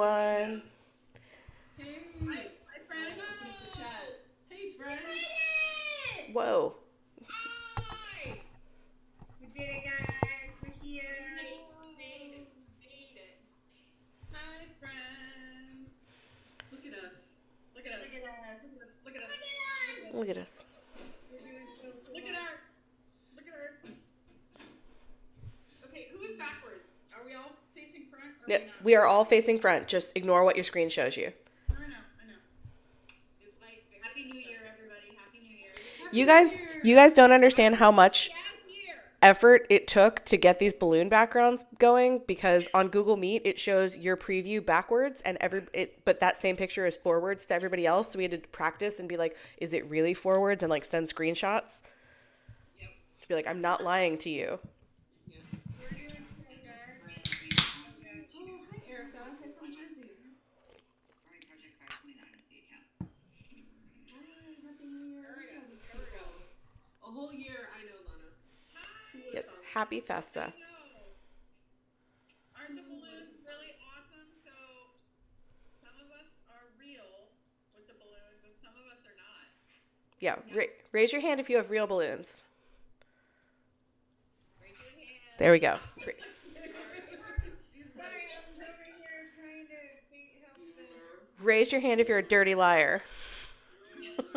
everyone. Hey, my friends. The chat. Hey, friends. Whoa. Hi. We did it, guys. We're here. Made it. Hi, friends. Look at us. Look at us. Look at us. Look at us. Look at us. Look at our. Okay, who is backwards? Are we all facing front? Or No, are we not? we are all facing front. Just ignore what your screen shows you. I know. It's like Happy New Year, everybody. Happy New Year. You guys don't understand how much effort it took to get these balloon backgrounds going, because on Google Meet it shows your preview backwards and but that same picture is forwards to everybody else. So we had to practice and be like, is it really forwards, and like send screenshots. Yep. To be like, I'm not lying to you. A whole year, I know, Lana. Yes, happy Festa. Aren't the balloons really awesome? So some of us are real with the balloons, and some of us are not. Yeah, raise your hand if you have real balloons. Raise your hand. There we go. Sorry, I was over here trying to help them. Raise your hand if you're a dirty liar. I'm a liar.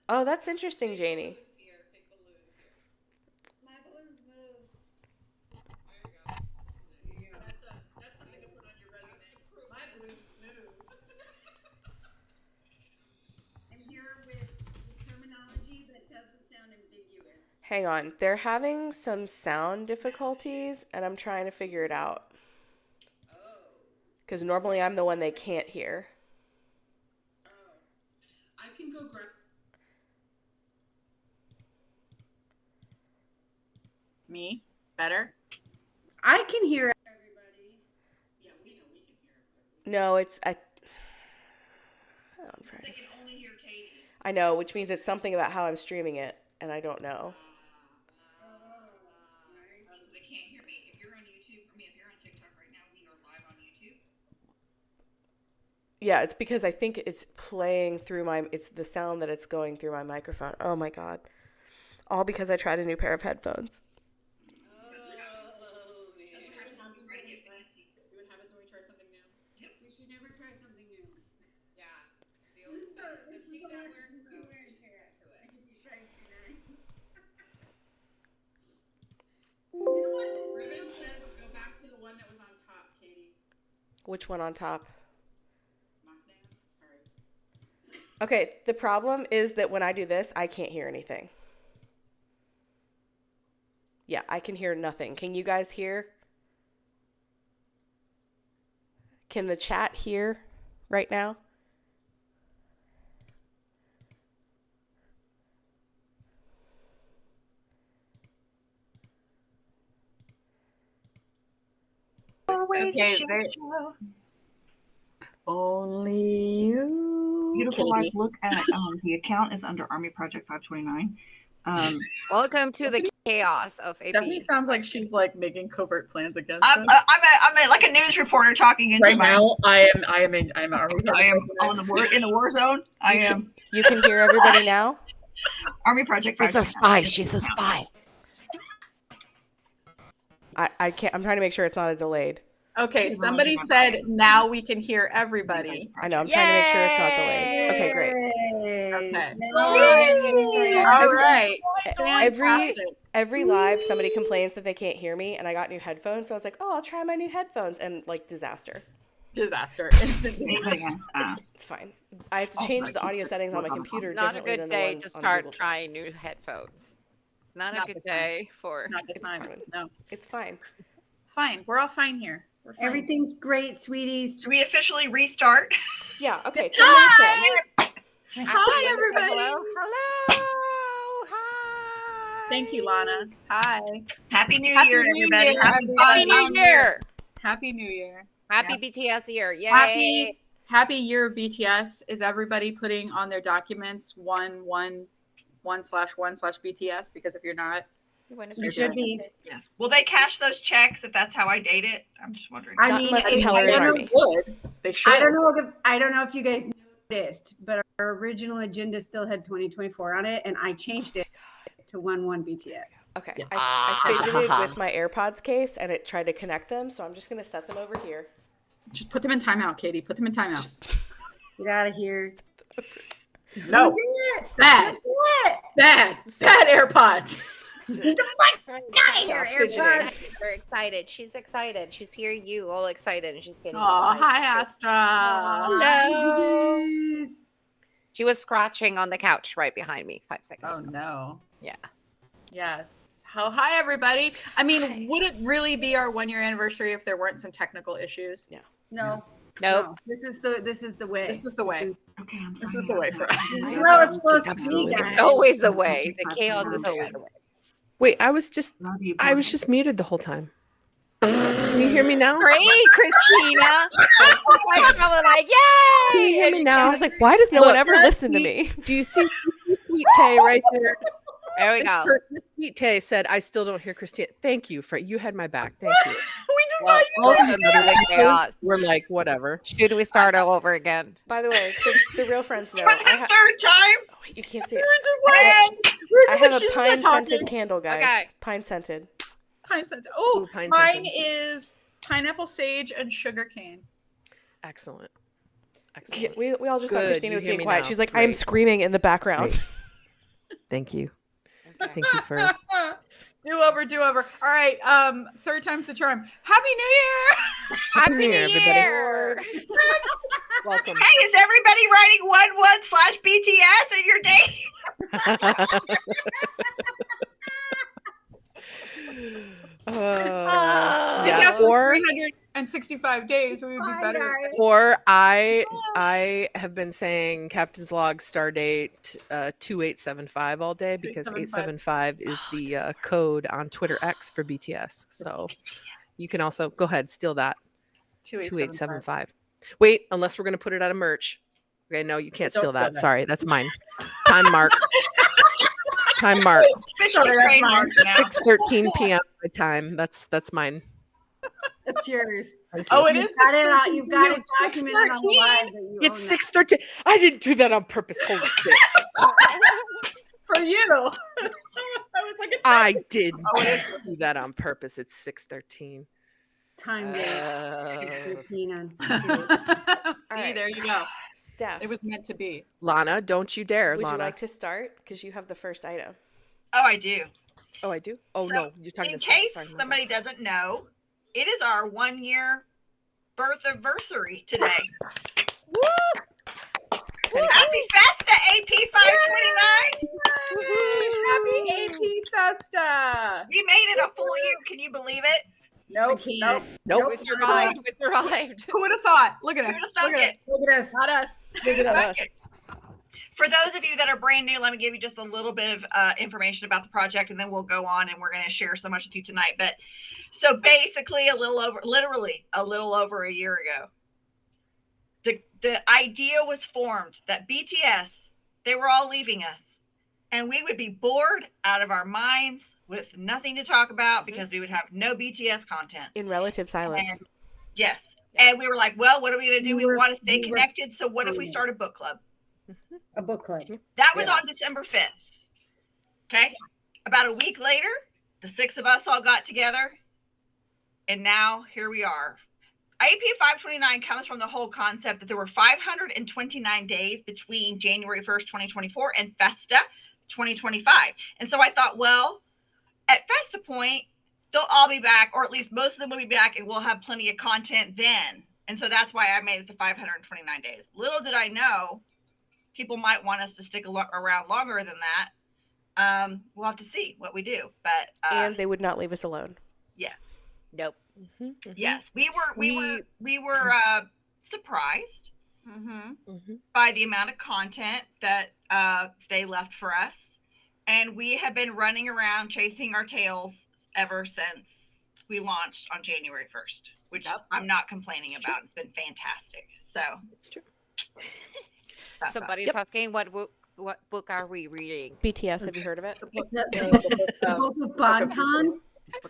Oh, that's interesting, Janie. Fake balloons here. My balloons move. There you go. That's something to put on your resume. My balloons move. I'm here with terminology that doesn't sound ambiguous. Hang on. They're having some sound difficulties, and I'm trying to figure it out. Oh. Because normally I'm the one they can't hear. Oh. I can go grab. Me? Better? I can hear everybody. Yeah, we know we can hear it. No, I'm trying They to... can only hear Katie. I know, which means it's something about how I'm streaming it, and I don't know. So they can't hear me. If you're on YouTube, if you're on TikTok right now, we are live on YouTube. Yeah, it's because I think it's playing through it's the sound that it's going through my microphone. Oh my God. All because I tried a new pair of headphones. See what happens when we try something new? Yep. We should never try something new. Yeah. This is the last one we're wearing here. I could be trying tonight. You know what? Ribbon says go back to the one that was on top, Katie. Which one on top? Knockdown? Sorry. Okay, the problem is that when I do this, I can't hear anything. Yeah, I can hear nothing. Can you guys hear? Can the chat hear right now? Okay, Only you. Beautiful Katie. life. Look at the account is under Army Project 529. Welcome to the chaos of AP. Stephanie sounds like she's like making covert plans against I'm us. like a news reporter talking into Right my. now, I am Army I am Project on in the war zone. I am You can hear everybody now? Army Project. She's a spy. She's a spy. I can't. I'm trying to make sure it's not a delayed. Okay, somebody said now we can hear everybody. I know. I'm trying to make sure it's not delayed. Okay, great. Okay. All right. Every live, somebody complains that they can't hear me, and I got new headphones, so I was like, oh, I'll try my new headphones, and like disaster. It's fine. I have to change the audio settings on my computer Not a differently good than the day ones to on start Google. trying new headphones. It's not a good day for. Not the time. fine. No, It's fine. it's fine. We're all fine here. We're fine. Everything's great, sweeties. Do we officially restart? Yeah. Okay. 10 minutes in. Hi, everybody. Hello. Hi. Thank you, Lana. Hi. Happy New Happy Year, New everybody. Year, Happy Happy fun. New Year. Happy New Year. Happy BTS year. Yay. Happy year of BTS. Is everybody putting on their documents 1/1/1/BTS? Because if you're not, You should be. Yes. Will they cash those checks if that's how I date it? I'm just wondering. I Not mean, unless the I teller is don't know- Army. Would. They should. I don't know if you guys noticed, but our original agenda still had 2024 on it, and I changed it to 1/1 BTS. Okay. I fidgeted with my AirPods case and it tried to connect them, so I'm just gonna set them over here. Just put them in timeout, Katie. Put them in timeout. Get out of here. No. Bad. Bad AirPods. They're excited. She's excited. She's hearing you all excited, and she's getting. Oh, excited. hi, Astra. Hello. She was scratching on the couch right behind me 5 seconds Oh ago. no. Yeah. Yes. Hi, everybody. I mean, would it really be our 1 year anniversary if there weren't some technical issues? Yeah. No. Nope. No. This is the way. This is the way. Okay, I'm This sorry is the way for us. This is how it's supposed to be, Absolutely. guys. It's always the way. The chaos is always the way. Wait, I was just muted the whole time. Can you hear me now? Great, Christina. I'm probably like, yay! Can you hear me I now? was like, why does no one Look, ever listen to me? Do you see Sweet Tay right there? There we go. This Sweet Tay said, "I still don't hear Christina." Thank you, for you had my back. Thank you. Well, All the welcome to the chaos. We're like, whatever. Should we start all over again? By the way, the real friends know. For the third time. Oh, wait, you can't see it. We're I just have like, a she's pine not talking. scented candle, guys. Okay. Pine scented. Pine scented. Oh, Ooh, pine mine scented. is pineapple sage and sugar cane. Excellent. Yeah, Excellent. we all just thought Good, Christina you was hear being me quiet. now. She's like, I am Great. screaming in the background. Thank you. Okay. Thank you for. Do over. All right. Third time's the charm. Happy New Year! Happy New Year, New everybody. Year! Welcome. Hey, is everybody writing 1/1/BTS in your day? Yeah, or 365 days, we would be better. or I have been saying Captain's Log star date 2875 all day because 875 is the code on Twitter X for BTS. So you can also go ahead, steal that 2875. Wait, unless we're gonna put it out of merch. Okay, no, you can't Don't steal steal that. that. Sorry, that's mine. Time mark. Time mark. Officially Sorry, that's trademarked now. 6:13 p.m. my time. That's mine. It's yours. Oh, it is. Got it out. You've got it 6:13. documented on the live that you It's own that. 6:13. I didn't do that on purpose. Holy shit. For you. I was like, it's I did Oh, it is. do that on purpose. It's 6:13. Time date. 13 on See, right. there you go. Steph, It was meant to be. Lana, don't you dare, would you Lana. like to start? Because you have the first item. Oh, I do. Oh, I do. Oh So, no, you're talking In to Steph. case Sorry, my bad. somebody doesn't know, it is our 1 year birthaversary today. Happy Festa, AP529. Happy AP Festa. We made it a full year. Can you believe it? Nope. can't. Nope. Nope. We survived. We survived. Who would have thought? Look at us. Who'd have thought Look at us. Look at us. Not us. Look at us. For those of you that are brand new, let me give you just a little bit of information about the project, and then we'll go on and we're going to share so much with you tonight. But so basically, literally a little over a year ago, the idea was formed that BTS, they were all leaving us, and we would be bored out of our minds with nothing to talk about because we would have no BTS content. In relative silence. And yes. And we were like, well, what are we going to do? We want to stay we were- connected. So what if we start a book club? A book club. That was on December 5th. Okay. About a week later, the 6 of us all got together. And now here we are. AP529 comes from the whole concept that there were 529 days between January 1st, 2024 and Festa 2025. And so I thought, well, at Festa point, they'll all be back, or at least most of them will be back, and we'll have plenty of content then. And so that's why I made it to 529 days. Little did I know, people might want us to stick around longer than that. We'll have to see what we do. But And they would not leave us alone. yes, Nope. yes, we were surprised Mm-hmm. by the amount of content that they left for us, and we have been running around chasing our tails ever since we launched on January 1st, which I'm not complaining It's about. It's been fantastic. So It's true. that's Somebody's us. asking what What book are we reading? BTS, have you heard of it? The book of Bangtown.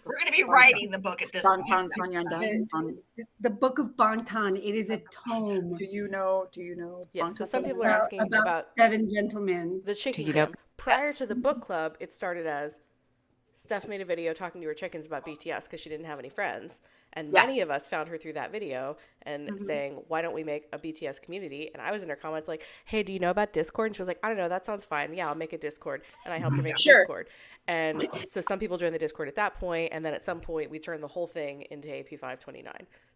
We're going to be writing the book at this point. Bangtown, Sonya, and Dan. The book of Bangtown. It is a tome. Do you know? Yeah, so Bangtown? some people are asking about 7 gentlemen. the chicken coop. Prior to the book club, it started as Stef made a video talking to her chickens about BTS because she didn't have any friends. And many of us found her through that video and saying, why don't we make a BTS community? And I was in her comments like, hey, do you know about Discord? And she was like, I don't know. That sounds fine. Yeah, I'll make a Discord. And I helped her make a Discord. And so some people joined the Discord at that point. And then at some point, we turned the whole thing into AP529.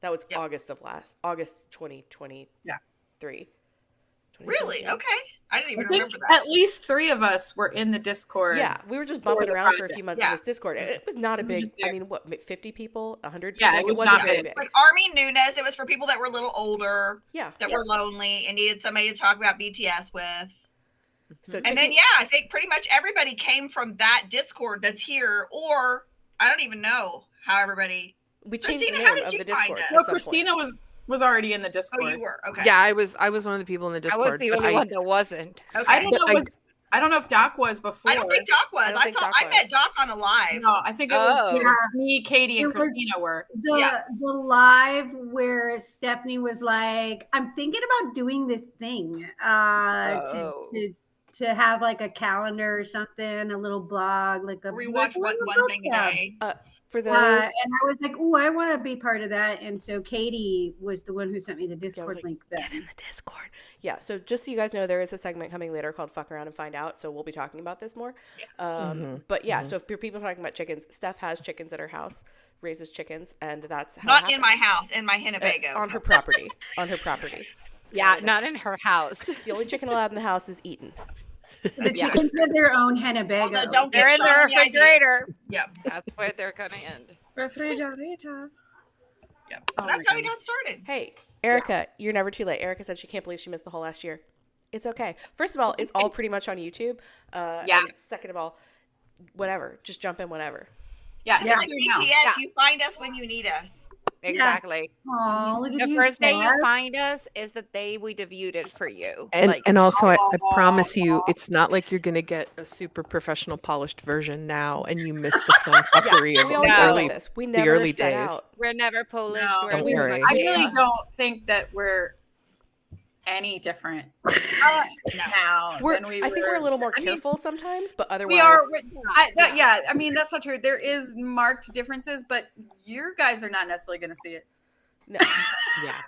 That was August 2023. Really? Okay. I didn't even I think remember that. at least 3 of us were in the Discord. Yeah, we were just bumping the around for a project. few months in this Discord. It was not a big, just there. I mean, what, 50 people, 100 people? Yeah, Like, it was wasn't not very big. Like Army Nunes, it was for people that were a little older, Yeah. that were lonely and needed somebody to talk about BTS with. So And then, I think pretty much everybody came from that Discord that's here, or I don't even know how everybody. we changed Christina, the how name did of you the find Discord. us? at No, some Christina point. was already in the Oh, Discord. you were. Okay. Yeah, I was one of the people in the I Discord. was the but only one that wasn't. Okay. I don't know if Doc was before. I don't think Doc was. I don't I think saw. Doc I met was. Doc on a live. No, I think it was Yeah. me, Katie, and It was- Christina were. The live where Stephanie was like, I'm thinking about doing this thing to have like a calendar or something, a little blog, like a We watch one thing a day. For those, and I was like, "Oh, I want to be part of that." And so Katie was the one who sent me the Discord like, link. get in the Discord. Yeah, so just so you guys know, there is a segment coming later called Fuck Around and Find Out, so we'll be talking about this more. Yes. But yeah, so if you're people talking about chickens, Steph has chickens at her house, raises chickens, and that's how Not it in my happens. house, in my Hinnebago. On her property. On her property. Yeah, not in her house. The only chicken allowed in the house is eaten. The chickens have their own Hennebago. Although don't They're get in the Sean idea. refrigerator. Yeah. That's where they're gonna end. Refrigerator. Yeah. So that's how we got started. Hey, Erica, you're never too late. Erica said she can't believe she missed the whole last year. It's okay. First of all, it's all pretty much on YouTube. Yeah. And second of all, whatever. Just jump in whenever. Yeah, Just yeah. like BTS, you find us when you need us. Exactly. Aw, look at The you, first day you Steph. find us is the day we debuted it for you. And also, I promise you, it's not like you're gonna get a super professional, polished version now, and you miss the fun fuckery we of always the talk early, about this. We the never early set days. out. we're never polished. No. We're Don't always worry. like, I really yeah. don't think that we're any different now than we I think we're a were. little more I mean, careful sometimes, but otherwise, We are. I mean, that's not true. There is marked differences, but you guys are not necessarily going to see it. no.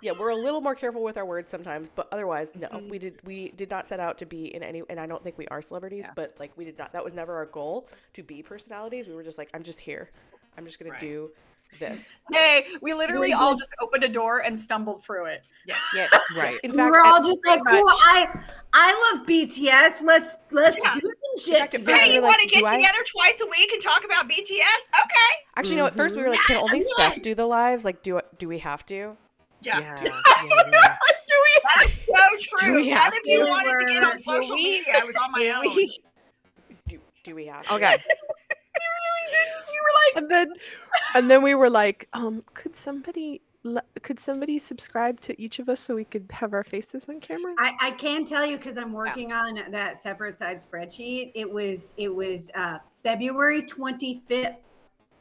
Yeah, we're a little more careful with our words sometimes, but otherwise, no. We did not set out to be in any, and I don't think we are celebrities, but like we did not. That was never our goal to be personalities. We were just like, I'm just here. I'm just gonna do this. Hey, we literally all just opened a door and stumbled through it. Yeah, Right. In We fact, were all at- just like, "Oh, I love BTS. Let's do some shit fact, at together." first Hey, we you were like, want to get do I- together twice a week and talk about BTS? Okay. actually, no. At first, we were like, can only Steph do the lives? Like, do we have to? Yeah. Yeah. That is so true. we None have of you to? wanted to get on Do social we? media. I was on my own. Do we have to? Okay. And then we were like, could somebody subscribe to each of us so we could have our faces on camera? I can tell you because I'm working on that separate side spreadsheet. It was February 25th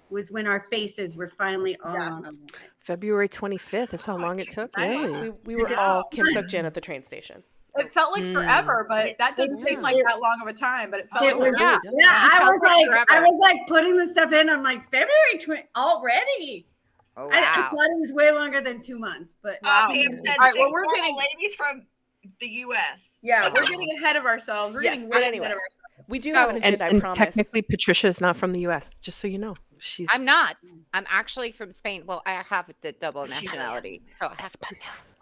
was when our faces were finally on. February 25th. That's how long it took. Really? We were all Kim Suk Jin at the train station. It felt like forever, but that didn't seem like that long of a time. But it felt It like was, Yeah. I felt was like like, forever. putting the stuff in. I'm like, February 20 already. Oh, I wow. thought it was way longer than 2 months, but Wow. Pam said All right, well, 6 we're normal getting- ladies from the U.S. yeah, we're getting ahead of ourselves. We're Yes, getting but way anyway. ahead of ourselves. We do have an So- agenda, I And promise. technically, Patricia's not from the U.S. Just so you know, she's. I'm not. I'm actually from Spain. Well, I have the double nationality, so I have two passports.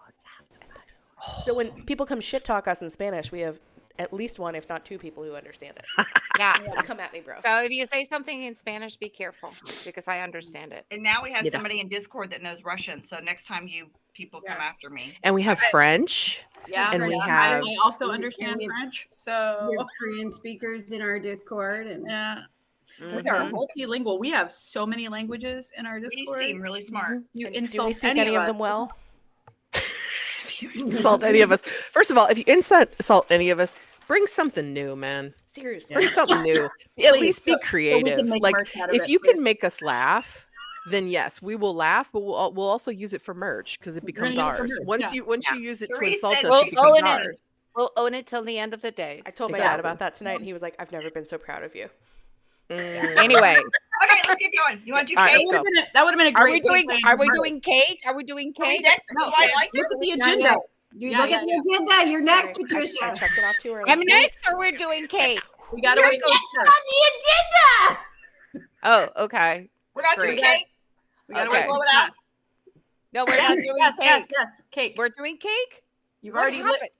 So when people come shit talk us in Spanish, we have at least one, if not two, people who understand it. Yeah. Come at me, bro. So if you say something in Spanish, be careful because I understand it. And now we have Yeah. somebody in Discord that knows Russian. So next time you people come after me. And we have French. Yeah, And we yeah. have- I also we understand have- French, so we have Korean speakers in our Discord, and yeah, we Mhm. are multilingual. We have so many languages in our We Discord. seem really smart. You And do insult we speak any any of us. them well? If you insult any of us. First of all, if you insult any of us, bring something new, man. Seriously. Bring something new. At Please, least be so we can creative. make Like, merch out of if it, you can please. make us laugh, then yes, we will laugh, but we'll also use it for merch because it We're gonna becomes use it for ours. merch, Once yeah. you use it to Therese insult said us, We'll it becomes own it. ours. We'll own it till the end of the days. I told my dad about that tonight, and he was like, "I've never been so proud of you." Anyway, Okay, let's get going. You want to do All right, cake? let's go. That would have been a are great. we doing segue are into we merch. doing cake? Are we doing We cake? did. No, Why I like look it. at the Not agenda. yet. You Yeah, look at the agenda. You're next, Sorry, Patricia. I checked it off too early. I'm next, or we're doing cake? We gotta wait You're those next on first. the agenda. Oh, okay. We're not doing Great. cake. We gotta Okay. wait Blow those it out. first. No, we're not Yes, doing yes, cake. yes. Cake. We're doing cake. You've What already lit. happened?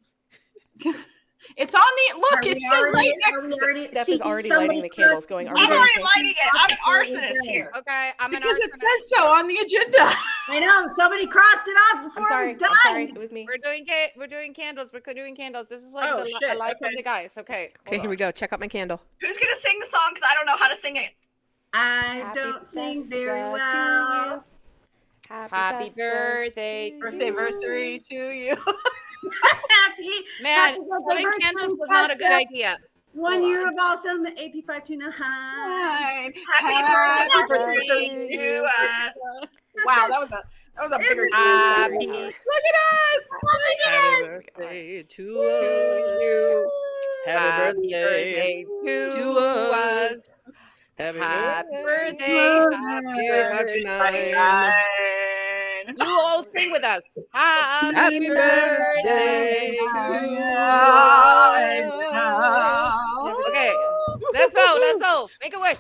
It's on the look. Are It we says already- right are next we to already Steph is seeking already somebody lighting the for candles, us? going, "Are I'm we doing already cake?" lighting it. I'm an arsonist here. Okay, I'm an because it arsonist. says so on the agenda. I know somebody crossed it off before I'm sorry. it was done. I'm sorry. It was me. We're doing cake. We're doing candles. We're doing candles. This is like Oh, the shit, life okay. of the guys. Okay. Okay, here we go. Check out my candle. Who's gonna sing the song? Because I don't know how to sing it. I Happy don't sing Festa very to well. you. Happy Festa birthday, to Birthdaversary to you. Happy Man, happy 7 birthday, candles was not a good Festa. idea. 1 year of awesome. The AP529. Happy Happy birthday birthday to to you. us. Wow, that was a bigger Happy Look at us. Happy birthday to you. Happy birthday to us. Happy Happy birthday. birthday. Happy 529. You all sing with us. Happy, Happy birthday to us. Okay, let's go. Let's go. Make a wish.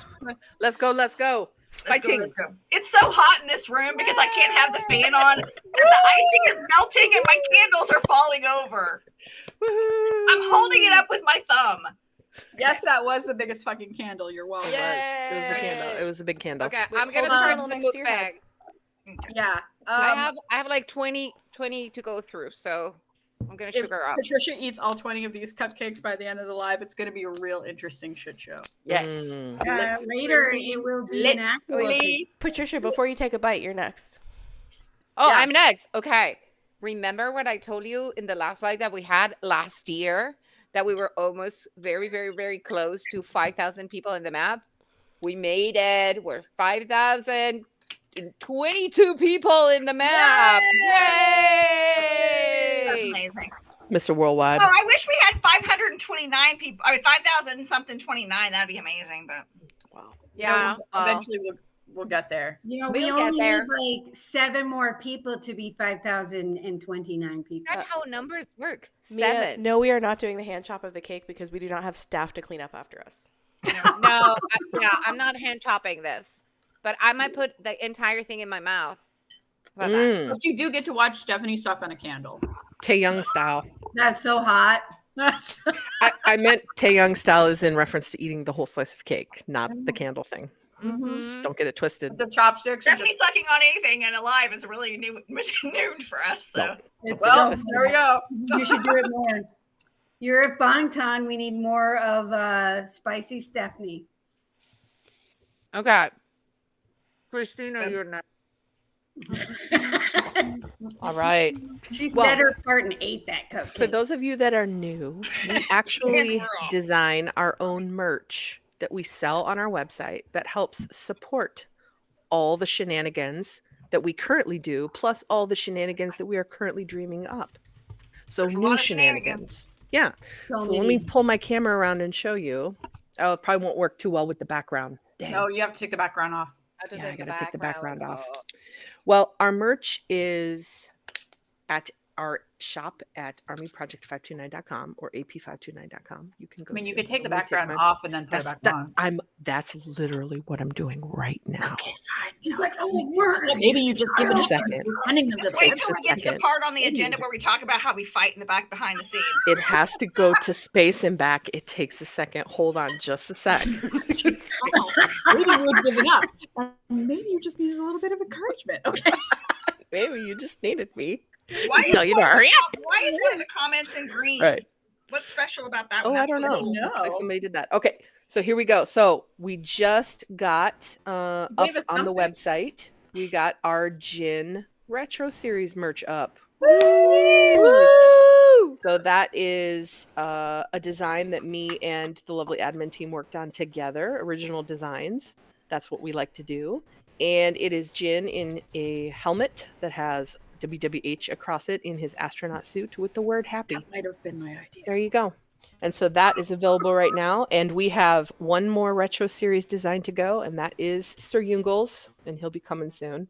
Let's go. Let's go. Fighting. Let's go. It's so hot in this room because I can't have the fan on, and the icing is melting, and my candles are falling over. I'm holding it up with my thumb. Yes, that was the biggest fucking candle. You're welcome. It was a candle. It was a big candle. Okay, Wait, I'm gonna hold on, start hold the next book to your bag. Yeah. I have like 20 to go through, so I'm gonna If sugar up. Patricia eats all 20 of these cupcakes by the end of the live, it's going to be a real interesting shit show. Yes. Later, it will be an actual. Patricia, before you take a bite, you're next. Oh, Yeah. I'm next. Okay. Remember what I told you in the last slide that we had last year that we were almost very, very, very close to 5,000 people in the map? We made it. We're 5,022 people in the map. That's Yay! amazing. Mr. Worldwide. Oh, I wish we had 529 people. I mean, 5,000 something 29. That'd be amazing. But Yeah. Eventually, we'll get there. You know, We'll we get only there. need like 7 more people to be 5,029 people. That's how numbers work. Mia, 7. no, we are not doing the hand chop of the cake because we do not have staff to clean up after us. No, I'm not hand chopping this, but I might put the entire thing in my mouth. How about that? But you do get to watch Stephanie suck on a candle. Taeyong style. That's so hot. I meant Taeyong style is in reference to eating the whole slice of cake, not the candle thing. Just don't get it twisted. The chopsticks are Stephanie just. sucking on anything and alive is really new for us. So It's Well, so there we go. You should do it more. You're at Bangtown. We need more of spicy Stephanie. Okay. Christina, you're not. All right. She Well, set her part and ate that cupcake. For those of you that are new, we actually Girl. design our own merch that we sell on our website that helps support all the shenanigans that we currently do, plus all the shenanigans that we are currently dreaming up. So There's a lot new of shenanigans. Yeah. So So let me pull my camera around and show you. Oh, it probably won't work too well with the background. Dang. No, you have to take the background off. Yeah, I gotta take the background off. Well, our merch is at our shop at armyproject529.com or ap529.com. You can go. I mean, you to. could take So the let me background my- off and then put it back on. That's literally what I'm doing right now. Okay, fine. He's like, oh, word. Maybe you just give Just a it second. You're sending them to the wait Takes till a we get to the second. part on the agenda where we talk about how we fight in the back behind the scenes. It has to go to space and back. It takes a second. Hold on just a sec. Maybe you would give it up. And maybe you just needed a little bit of encouragement. Okay. Maybe you just needed me Why to tell you to hurry up. Why is one of the comments in green? Right. What's special about that Oh, one? I don't know. Really cool. Looks like somebody did that. Okay, so here we go. So we just got up Gave us on the something. website. We got our Gin Retro Series merch up. Woo! So that is a design that me and the lovely admin team worked on together, original designs. That's what we like to do. And it is Jin in a helmet that has WWH across it in his astronaut suit with the word happy. That might have been my idea. There you go. And so that is available right now. And we have one more retro series design to go, and that is Sir Yoongul's, and he'll be coming soon.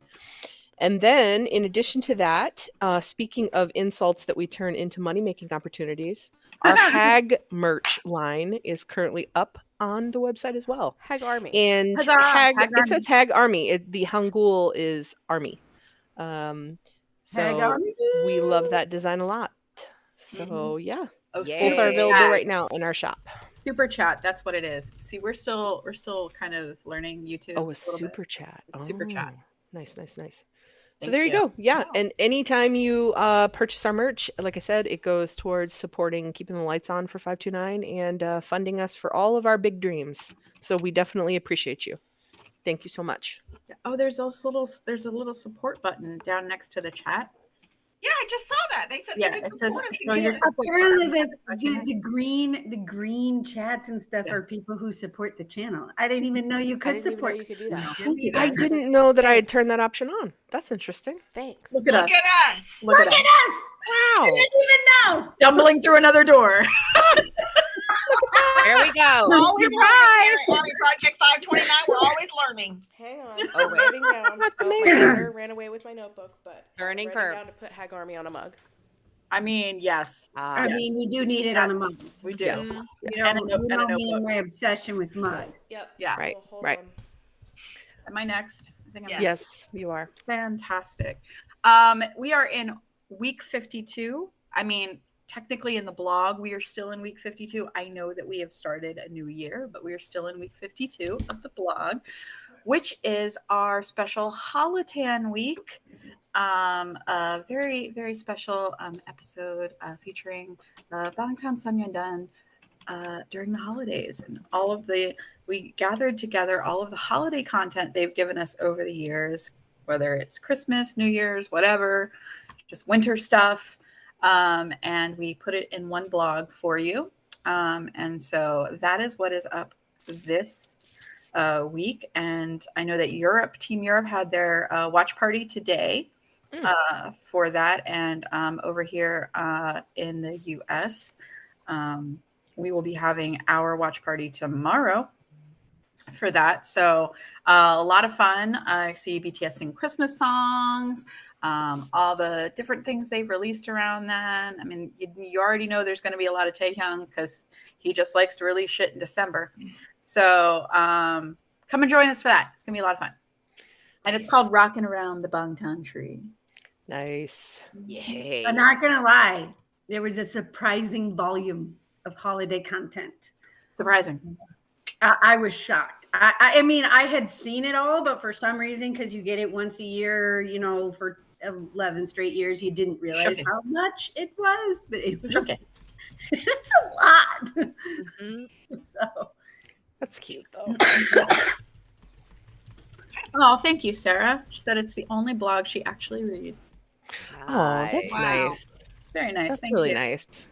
And then, in addition to that, speaking of insults that we turn into money-making opportunities, our Hag merch line is currently up on the website as well. Hag Army. And Huzzah! Hag, Hag it says Hag Army. The Hangul is Army. So Army. we love that design a lot. So yeah, Oh, Yay. both are available chat. right now in our shop. Super chat. That's what it is. See, we're still kind of learning YouTube. Oh, a little super bit. chat. It's super chat. Nice. So Thank there you you. go. Yeah. Wow. And anytime you purchase our merch, like I said, it goes towards supporting keeping the lights on for 529 and funding us for all of our big dreams. So we definitely appreciate you. Thank you so much. Oh, there's a little support button down next to the chat. Yeah, I just saw that. They said Yeah, they could it says support us. show your support. Apparently, button. the green chats and stuff Yes. are people who support the channel. I didn't even know you I could didn't even know support. you could do that. Thank you, I guys. didn't know that I had turned Thanks. that option on. That's interesting. Thanks. Look at Look us. at us. Look at us. us! Wow. I didn't even know. Stumbling through another door. There we go. We're always learning here at Army Project 529. We're always learning. Hang on. Oh, I'm wait. writing down. That's My amazing. daughter ran away with my notebook, but I'm Learning writing curve. down to put Hag Army on a mug. I mean, yes, I mean, we do need it on a mug. we do. Yes. You And a don't, note- you and a don't mean notebook. my obsession with mugs. Yep. Yeah. Right, Hold right. on. Am I next? I think I'm next. Yes, you are. Fantastic. We are in week 52. I mean, technically in the blog, we are still in week 52. I know that we have started a new year, but we are still in week 52 of the blog, which is our special Holotan week. A very, very special episode featuring Bangtown Sonyeondan during the holidays, and we gathered together all of the holiday content they've given us over the years, whether it's Christmas, New Year's, whatever, just winter stuff. And we put it in one blog for you. And so that is what is up this week. And I know that Team Europe had their watch party today for that. And over here in the US, we will be having our watch party tomorrow for that. So a lot of fun. I see BTS sing Christmas songs, all the different things they've released around that. I mean, you already know there's going to be a lot of Taehyung because he just likes to release shit in December. So come and join us for that. It's going to be a lot of fun. And it's called Rockin' Around the Bangtan Tree. Nice. Yay. I'm not gonna lie, there was a surprising volume of holiday content. Surprising. I was shocked. I mean, I had seen it all, but for some reason, because you get it once a year, for 11 straight years, you didn't realize Showcase. how much it was. But it was Showcase. it's a lot. So That's cute though. Oh, thank you, Sarah. She said it's the only blog she actually reads. Oh, that's Wow. nice. Very nice. That's Thank really you. nice.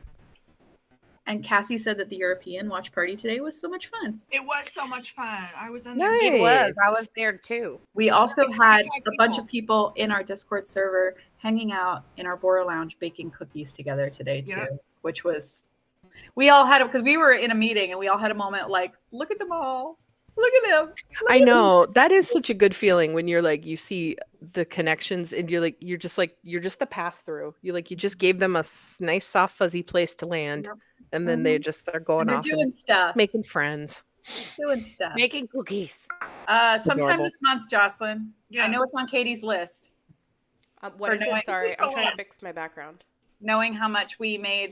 And Cassie said that the European watch party today was so much fun. It was so much fun. I was in Nice. there. It was. I was there too. We also had 25 a bunch people. of people in our Discord server hanging out in our Bora Lounge baking cookies together today too, Yep. which was we all had it because we were in a meeting and we all had a moment like, look at them all. Look at them. I know that is such a good feeling when you're like, you see the connections and you're just the pass through. You just gave them a nice, soft, fuzzy place to land. Yep. And then they just are going And they're off doing and stuff. making friends. Doing stuff. Making cookies. Sometime Adorable. this month, Jocelyn. Yeah. I know it's on Katie's list. What For is knowing- it? Sorry, I'm trying to Yes. fix my background. Knowing how much we made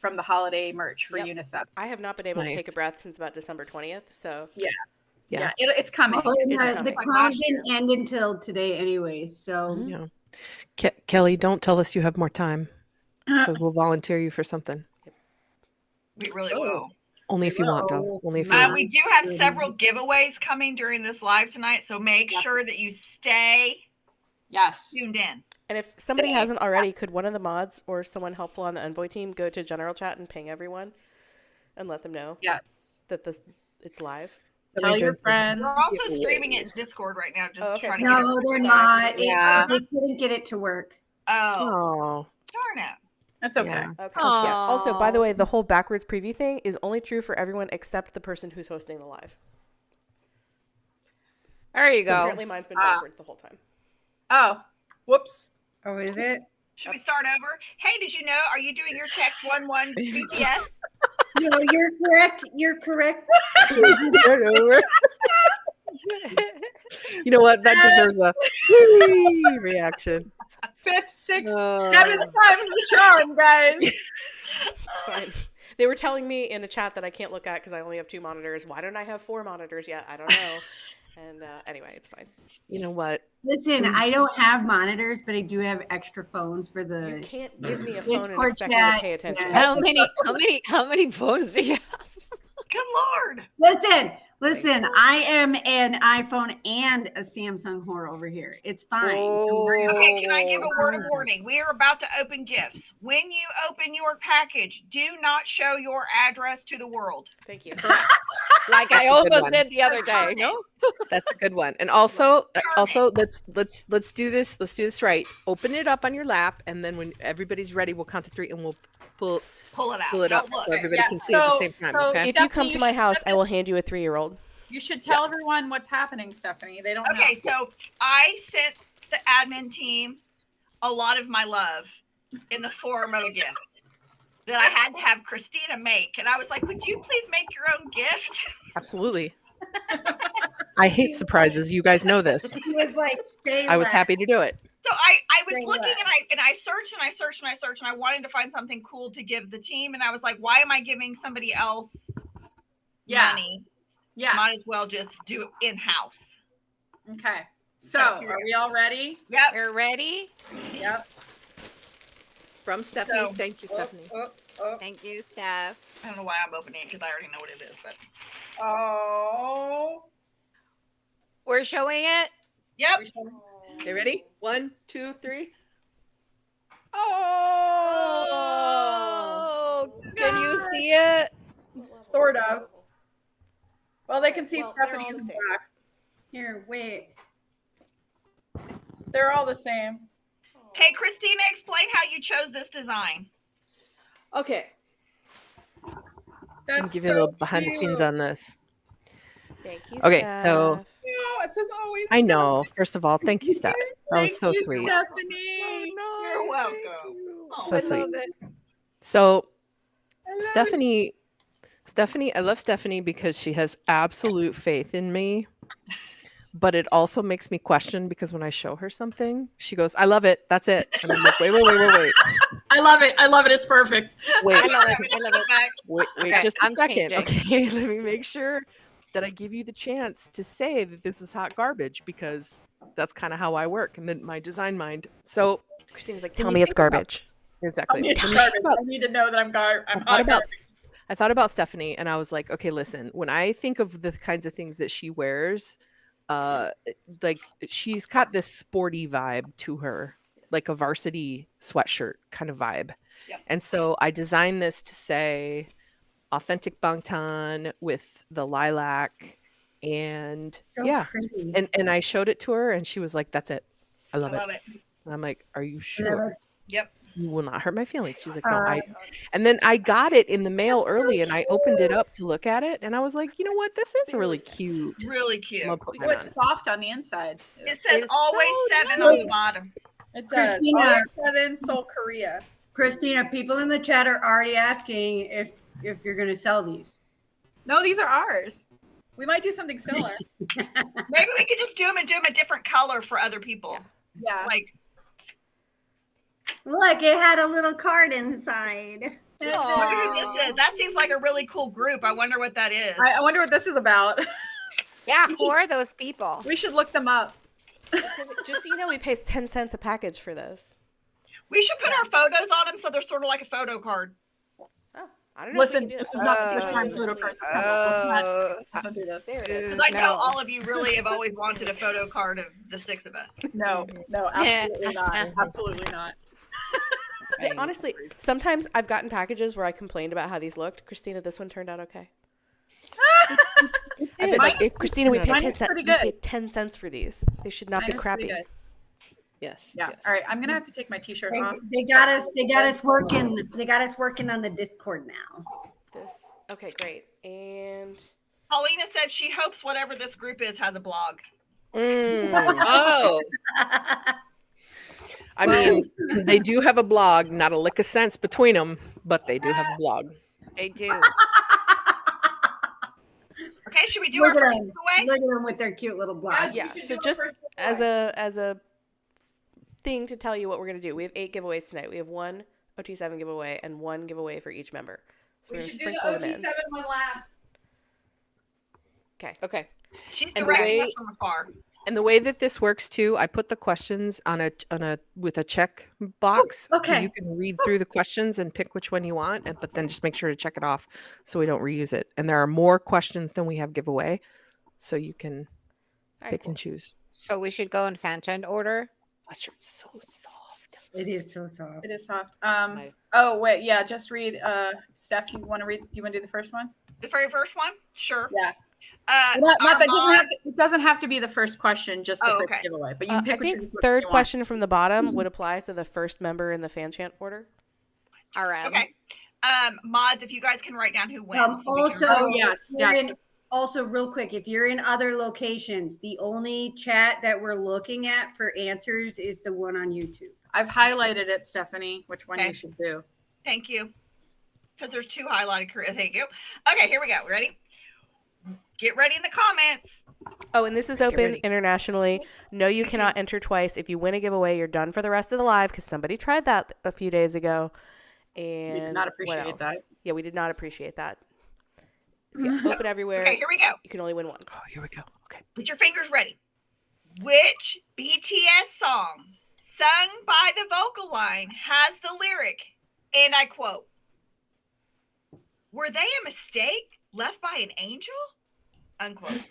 from the holiday merch for Yep. UNICEF. I have not been able to take a Nice. breath since about December 20th. So Yeah, it's coming. well, It's the coming. Like con last didn't end until today, anyways. So Yeah. Kelly, don't tell us you have more time because we'll volunteer you for something. We really Oh. will. Only if you want, though. Only if you Yeah. want. We do have several giveaways coming during this live tonight, so make Yes. sure that you stay Yes. tuned in. And if somebody Steve, hasn't already, could one of the mods or someone helpful on the envoy team go to general chat and ping everyone and let them know Yes. that it's live? Tell your friends. We're also streaming it in Discord right now. Just okay. trying to get No, they're Sorry. not. Yeah. They couldn't get it to work. Oh, Oh, darn it. That's okay. yeah. Okay. Yeah. Also, by the way, the whole backwards preview thing is only true for everyone except the person who's hosting the live. There you So go. apparently mine's been backwards the whole time. Oh, whoops. Oh, is it? Should we start over? Hey, did you know? Are you doing your text 11 BTS? No, you're correct. You're correct. Start over. You know what? That deserves a whee reaction. 5th, 6th, Oh. 7th time's the charm, guys. It's fine. They were telling me in a chat that I can't look at because I only have 2 monitors. Why don't I have 4 monitors yet? I don't know. And anyway, it's fine. You know what? Listen, I don't have monitors, but I do have extra phones for You the. can't give me a phone and Discord expect me to chat, pay attention. yeah. How many phones do you have? Good Lord. Listen. I am an iPhone and a Samsung whore over here. It's fine. Don't worry about it. Okay, can I give a word of warning? We are about to open gifts. When you open your package, do not show your address to the world. Thank you. Like I That's a good almost one. did the other day. No. That's a good one. And also let's do this. Let's do this right. Open it up on your lap, and then when everybody's ready, we'll count to 3, and we'll pull Pull it out. it up Don't look. so everybody Yeah, can see at the so- same time. so Okay. If you come Stephanie, to you my should house, set I will hand you a 3-year-old. You should tell everyone what's happening, Stephanie. They don't Okay, know. so I sent the admin team a lot of my love in the form of a gift that I had to have Christina make. And I was like, would you please make your own gift? Absolutely. I hate surprises. You guys know this. He was like, stay I was left. happy to do it. So I was Bring looking what? and I searched and I searched and I searched and I wanted to find something cool to give the team. And I was like, why am I giving somebody else money? Yeah. Might as well just do it in-house. Okay. So, are we all ready? Yep. You're ready? Yep. From Stephanie. So- Thank you, Stephanie. Thank you, Steph. I don't know why I'm opening it because I already know what it is, but Oh. We're showing it. yep. Okay, ready? 1, 2, 3. Oh, can you see it? Sort of. Well, they can see Well, they're all Stephanie's the same. box. Here, wait. They're all the same. Hey, Christina, explain how you chose this design. Okay. That's I'll give you a little behind the scenes on this. Thank you. Okay, Steph. so- It says always. I know. First of all, thank you, Steph. That was so sweet. Stephanie. You're welcome. Oh, So I sweet. love it. So I love it. Stephanie, I love Stephanie because she has absolute faith in me. But it also makes me question because when I show her something, she goes, I love it. That's it. And I'm like, wait. I love it. I love it. It's perfect. Wait, I love it. I love it. wait, Okay, just a I'm second. changing. Okay, let me make sure that I give you the chance to say that this is hot garbage because that's kind of how I work and then my design mind. So Christina's like, When tell you me it's think about- garbage. exactly. It's When you garbage. think about- I need to know that I'm hot about- garbage. I thought about Stephanie and I was like, okay, listen, when I think of the kinds of things that she wears, like she's got this sporty vibe to her, like a varsity sweatshirt kind of vibe. Yep. And so I designed this to say authentic Bangtown with the lilac and So yeah. pretty. And I showed it to her and she was like, that's it. I I love it. love it. And I'm like, are you I love sure? it. Yep. You will not hurt my feelings. She's like, no, and then I got it in the mail That's so early and I opened it up to look at it and I was like, you know what? This is really cute. Really I'm cute. gonna put Oh, that it's on. soft on the inside. It says It's always so 7 on the nice. bottom. It does. Christina. Always 7, Seoul, Korea. Christina, people in the chat are already asking if you're going to sell these. No, these are ours. We might do something similar. Maybe we could just do them and do them a different color for other people. Yeah. Like, Look, it had a little card inside. I wonder who this is. That seems like a really cool group. I wonder what that is. I wonder what this is about. Yeah, who are those people? We should look them up. Just so you know, we pay 10 cents a package for those. We should put our photos on them so they're sort of like a photo card. Oh, I don't know. Listen, if we can do this is not the first time Oh. photo cards. Let's not do this. There it is. Because I know No. all of you really have always wanted a photo card of the 6 of us. No, absolutely not. Absolutely not. Honestly, sometimes I've gotten packages where I complained about how these looked. Christina, this one turned out okay. I've been like, Christina, we paid Mine 10 is cents. pretty We good. paid 10 cents for these. They should not Mine be is crappy. pretty good. Yes. Yeah. yes. All right. I'm gonna have to take my t-shirt off. They got us. They got us working. They got us working on the Discord now. This. Okay, great. And Paulina said she hopes whatever this group is has a blog. Oh, I mean, they do have a blog, not a lick of sense between them, but they do have a blog. they do. Okay, should we do Look our at first them. giveaway? Look at them with their cute little blogs. yeah, so just as a thing to tell you what we're gonna do, we have 8 giveaways tonight. We have 1 OT7 giveaway and 1 giveaway for each member. So we're gonna sprinkle them in. one last. Okay. Okay. She's And the directing way- us from afar. And the way that this works too, I put the questions on a with a check box. So Okay. you can read through the questions and pick which one you want, but then just make sure to check it off so we don't reuse it. And there are more questions than we have giveaway, so you can All right, pick cool. and choose. So we should go in Fanchant order. Sweatshirt's so soft. It is so soft. It is soft. Right. Oh wait, yeah. Just read. Steph, you want to read? You want to do the first one? The very first one? Sure. Yeah. Our Not that mods- it doesn't have to be the first question, just the Oh, first okay. giveaway. But you I can pick think which third you want. question from the bottom would apply to the first member in the Fanchant order. All right. Okay. Mods, if you guys can write down who wins. Also, Oh, yes, if you're yes. also, real quick, if you're in other locations, the only chat that we're looking at for answers is the one on YouTube. I've highlighted it, Stephanie. Which one Okay. you should do? Thank you. Because there's 2 highlighted. Thank you. Okay, here we go. Ready? Get ready in the comments. Oh, and this is open ready. internationally. No, you cannot enter twice. If you win a giveaway, you're done for the rest of the live because somebody tried that a few days ago. And did not what appreciate else? that. Yeah, we did not appreciate that. So yeah, open everywhere. Okay, here we go. You can only win one. Oh, here we go. Okay. Get your fingers ready. Which BTS song sung by the vocal line has the lyric, and I quote, "Were they a mistake left by an angel?" Unquote.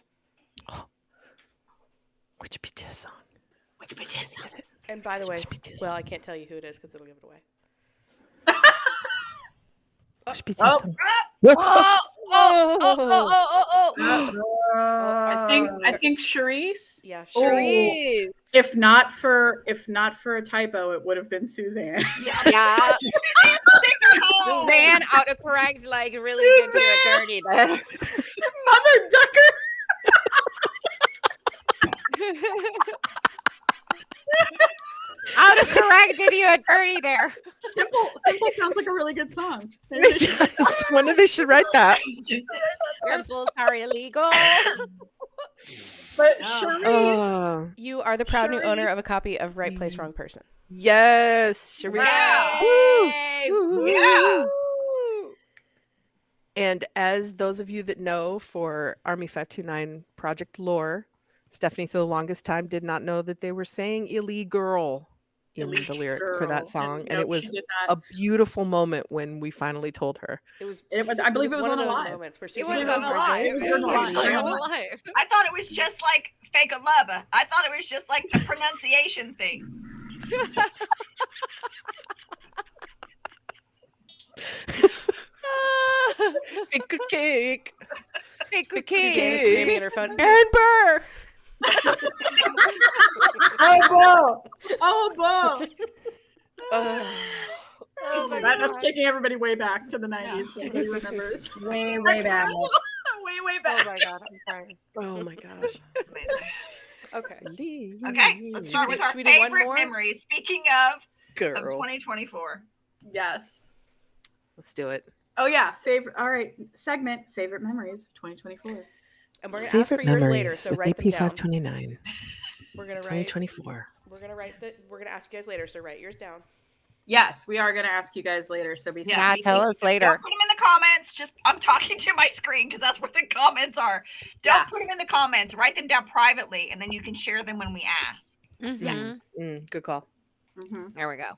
Which BTS song? Which BTS song? And by the way, Which BTS well, I can't tell you who it is because it'll give it away. Which BTS Oh. song? I think Charisse. Yeah, Oh. sure. Cherise. If not for a typo, it would have been Suzanne. Yeah. Oh. Suzanne autocorrect like really good to your attorney there. Mother Ducker. Autocorrected you attorney there. Simple sounds like a really good song. When do they should write that? Samples are illegal. But Oh. Charisse. Oh, You are the proud new Sherry. owner of a copy of Right Place, Wrong Person. yes. Should we? Wow. Yay. Woo. Yeah. And as those of you that know for Army 529 Project Lore, Stephanie for the longest time did not know that they were saying illegal in the Illegal lyrics for that song. And nope, it was she did not. a beautiful moment when we finally told her. It was. I believe it was one on of a those live. moments where she It was like, on a live. It was on a live. Actually on a Yeah. live. I thought it was just like fake a love. I thought it was just like a pronunciation thing. Pick a cake. Pick a Suzanne kid. is screaming at her phone. Aaron Burr. Oh, Bo! Oh my That's taking everybody way back to the 90s. So nobody remembers. Way, way back. way back. Oh my god, I'm crying. Oh my gosh. Okay. Okay, let's start with our Should we do one favorite more? memories. Speaking of Girl. 2024. Yes. Let's do it. Oh yeah, favorite. All right, segment favorite memories of 2024. And we're gonna ask for yours later, so write them down. AP529 We're gonna write. 2024. We're gonna write the. We're gonna ask you guys later, so write yours down. Yes, we are going to ask you guys later. So be Yeah, tell us later. Don't put them in the comments. Just I'm talking to my screen because that's where the comments are. Don't Yeah. put them in the comments. Write them down privately, and then you can share them when we ask. Mhm. Yes. Good call. Mhm. There we go.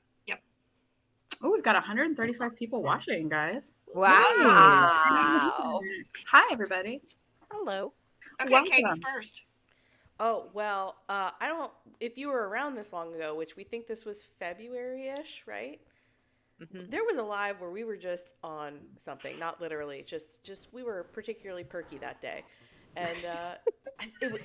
Oh, we've got 135 people watching, guys. Wow. Hi, everybody. Hello. Okay, Welcome. Katie's first. Oh, well, I don't, if you were around this long ago, which we think this was February-ish, right? Mhm. There was a live where we were just on something, not literally, just we were particularly perky that day. And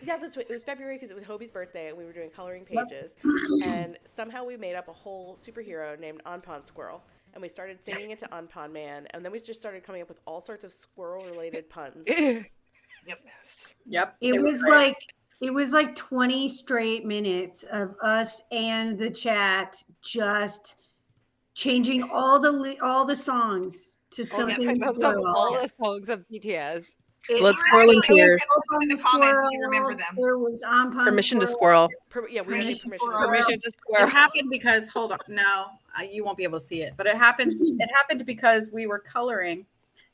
that's what, it was February because it was Hobie's birthday and we were doing coloring pages. And somehow we made up a whole superhero named Anpansquirrel. And we started singing it to Anpan Man. And then we just started coming up with all sorts of squirrel-related puns. Yep. It was like 20 straight minutes of us and the chat just changing all the songs to something squirrel. All the songs of BTS. Blood, squirrel, and tears. In the comments if you remember them. There was Permission to squirrel. We need permission. Permission to It squirrel. happened because hold on, no, you won't be able to see it, but it happened because we were coloring.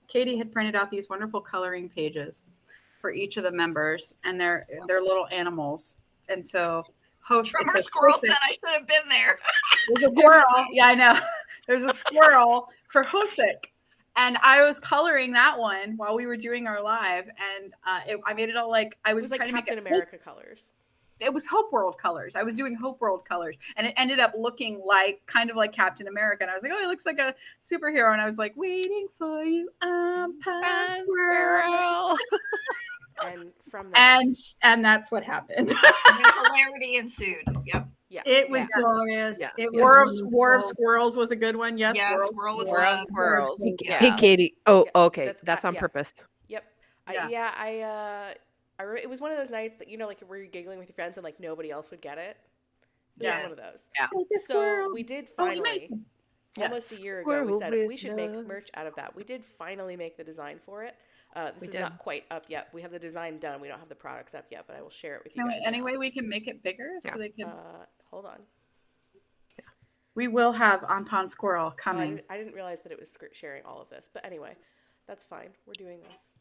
Katie had printed out these wonderful coloring pages for each of the members, and they're little animals, and so host. From it her says squirrel Hosek. said I should have been there. There's a squirrel. Yeah, I know. There's a squirrel for Hosek. And I was coloring that one while we were doing our live, and I made it all like I It was, was like trying to Captain make it. America colors. It was Hope World colors. I was doing Hope World colors, and it ended up looking like kind of like Captain America. And I was like, oh, it looks like a superhero. And I was like, waiting for you, Anpansquirrel. And from that, And that's what happened. And hilarity ensued. Yep. yeah, It was glorious. Yeah. It was War of wonderful. Squirrels was a good one. Yes, Yes, War of Squirrel with War of love. Squirrels. Yeah. Hey, Katie. Oh, Yeah, okay. That's on yeah. purpose. Yep. Yeah. It was one of those nights that, like where you're giggling with your friends and like nobody else would get it. It Yes. was one of those. Yeah. So we did Oh, you finally, made some. almost Yes. a year ago, we Squirrel said with we should make love. merch out of that. We did finally make the design for it. This We is did. not quite up yet. We have the design done. We don't have the products up yet, but I will share it with you Can guys. we, any way we can make it bigger so they can? Hold on. We will have Anpansquirrel Oh, coming. I didn't realize that it was sharing all of this, but anyway, that's fine. We're doing this.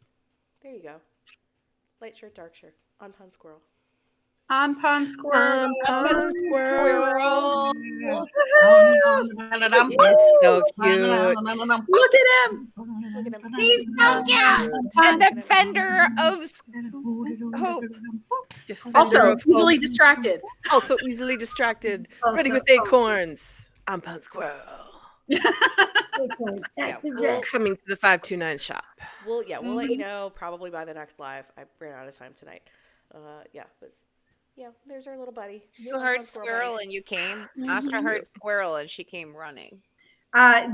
There you go. Light shirt, dark shirt. Anpansquirrel. Anpansquirrel. Squirrel. It's It's so cute. Look at him. Look at him. He's so cute. A defender of hope. Defender Also of easily hope. distracted. Also easily distracted. Also- Ready with acorns. Anpansquirrel. Yeah, Coming to the 529 shop. we'll let you know probably by the next live. I ran out of time tonight. There's our little buddy. You heard squirrel and you came. Astra heard squirrel and she came running.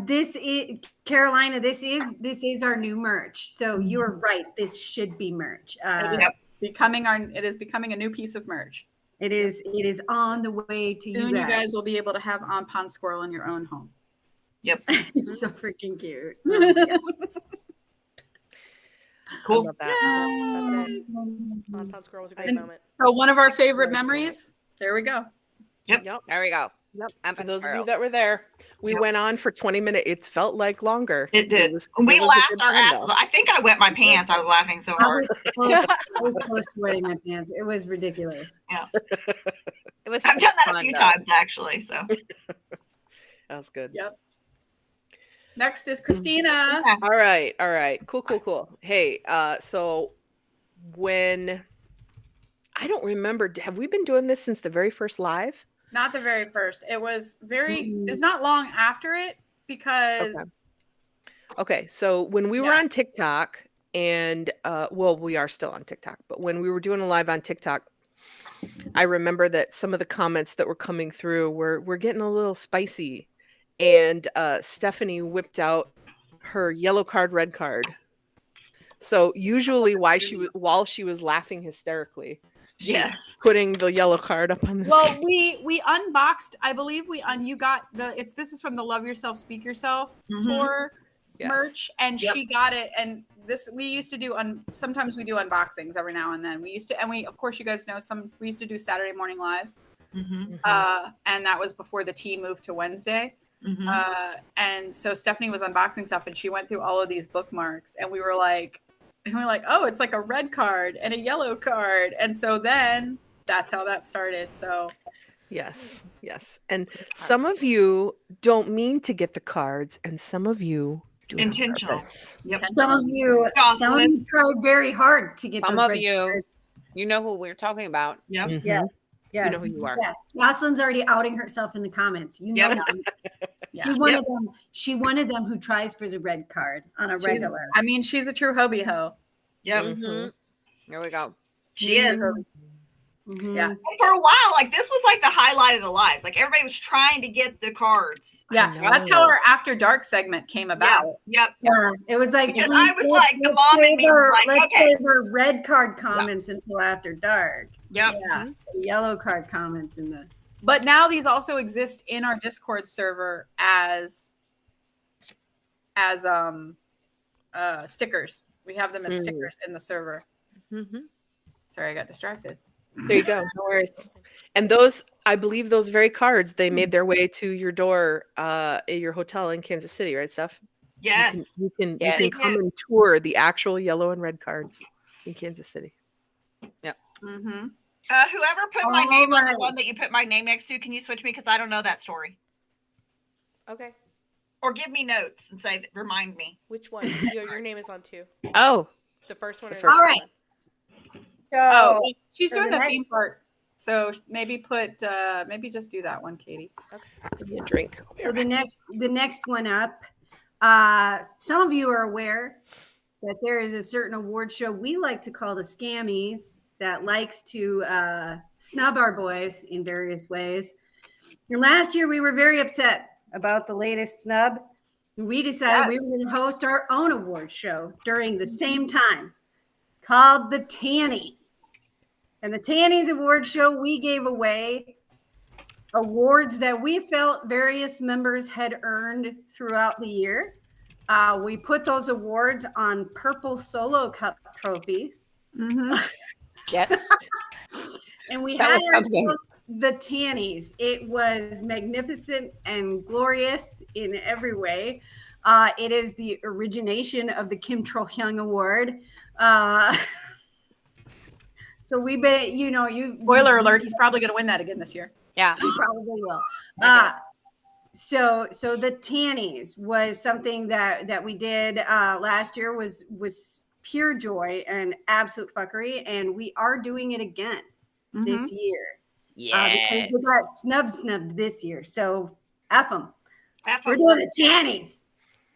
This is Carolina. This is our new merch. So you're right. This should be merch. It is becoming a new piece of merch. It is on the way to Soon you you guys will be able to have Anpansquirrel in your own home. Yep. It's so freaking cute. Cool. I love that. That's it. Anpansquirrel was a great And- moment. So one of our favorite memories. There we go. Yep. There we go. Yep. For those of you that were there, we went on for 20 minutes. It felt like longer. It did. was We a laughed good our time, asses though. off. I think I wet my pants. I was laughing so I hard. was close to wetting my pants. It was ridiculous. It was I've done that a fun, few though. times actually. So That was good. Yep. Next is Christina. All right. Cool. Hey, so when I don't remember, have we been doing this since the very first live? Not the very first. It was it's not long after it because Okay, so when we were Yeah. on TikTok and we are still on TikTok, but when we were doing a live on TikTok, I remember that some of the comments that were coming through were getting a little spicy. And Stephanie whipped out her yellow card, red card. So usually while she was laughing hysterically, she's putting the yellow card up on the well, screen. we unboxed. I believe you got this is from the Love Yourself, Speak Yourself tour Yes. merch, and she got it. And this we used to do sometimes we do unboxings every now and then. We used to, and we of course you guys know we used to do Saturday morning lives, and that was before the T moved to Wednesday. And so Stephanie was unboxing stuff and she went through all of these bookmarks and we were like, oh, it's like a red card and a yellow card. And so then that's how that started. So Yes. And some of you don't mean to get the cards, and some of you do it on Intentional. purpose. Yep. Some of you tried very hard to get Some those of red you, cards. you know who we're talking about. Yep. Mhm. Yeah. You know who you are. Yeah. Jocelyn's already outing herself in the comments. You know, Yep. Yeah. She one of them who tries for the red card on a regular. I mean, she's a true hobie hoe. Yep. Mhm. There we go. She is. Mhm. Yeah. And for a while, like this was like the highlight of the lives. Like everybody was trying to get the cards. Yeah, that's how our After Dark segment came about. Yep. Yeah, it was like Because I was like, the mom in me was like, let's okay. save our red card comments until after dark. Yep. Yeah. The yellow card comments in the. But now these also exist in our Discord server as stickers. We have them as stickers in the server. Mm-hmm. Sorry, I got distracted. There you go. No worries. And those, I believe, those very cards, they made their way to your door at your hotel in Kansas City, right, Steph? Yes. You can Yes. come and tour the actual yellow and red cards in Kansas City. Mm-hmm. Whoever put my name on the Alright. one that you put my name next to, can you switch me? Because I don't know that story. Okay. Or give me notes and say, remind me. Which one? Your name is on 2. Oh, The first one. The or first the All second right. one? So Oh, she's for doing the the next- theme part. So maybe maybe just do that one, Katie. Give me a drink. So the next one up, some of you are aware that there is a certain award show we like to call the Scammies that likes to snub our boys in various ways. And last year we were very upset about the latest snub. We decided we were going to host our own award show during the same time called the Tannies. And the Tannies Award Show, we gave away awards that we felt various members had earned throughout the year. We put those awards on purple Solo Cup trophies. Mm-hmm. yes. And we That had was something. ourselves the Tannies. It was magnificent and glorious in every way. It is the origination of the Kim Trol-hyung Award. So we bet, you Spoiler alert, he's probably going to win that again this year. Yeah. He probably will. So the Tannies was something that we did last year was pure joy and absolute fuckery, and we are doing it again this year. Yeah. Because we got snubbed this year. So F them. F We're them. doing the Tannies.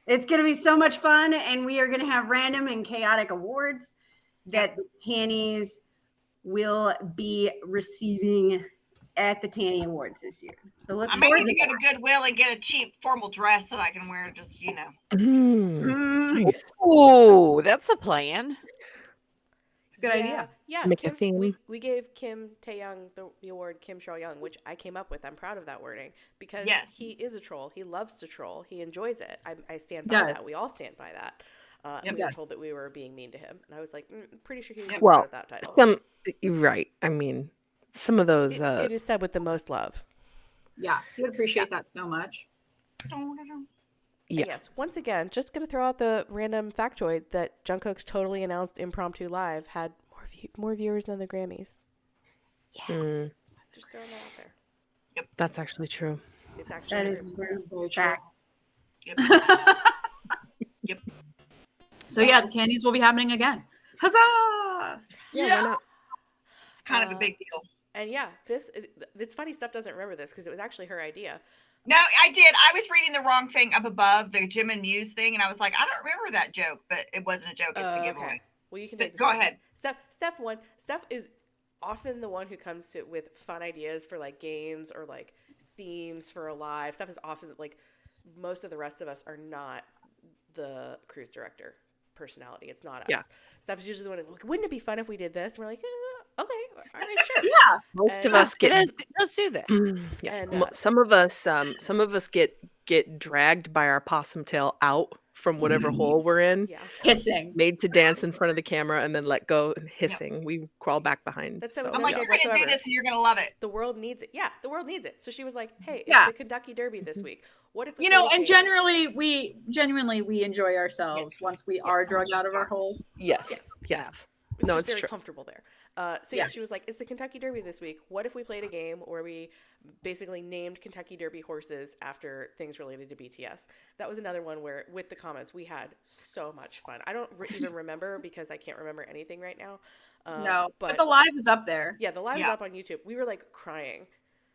It's going to be so much fun, and we are going to have random and chaotic awards that the Tannies will be receiving at the Tanny Awards this year. So look I may forward need to to go to Goodwill and get a cheap formal dress that I can wear, just, Nice. Ooh, that's a plan. It's a good idea. Yeah, Make a Kim, theme. we gave Kim Tae-young the award Kim Trol-young, which I came up with. I'm proud of that wording because Yes. he is a troll. He loves to troll. He enjoys it. I stand by that. Does. We all stand by that. And we were told that we were being mean to him, and I was like, pretty sure he was proud of that title. You're right. I mean, some of those. It is said with the most love. Yeah, we would appreciate that so much. And Yeah. yes, once again, just going to throw out the random factoid that Jungkook's totally announced impromptu live had more viewers than the Grammys. Mm, Just throwing that out there. that's actually true. It's actually that true. is very facts. Yep. So yeah, the Tannies will be happening again. Huzzah! Yeah. Why not? It's kind of a big deal. And yeah, it's funny. Steph doesn't remember this because it was actually her idea. No, I did. I was reading the wrong thing up above, the Jim and Muse thing, and I was like, I don't remember that joke, but it wasn't a joke. It's the giveaway. Okay. Well, you can But take this go one. ahead. Steph is often the one who comes to with fun ideas for like games or like themes for a live. Steph is often like most of the rest of us are not the cruise director personality. It's not us. Yeah. Steph is usually the one who's like, wouldn't it be fun if we did this? And we're like, okay, all right, sure. Yeah. Most of And- us get. Let's do this. Yeah. And, Some of us get dragged by our possum tail out from whatever hole we're in, Yeah. Hissing. made to dance in front of the camera, and then let go and hissing. We crawl back behind. That's so So, No I'm like, joke you're going to do whatsoever. this and you're going to love it. The world needs it. Yeah, the world needs it. So she was like, hey, it's Yeah. the Kentucky Derby this week. What if You know, and generally we enjoy ourselves once we are drugged out of our holes. yes. It's No, just it's very true. comfortable there. So yeah, she was like, "It's the Kentucky Derby this week. What if we played a game where we basically named Kentucky Derby horses after things related to BTS?" That was another one where, with the comments, we had so much fun. I don't even remember because I can't remember anything right now. No, but the live is up there. Yeah, the live is up on YouTube. We were like crying.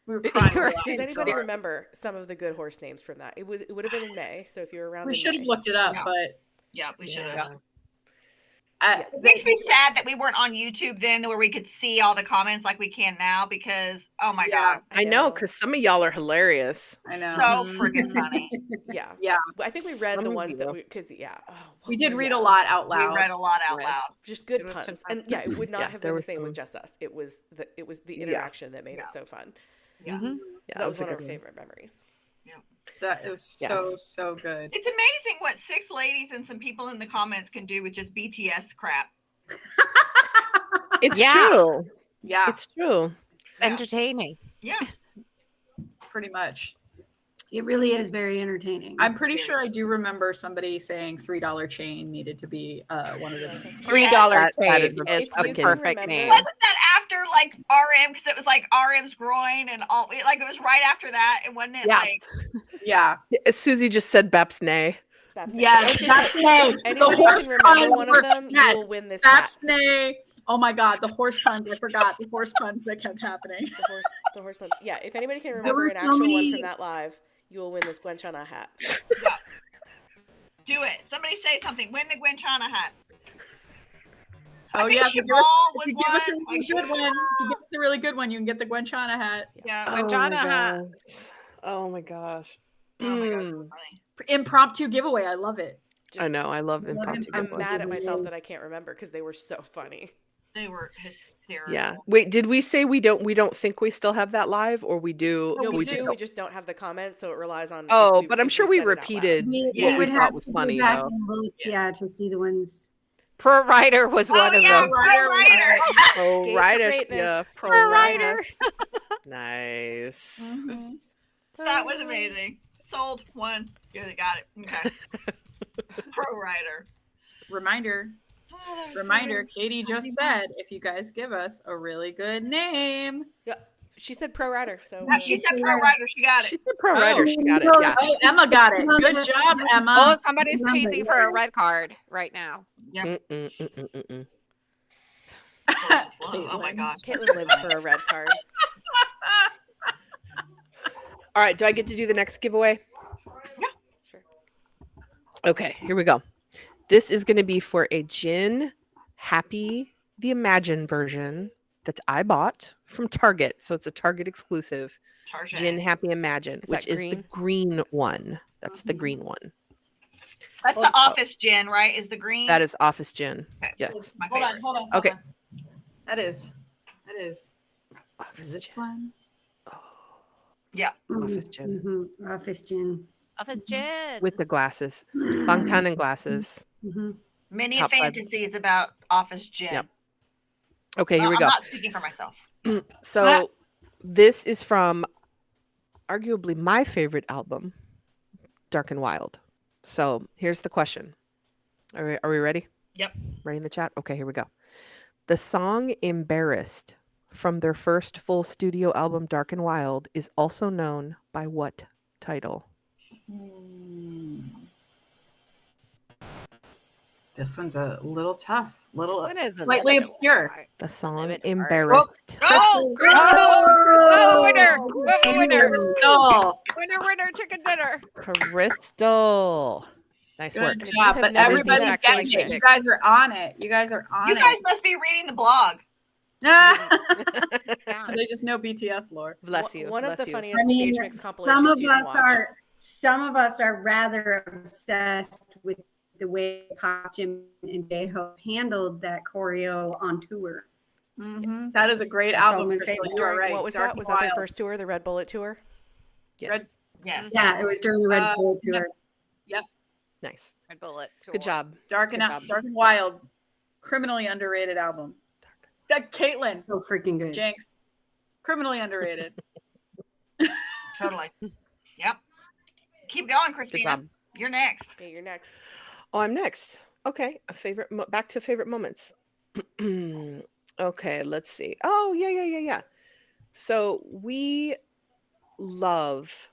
We were crying. Does anybody remember some of the good horse names from that? It would have been in May, so if you were around, We should have looked it up, but we should have. It makes me sad that we weren't on YouTube then, where we could see all the comments like we can now. Because oh my god, I know, because some of y'all are hilarious. I know, so friggin' funny. Yeah. I think we read the ones that because we did read a lot out loud. We read a lot out loud. Just good puns, and it would not have been the same with just us. It was the interaction that made it so fun. Yeah, so that was one of our favorite memories. Yeah, that was so good. It's amazing what 6 ladies and some people in the comments can do with just BTS crap. It's true. Yeah, it's true. Entertaining. Yeah, pretty much. It really is very entertaining. I'm pretty sure I do remember somebody saying $3 chain needed to be one of the $3 chain is a perfect name. Wasn't that after like RM? Because it was like RM's groin and all. Like it was right after that, and wasn't it like? Yeah. Susie just said Baps nay. Yes, Baps nay. The horse puns were you will win this Baps nay. Oh my god, the horse puns! I forgot the horse puns that kept happening. The horse puns. Yeah, if anybody can remember an actual one from that live, you will win this Gwenchana hat. Yeah. Do it. Somebody say something. Win the Gwenchana hat. Oh yeah, if you give us a really good one, if you give us a really good one, you can get the Gwenchana hat. Yeah, Gwenchana hat. Oh my gosh. Impromptu giveaway. I love it. I know. I love impromptu. I'm mad at myself that I can't remember because they were so funny. They were hysterical. Yeah. Wait, did we say we don't think we still have that live, or we do? No, we do. We just don't have the comments, so it relies on. Oh, but I'm sure we repeated. We would have to go back and look, to see the ones. Pro Rider was one of them. Pro Rider, yeah. Pro Rider. Nice. Mm-hmm. That was amazing. Sold one. Good, got it. Okay. Pro Rider. Reminder. Katie just said if you guys give us a really good name. Yeah, she said Pro Rider. So she said Pro Rider. She got it. She said Pro Rider. She got it. Yeah. Oh, Emma got it. Good job, Emma. Oh, somebody's chasing for a red card right now. Yep. Oh my gosh. Caitlin lives for a red card. All right. Do I get to do the next giveaway? Yeah. Sure. Okay. Here we go. This is going to be for a Gin Happy the Imagine version that I bought from Target. So it's a Target exclusive. Gin Happy Imagine, which is the green one. That's the green one. That's the office gin, right? Is the green? That is office gin. Okay. Yes. Hold on. Okay. That is. Office this gin. one. Yeah. Office gin. Office gin. Office gin. With the glasses. Bangtown and glasses. Many Top 5. fantasies about office gin. Yep. Okay, here we go. I'm not speaking for myself. So this is from arguably my favorite album, Dark and Wild. So here's the question. Are we ready? Yep. Ready in the chat? Okay, here we go. The song Embarrassed from their first full studio album, Dark and Wild, is also known by what title? This one's a little tough, slightly obscure. The song Embarrassed. Winner, chicken dinner. Crystal. Nice work. Good job, but everybody's getting it. You guys are on it. You guys must be reading the blog. They just know BTS lore. Bless you. One of the Bless you. funniest stage mix compilations some of us are rather obsessed with the way Pop Jim and J-Hope handled that choreo on tour. Mm-hmm. Yes. That is a great album. You're right. What was that? Was that their first tour, the Red Bullet tour? Yes. Yes. Yeah, it was during the Red Bullet tour. Yep. Nice. Red Bullet tour. Good job. Dark and Wild. Criminally underrated album. That Caitlin. So freaking good. Jinx. Criminally underrated. Totally. Yep. Keep going, Christina. You're next. Okay, you're next. Oh, I'm next. Okay. Back to favorite moments. Okay, let's see. Oh, yeah. So we love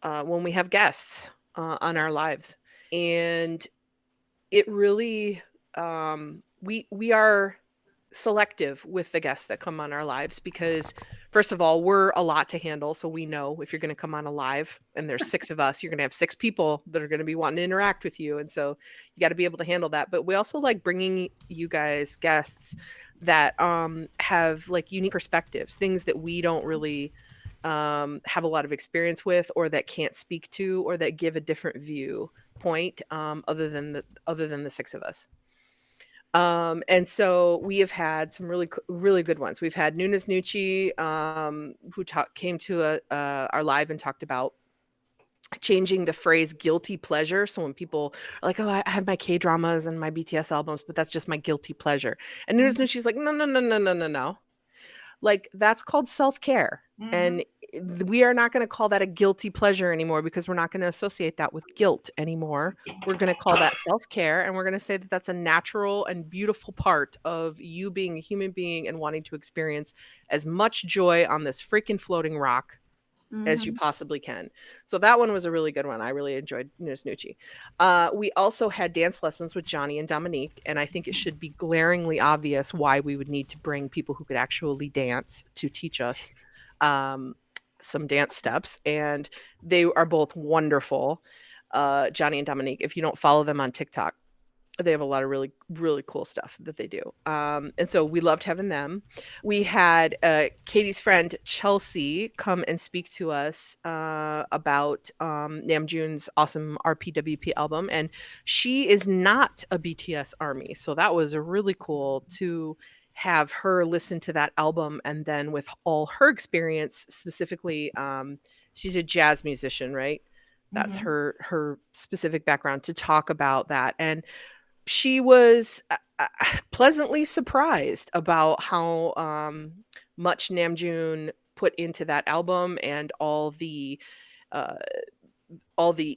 when we have guests on our lives, and it really we are selective with the guests that come on our lives because first of all, we're a lot to handle, so we know if you're going to come on a live and there's 6 of us, you're going to have 6 people that are going to be wanting to interact with you, and so you got to be able to handle that. But we also like bringing you guys guests that have like unique perspectives, things that we don't really have a lot of experience with, or that can't speak to, or that give a different viewpoint other than the 6 of us. And so we have had some really good ones. We've had Nunes Nucci, who came to our live and talked about changing the phrase guilty pleasure. So when people are like, oh, I have my K-dramas and my BTS albums, but that's just my guilty pleasure. And Nunes Nucci's like, no. Like, that's called self-care. And we are not going to call that a guilty pleasure anymore, because we're not going to associate that with guilt anymore. We're going to call that self-care, and we're going to say that that's a natural and beautiful part of you being a human being and wanting to experience as much joy on this freaking floating rock as you possibly can. So that one was a really good one. I really enjoyed Nunes Nucci. We also had dance lessons with Johnny and Dominique, and I think it should be glaringly obvious why we would need to bring people who could actually dance to teach us some dance steps, and they are both wonderful. Johnny and Dominique, if you don't follow them on TikTok, they have a lot of really, really cool stuff that they do. And so we loved having them. We had Katie's friend Chelsea come and speak to us about Namjoon's awesome RPWP album. And she is not a BTS ARMY. So that was really cool to have her listen to that album. And then with all her experience, specifically, she's a jazz musician, right? That's her specific background, to talk about that. And she was pleasantly surprised about how much Namjoon put into that album, and all the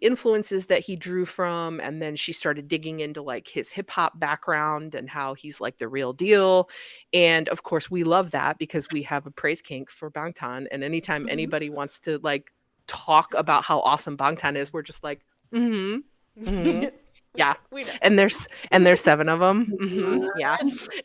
influences that he drew from. And then she started digging into like his hip hop background and how he's like the real deal. And of course, we love that because we have a praise kink for Bangtan. And anytime anybody wants to like talk about how awesome Bangtan is, we're just like, yeah, we know. and there's 7 of them. Yeah,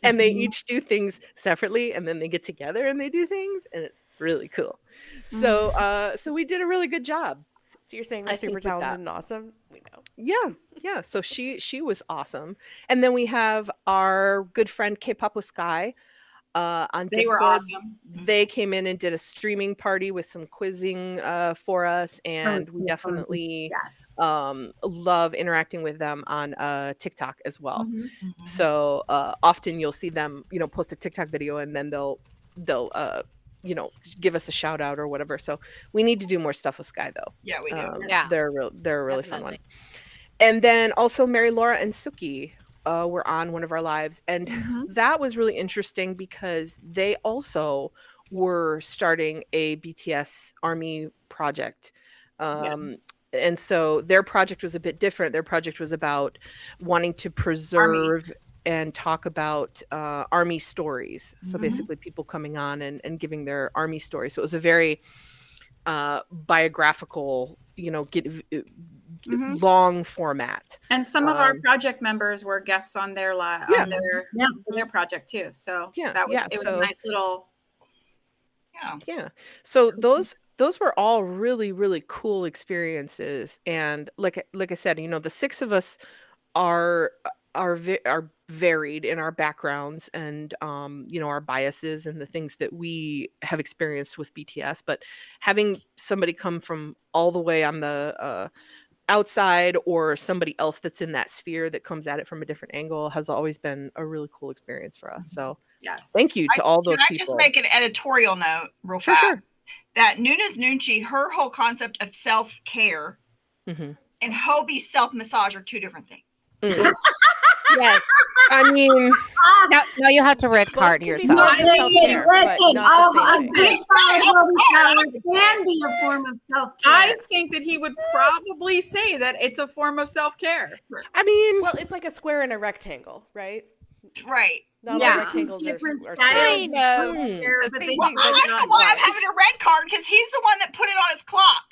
and they each do things separately, and then they get together and they do things, and it's really cool. So so we did a really good job. So you're saying we're super talented and awesome? We know. Yeah. So she was awesome. And then we have our good friend K-pop with Sky on Discord. They were awesome. They came in and did a streaming party with some quizzing for us, and we definitely love interacting with them on TikTok as well. So often you'll see them, post a TikTok video, and then they'll give us a shout out or whatever. So we need to do more stuff with Sky, though. Yeah, we do. They're a really fun one. And then also Mary Laura and Suki were on one of our lives, and that was really interesting because they also were starting a BTS ARMY project. And so their project was a bit different. Their project was about wanting to preserve and talk about ARMY stories. So basically people coming on and giving their ARMY story. So it was a very biographical, long format. And some of our project members were guests on their on their project too. So it was a nice little So those were all really, really cool experiences. And like I said, the 6 of us are varied in our backgrounds and our biases and the things that we have experienced with BTS. But having somebody come from all the way on the outside, or somebody else that's in that sphere that comes at it from a different angle, has always been a really cool experience for us. So thank you to all those people. Can I just make an editorial note real fast? Sure. That Nunes Nucci, her whole concept of self-care and Hybe's self-massage are 2 different things. Yes. I mean, now you have to red card yourself. Listen, can be a form of self-care. I think that he would probably say that it's a form of self-care. I mean, well, it's like a square and a rectangle, right? Right. Not Yeah. all rectangles are Different squares. styles. Kind of. There, The but same they- Well, thing, but I not know why I'm quite. having a red card because he's the one that put it on his clock.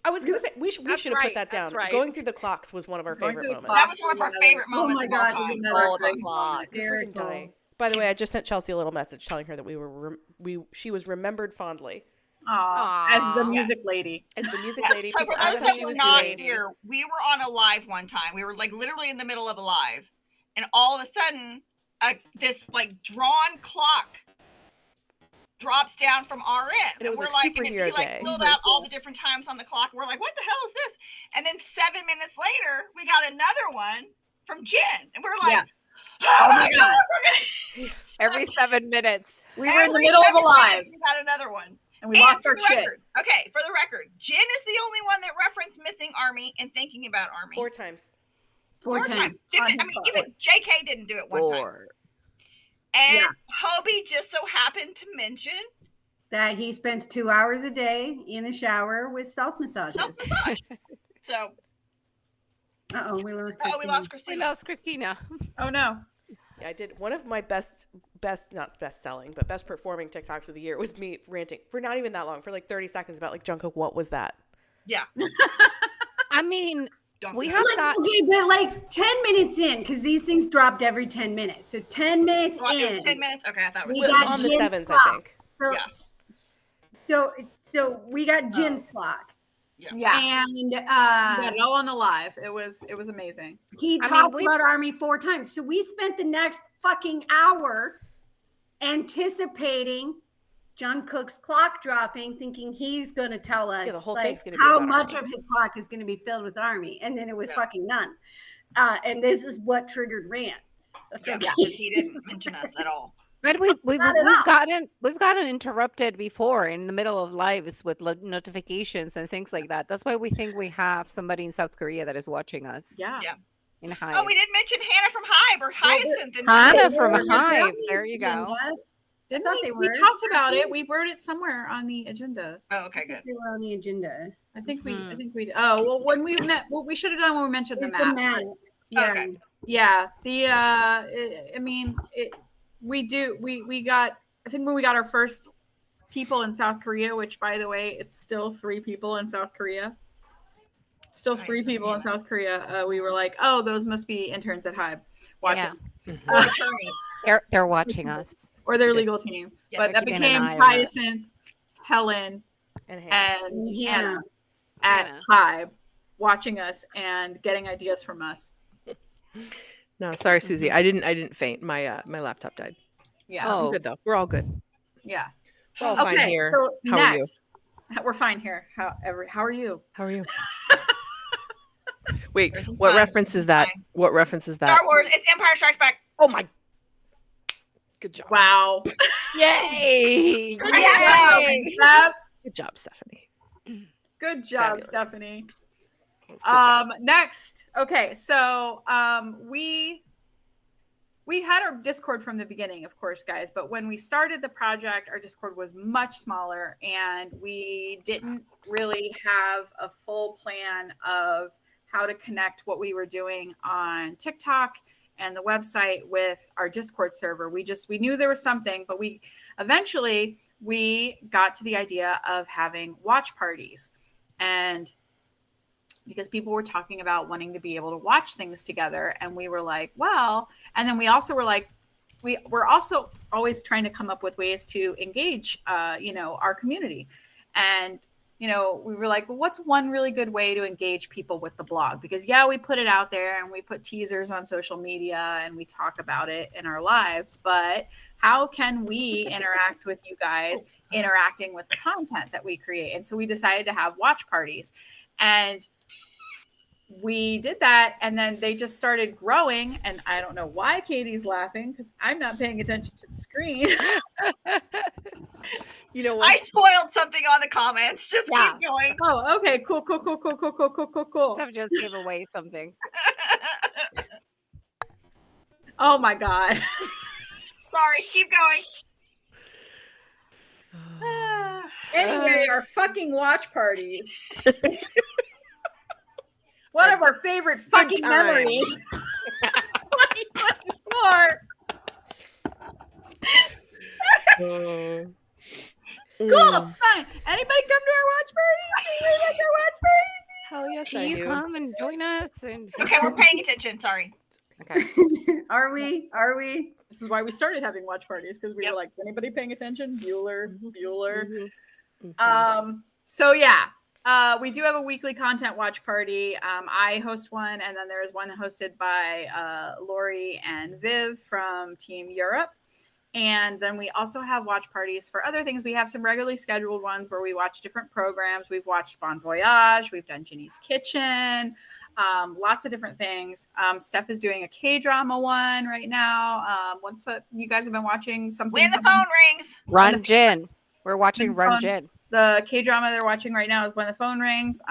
I was gonna say we should That's have put right, that down. that's right. Going through the clocks was one of our Going favorite through the moments. That was one of our favorite Oh moments. my of all gosh, time. another Oh, the great clock. moment. You're freaking Hysterical. dying. By the way, I just sent Chelsea a little message telling her that she was remembered fondly Aw, as the Aw. music lady. as the music Yes, lady. so People for asked those how that she were was not doing. here, we were on a live one time. We were like literally in the middle of a live, and all of a sudden, this like drawn clock drops down from our end, And it was we're like and Superhero he, like Day. filled out all the different times on the clock. We're like, what the hell is this? And then 7 minutes later, we got another one from Jen, and we're like, Yeah. oh my god, we're gonna Every 7 minutes. We were in the Every middle of a 7 live, minutes, we got another one. and we And lost for our the shit. record- Okay, for the record, Jen is the only one that referenced missing Army and thinking about Army. 4 times. Four times. Didn't- on I his mean, phone. even JK didn't do it one time. 4. And Yeah. Hybe just so happened to mention That he spends 2 hours a day in the shower with self massages. self-massage. So, Uh-oh, we lost oh, we lost We Christina. lost Christina. Oh no. Yeah, I did one of my best not best selling, but best performing TikToks of the year was me ranting for not even that long, for like 30 seconds about like Jungkook, what was that? Yeah. I mean, Don't we do have that. got. Okay, but like 10 minutes in, because these things dropped every 10 minutes. So 10 minutes Well, it in. was 10 minutes? Okay, I thought it was We It was got on the Jin's 7s, I clock. think. So, Yeah. so we got Jin's clock. Yeah. And We got it all on the live. It was amazing. he I mean, talked we- about Army 4 times. So we spent the next fucking hour anticipating Jungkook's clock dropping, thinking he's going to tell us Yeah, the whole like, thing's gonna be how about much Army. of his clock is going to be filled with Army. And then it was Yeah. fucking none. And this is what triggered rants. Yeah, because he didn't mention us at all. But we've Not at all. gotten interrupted before in the middle of lives with notifications and things like that. That's why we think we have somebody in South Korea that is watching us. Yeah. Yeah. In Hybe. Oh, we didn't mention Hannah from Hybe or Hyacinth. and- Hannah They from were on the Hybe. There you go. agenda. Didn't thought we? they We were. talked about it. We wrote it somewhere on the agenda. Oh, I okay, think good. they were on the agenda. I think we. Hmm. I think we. Oh well, when we met, what we should have done when we mentioned the It's the map. map. Yeah. Okay. Yeah. I mean, we do. We got. I think when we got our first people in South Korea, which by the way, it's still 3 people in South Korea. Still 3 people in South Korea. We were like, oh, those must be interns at Hybe watching, Yeah. Or attorneys. They're watching us. or their legal team. Yeah, But they're that keeping an became eye on us. Hyacinth, Helen, And Hannah. and Hannah. Hannah at Hannah. Hybe, watching us and getting ideas from us. No, sorry, Susie. I didn't faint. My laptop died. Yeah. Oh. I'm good though. We're all good. Yeah. We're all fine here. So How are you? next, we're fine here. How are you? How are you? Wait, Everything's what fine. reference is that? Fine. What reference is that? Star Wars, it's Empire Strikes Back. Oh my! Good job. Wow. Yay! Yeah. Yay! Good job, Stephanie. Good job, Fabulous. Stephanie. That was a good job. Next. Okay, so we had our Discord from the beginning, of course, guys, but when we started the project, our Discord was much smaller and we didn't really have a full plan of how to connect what we were doing on TikTok and the website with our Discord server. We knew there was something, but we eventually got to the idea of having watch parties. And because people were talking about wanting to be able to watch things together. And we were like, well, and then we also were like, we're also always trying to come up with ways to engage, our community. And, we were like, well, what's one really good way to engage people with the blog? Because we put it out there and we put teasers on social media and we talk about it in our lives, but how can we interact with you guys interacting with the content that we create? And so we decided to have watch parties. And we did that, and then they just started growing. And I don't know why Katie's laughing because I'm not paying attention to the screen. You know I what? spoiled something on the comments. Just Yeah. keep going. Oh, okay, cool. Steph just gave away something. Oh my god. Sorry, keep going. Anyway, our fucking watch parties. One of our favorite fucking time. memories. 2024. Cool. It's fun. Anybody come to our watch parties? Anybody like our watch parties? Hell yes, Can I you do. come and join us? And Okay, we're paying attention. Sorry. okay. Are we? This is why we started having watch parties, because we were like, is anybody paying attention? Bueller. So yeah, we do have a weekly content watch party. I host one, and then there is one hosted by Lori and Viv from Team Europe. And then we also have watch parties for other things. We have some regularly scheduled ones where we watch different programs. We've watched Bon Voyage. We've done Ginny's Kitchen. Lots of different things. Steph is doing a K-drama one right now. What's that? You guys have been watching something? When the phone rings. Run Jin. We're watching Run Jin. The K-drama they're watching right now is When the Phone Rings.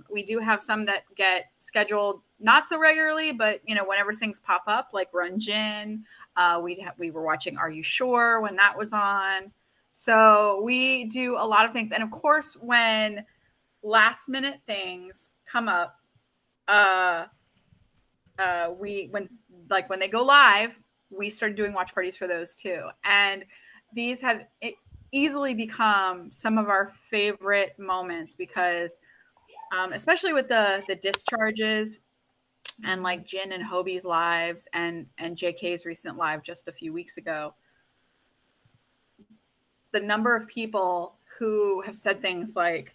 We do have some that get scheduled not so regularly, but whenever things pop up, like Run Jin. We were watching Are You Sure when that was on. So we do a lot of things. And of course, when last minute things come up, when they go live, we started doing watch parties for those too. And these have easily become some of our favorite moments because especially with the discharges and like Jin and Hobie's lives and JK's recent live just a few weeks ago, the number of people who have said things like,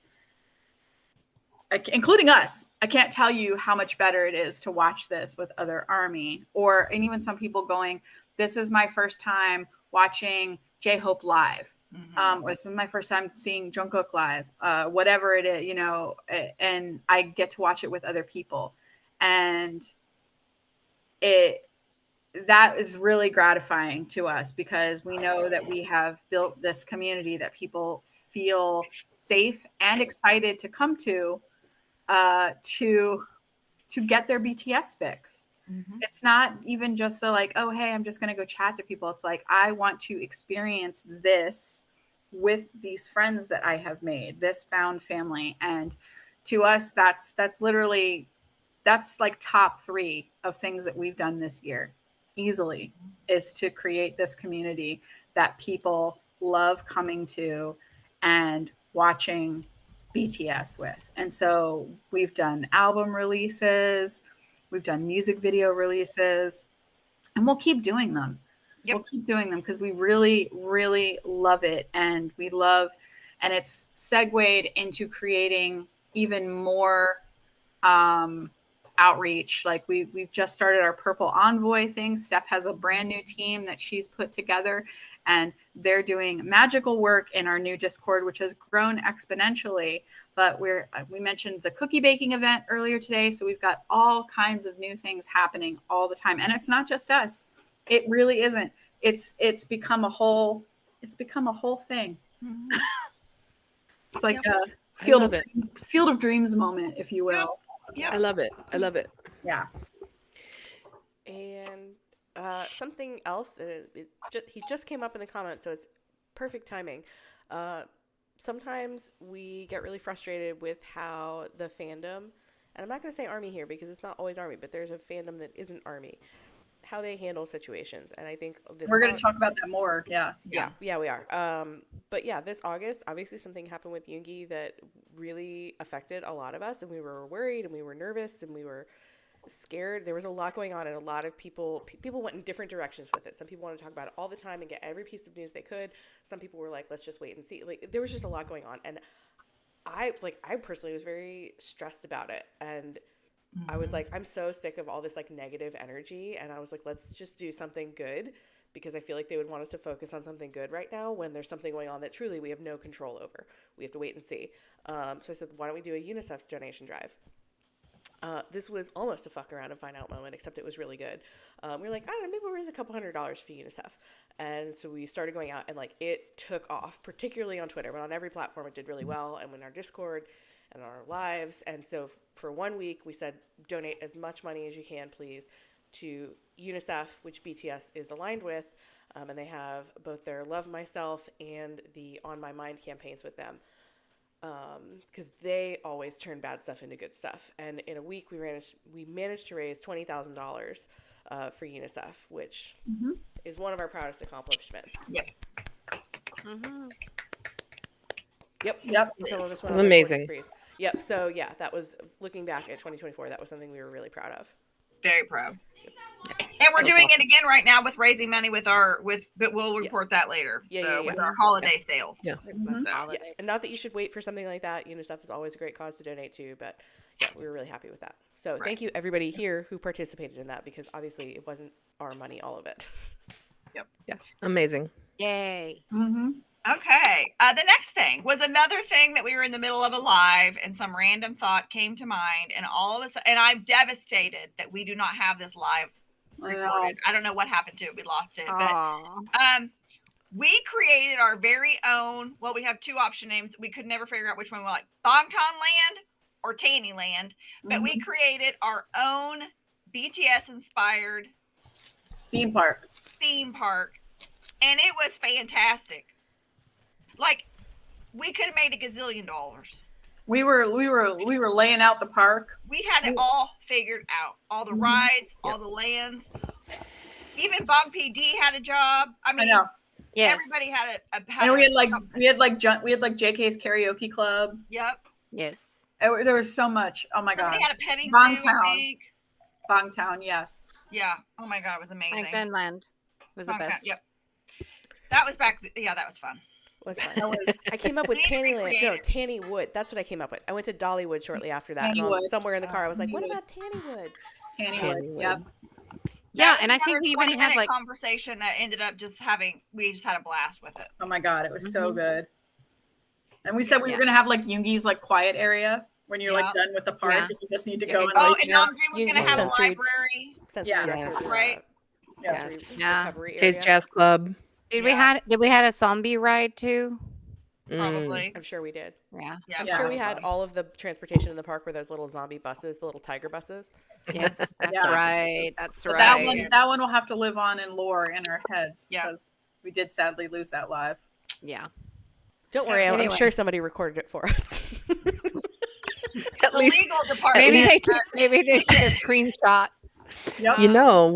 including us, I can't tell you how much better it is to watch this with other Army, and even some people going, this is my first time watching J-Hope live. Or this is my first time seeing Jungkook live, whatever it is, and I get to watch it with other people. And that is really gratifying to us because we know that we have built this community that people feel safe and excited to come to get their BTS fix. It's not even just so like, oh, hey, I'm just going to go chat to people. It's like, I want to experience this with these friends that I have made, this found family. And to us, that's like top 3 of things that we've done this year easily, is to create this community that people love coming to and watching BTS with. And so we've done album releases, we've done music video releases, and we'll keep doing them. We'll keep doing them because we really, really love it. And it's segued into creating even more outreach. Like we've just started our Purple Envoy thing. Steph has a brand new team that she's put together, and they're doing magical work in our new Discord, which has grown exponentially. But we mentioned the cookie baking event earlier today, so we've got all kinds of new things happening all the time. And it's not just us. It really isn't. It's become a whole thing. It's like a field of dreams moment, if you will. Yeah, I love it. Yeah. And something else, he just came up in the comments, so it's perfect timing. Sometimes we get really frustrated with how the fandom, and I'm not going to say Army here because it's not always Army, but there's a fandom that isn't Army, how they handle situations. And I think we're going to talk about that more. Yeah, we are. But yeah, this August, obviously something happened with Yoongi that really affected a lot of us, and we were worried and we were nervous and we were scared. There was a lot going on, and a lot of people went in different directions with it. Some people wanted to talk about it all the time and get every piece of news they could. Some people were like, let's just wait and see. Like, there was just a lot going on, and I personally was very stressed about it. And I was like, I'm so sick of all this like negative energy, and I was like, let's just do something good, because I feel like they would want us to focus on something good right now when there's something going on that truly we have no control over. We have to wait and see. So I said, why don't we do a UNICEF donation drive? This was almost a fuck around and find out moment, except it was really good. We were like, I don't know, maybe we'll raise a couple $100 for UNICEF. And so we started going out, and like it took off, particularly on Twitter, but on every platform it did really well. And in our Discord and on our lives. And so for 1 week we said, donate as much money as you can, please, to UNICEF, which BTS is aligned with. And they have both their Love Myself and the On My Mind campaigns with them. Because they always turn bad stuff into good stuff. And in a week, we managed to raise $20,000 for UNICEF, which is one of our proudest accomplishments. Yep. Yep. Some of us went That's on amazing. sprees. Yep. So yeah, that was looking back at 2024. That was something we were really proud of. Very proud. And we're doing it again right now with raising money but we'll report that later. With our holiday sales. Yeah. Yes. And not that you should wait for something like that. UNICEF is always a great cause to donate to, but yeah, we were really happy with that. So thank you everybody here who participated in that, because obviously it wasn't our money, all of it. Yep. Yeah. Amazing. Yay. Okay. The next thing was another thing that we were in the middle of a live and some random thought came to mind, and all of a sudden, and I'm devastated that we do not have this live recorded. I don't know what happened to it. We lost it. But we created our very own, well, we have two option names. We could never figure out which one we like, Bangtown Land or Tanny Land. But we created our own BTS inspired Theme park. And it was fantastic. Like, we could have made $1 gazillion. We were laying out the park. We had it all figured out. All the rides, all the lands. Even Bong PD had a job. I mean, I know. Yes. Everybody had and we had like JK's karaoke club. Yep. Yes. There was so much. Oh my Somebody god. had a petting zoo, I Bangtown. think. Bangtown, yes. Yeah. Oh my god, it was amazing. Bangtown Land was the Bangtown, best. Yep. That was back. Yeah, that was fun. Was fun. I came up with Tanny Wood. That's what I came up with. I went to Dollywood shortly after that. And somewhere in the car, I was like, "What about Tannywood?" Tannywood. Yep. Yeah, and I think we even had like conversation that ended up we just had a blast with it. Oh my god, it was so good. And we said we were gonna have like Yoongi's like quiet area when you're like done with the park and you just need to go and like. And Namjoon was gonna have a library. Right. Yes. Taste Jazz Club. Did we had a zombie ride too? Probably. I'm sure we did. Yeah. I'm sure we had all of the transportation in the park were those little zombie buses, the little tiger buses. Yes, that's right. That's But right. That one will have to live on in lore in our heads because we did sadly lose that live. Yeah. Don't worry, I'm sure somebody recorded it for us. At least legal department. Maybe they took a screenshot. Yep. You know,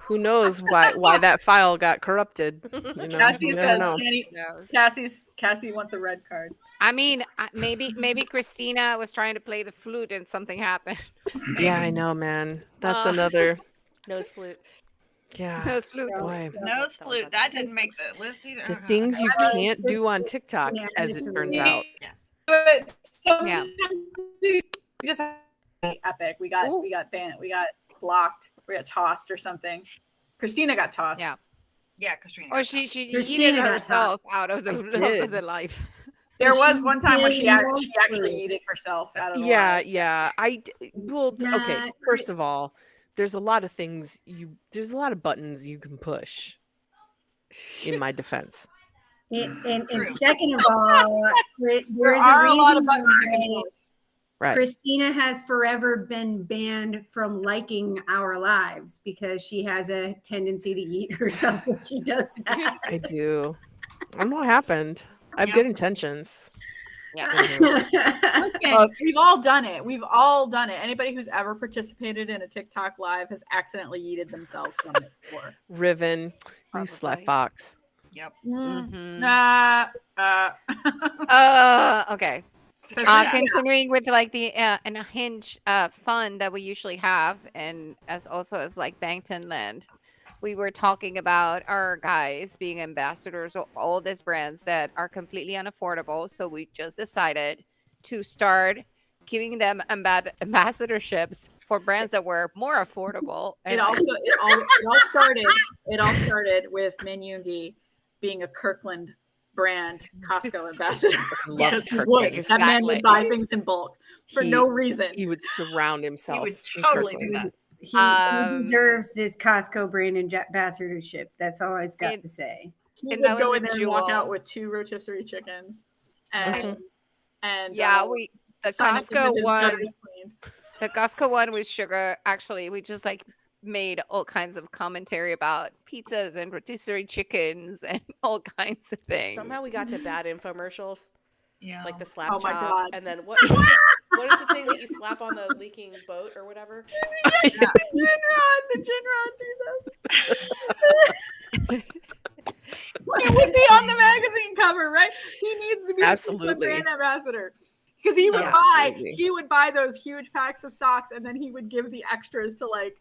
who knows why that file got corrupted? You know, Cassie says Cassie wants a red card. I mean, maybe Christina was trying to play the flute and something happened. Yeah, I know, man. That's another nose flute. Yeah. Nose flute. Boy. Nose flute. That didn't make the list either. The things you can't do on TikTok, as it turns out. Yes. But Yeah. we just had epic. We got banned. We got blocked. We got tossed or something. Christina got tossed. Yeah. Yeah, Christina. Or she Christina yeeted got herself out of the life. There was one time where she actually yeeted herself out of the live. Yeah. Okay. First of all, there's a lot of things there's a lot of buttons you can push. In my defense. And second of all, There are a lot of buttons you can push. Right. Christina has forever been banned from liking our lives because she has a tendency to eat herself when she does that. I do. I don't know what happened. I have good intentions. Yeah. Listen, we've all done it. Anybody who's ever participated in a TikTok live has accidentally yeeted themselves from it before. Riven, you slap fox. Yep. Okay. Continuing with like the and a hinge fun that we usually have, and as like Bangtown Land, we were talking about our guys being ambassadors of all these brands that are completely unaffordable. So we just decided to start giving them ambassadorships for brands that were more affordable. And It all started with Min Yoongi being a Kirkland brand Costco ambassador. Loves That man would buy things in bulk for no reason. He would surround himself. He would totally in do that. He deserves this Costco brand ambassadorship. That's all I've got to say. He And would that was go a in there and walk jewel. out with 2 rotisserie chickens. And the sign up Costco with his one. gutters cleaned. The Costco one with sugar. Actually, we just like made all kinds of commentary about pizzas and rotisserie chickens and all kinds of things. Somehow we got to bad infomercials. Yeah. Like the slap Oh my chop, God. and then what is the thing that you slap on the leaking boat or whatever? The gin rod through them. He would be on the magazine cover, right? He needs to be Absolutely. the brand ambassador. Because he would buy those huge packs of socks, and then he would give the extras to like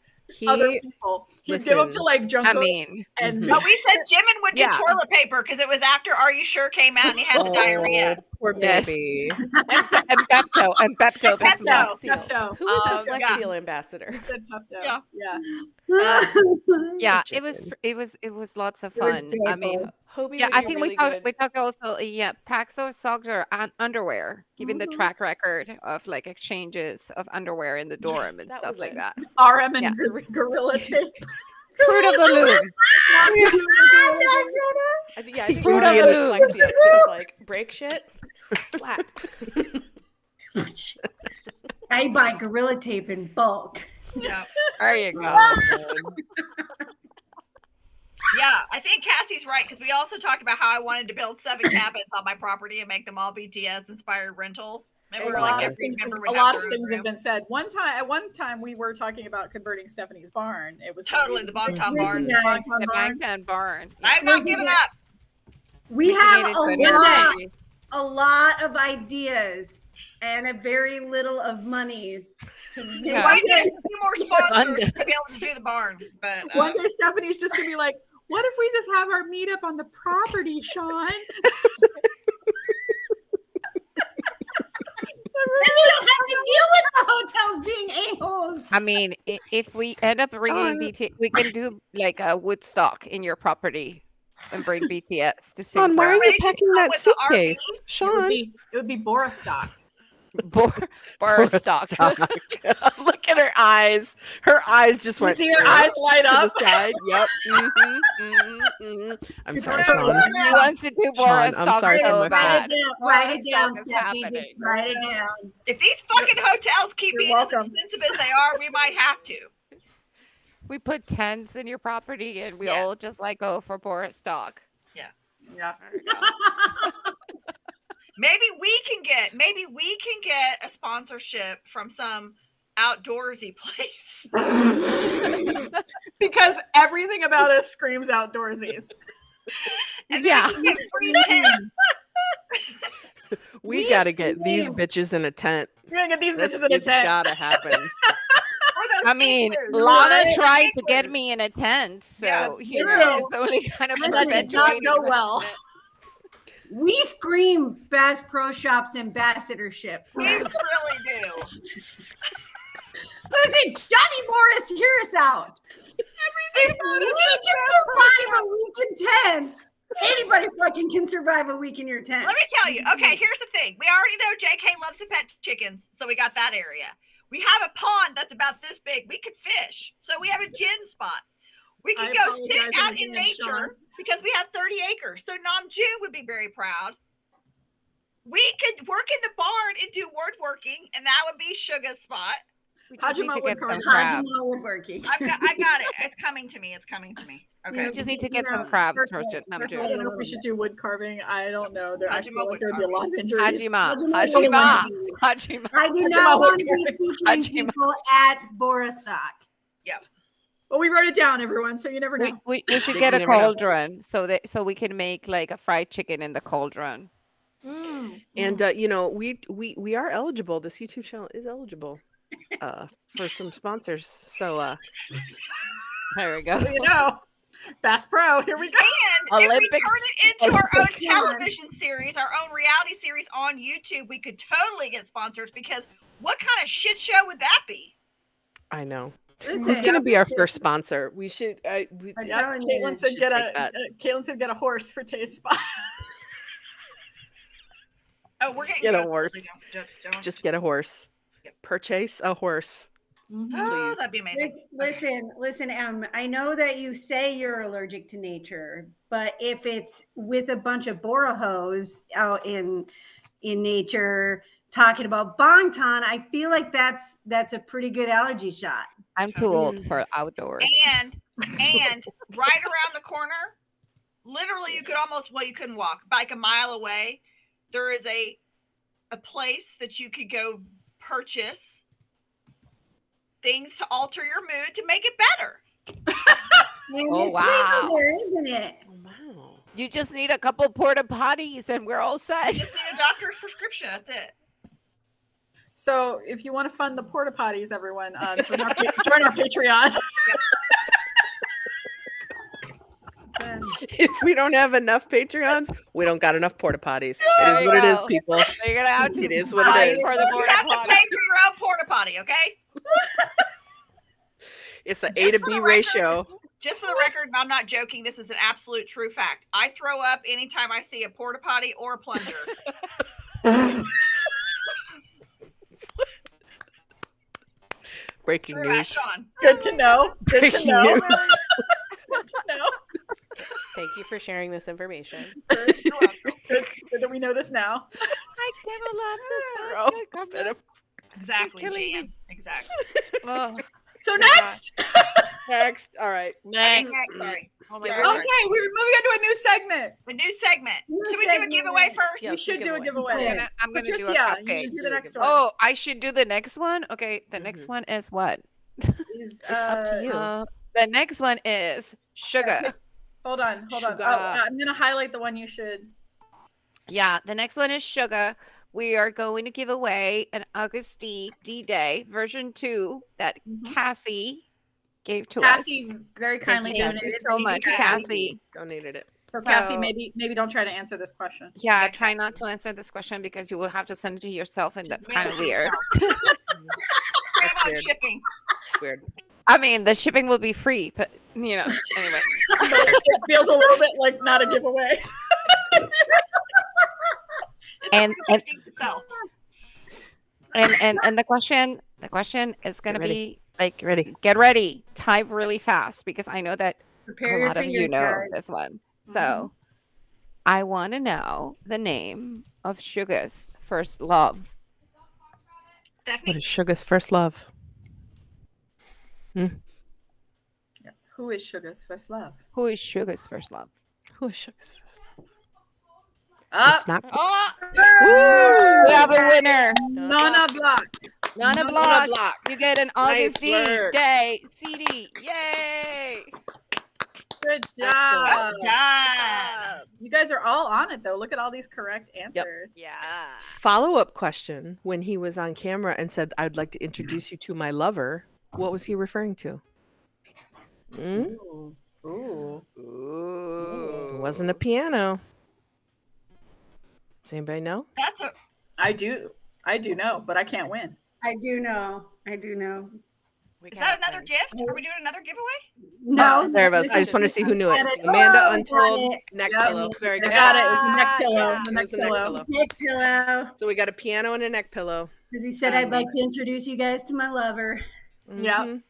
other people. He'd give them to like Jungkook. But we said Jimin would do toilet paper because it was after Are You Sure came out and he had the diarrhea. Poor baby. and Pepto. Pepto. Who was the Flex Seal ambassador? Yeah, it was lots of fun. I mean, I think we talked also. Packs of socks or underwear, given the track record of like exchanges of underwear in the dorm and stuff like that. RM and Gorilla Tape. Fruit of the Loom. I think Fruit of the Loom. It was like break shit, slap. I buy Gorilla Tape in bulk. Yeah. There you go. Yeah, I think Cassie's right because we also talked about how I wanted to build 7 cabins on my property and make them all BTS inspired rentals. Remember, A lot of things have been said. At one time, we were talking about converting Stephanie's barn. It was totally the Bangtown barn. The Bangtown barn. I'm not giving up. We have a lot of ideas and a very little of monies. Why did a few more sponsors to be able to do the barn? But one day Stephanie's just gonna be like, "What if we just have our meetup on the property, Sean?" We don't have to deal with the hotels being a-holes. I mean, if we end up bringing BTS, we can do like a Woodstock in your property and bring BTS to sing. Why are you packing that suitcase, Sean? It would be Borastock. Borastock. Look at her eyes. Her eyes just went. You see her eyes light up. To the side. Yep. I'm sorry, Sean. He wants to do Borastock. I'm sorry for my bad. Write it down, Stephanie. Just write it down. If these fucking hotels keep being as expensive as they are, we might have to. We put tents in your property and we all just like go for Borastock. Yes. Yeah. Maybe we can get a sponsorship from some outdoorsy place. Because everything about us screams outdoorsies. And yeah. We gotta get these bitches in a tent. We're gonna get these bitches in a tent. It's gotta happen. I mean, Lana tried to get me in a tent, so it's only kind of that did not go well. We scream Bass Pro Shops ambassadorship. We really do. Listen, Johnny Morris, hear us out. If we can survive a week in tents, anybody fucking can survive a week in your tent. Let me tell you. Okay, here's the thing. We already know JK loves to pet chickens, so we got that area. We have a pond that's about this big. We could fish. So we have a gin spot. We can go sit out in nature because we have 30 acres. So Namjoon would be very proud. We could work in the barn and do woodworking, and that would be Suga's spot. Hajima woodworking. I got it. It's coming to me. Okay. We just need to get some crabs. I don't know if we should do wood carving. I don't know. I feel like there'd be a lot of injuries. Hajima. I do not want to be featuring people at Borastock. Yeah. Well, we wrote it down, everyone, so you never know. We should get a cauldron so we can make like a fried chicken in the cauldron. And we are eligible. This YouTube channel is eligible for some sponsors. So there we go. So Bass Pro, here we go. And if we turn it into our own television series, our own reality series on YouTube, we could totally get sponsors because what kind of shit show would that be? I know. Who's going to be our first sponsor? We should. Caitlin said get a horse for Taste Spot. Oh, we're getting get a horse. Just get a horse. Yep. Purchase a horse. Oh, that'd be amazing. Listen, I know that you say you're allergic to nature, but if it's with a bunch of borahos out in nature talking about Bangtown, I feel like that's a pretty good allergy shot. I'm too old for outdoors. And right around the corner, literally you couldn't walk. Like a mile away, there is a place that you could go purchase things to alter your mood to make it better. Oh, wow. There, isn't it? Oh, wow. You just need a couple porta potties and we're all set. You just need a doctor's prescription. That's it. So if you want to fund the porta potties, everyone, join our Patreon. If we don't have enough Patreons, we don't got enough porta potties. It is what it is, people. You're gonna have to It is what it fight is. for the You porta have to potty. pay for your own porta potty, okay? It's an A to Just for B the ratio. Just for the record, I'm not joking. This is an absolute true fact. I throw up anytime I see a porta potty or a plunger. Breaking Screw that, news. Sean. Good to know. Good to Breaking know. news. Good to know. Thank you for sharing this information. Good that we know this now. I cannot laugh Oh, this better- Exactly, killing Jan. Exactly. Oh, So my next. Next. All right. next. Sorry. Oh my Okay, God. we're moving on to a new segment. A new segment. New Should we do a segment. giveaway first? Yeah. We should do a giveaway. giveaway. I'm gonna do a Patricia, you cupcake. should do the Do a next one. Oh, I should do the next one. Okay, the next Mhm. one is what? Is, It's up to you. The next one is sugar. Hold on. Sugar. Oh, I'm gonna highlight the one you should. Yeah, the next one is sugar. We are going to give away an August D-Day version 2 that Mhm. Cassie gave to Cassie us. very kindly Thank you donated. so much, Cassie. Donated it. So Cassie, So- maybe don't try to answer this question. Yeah, try not to answer this question because you will have to send it to yourself, and that's kind of Manage weird. yourself. Save on weird. shipping. Weird. I mean, the shipping will be free, but anyway. It feels a little bit like not a giveaway. It's And- a free thing to sell. And the question is gonna ready. be like, ready. Get ready. Type really fast because I know that Prepare a your lot of you fingers, know guys. this one. So I want to know the name of Sugar's first love. Stephanie? What is Sugar's first love? Who is Sugar's first love? Who is Sugar's first love? Who is Sugar's first love? Up. It's not. Oh, we have a winner. Nana Block. Nana Nana Block. Block. You get an Nice August work. Day CD. Yay! Good Excellent. job. Done. You guys are all on it though. Look at all these correct answers. Yeah. Follow-up question: when he was on camera and said, "I'd like to introduce you to my lover," what was he referring to? Mm? Ooh. Ooh. It wasn't a piano. Does anybody know? That's a I do know, but I can't win. I do know. is that another gift? Are we doing another giveaway? No, There it was. I just want to see who knew it. Amanda Untold neck Yep. pillow. Very I good. got it. It was the neck pillow. Yeah. The It neck was a neck pillow. pillow. Neck pillow. So we got a piano and a neck pillow. Because he said, I'd like to introduce you guys to my lover. Yeah. Mhm,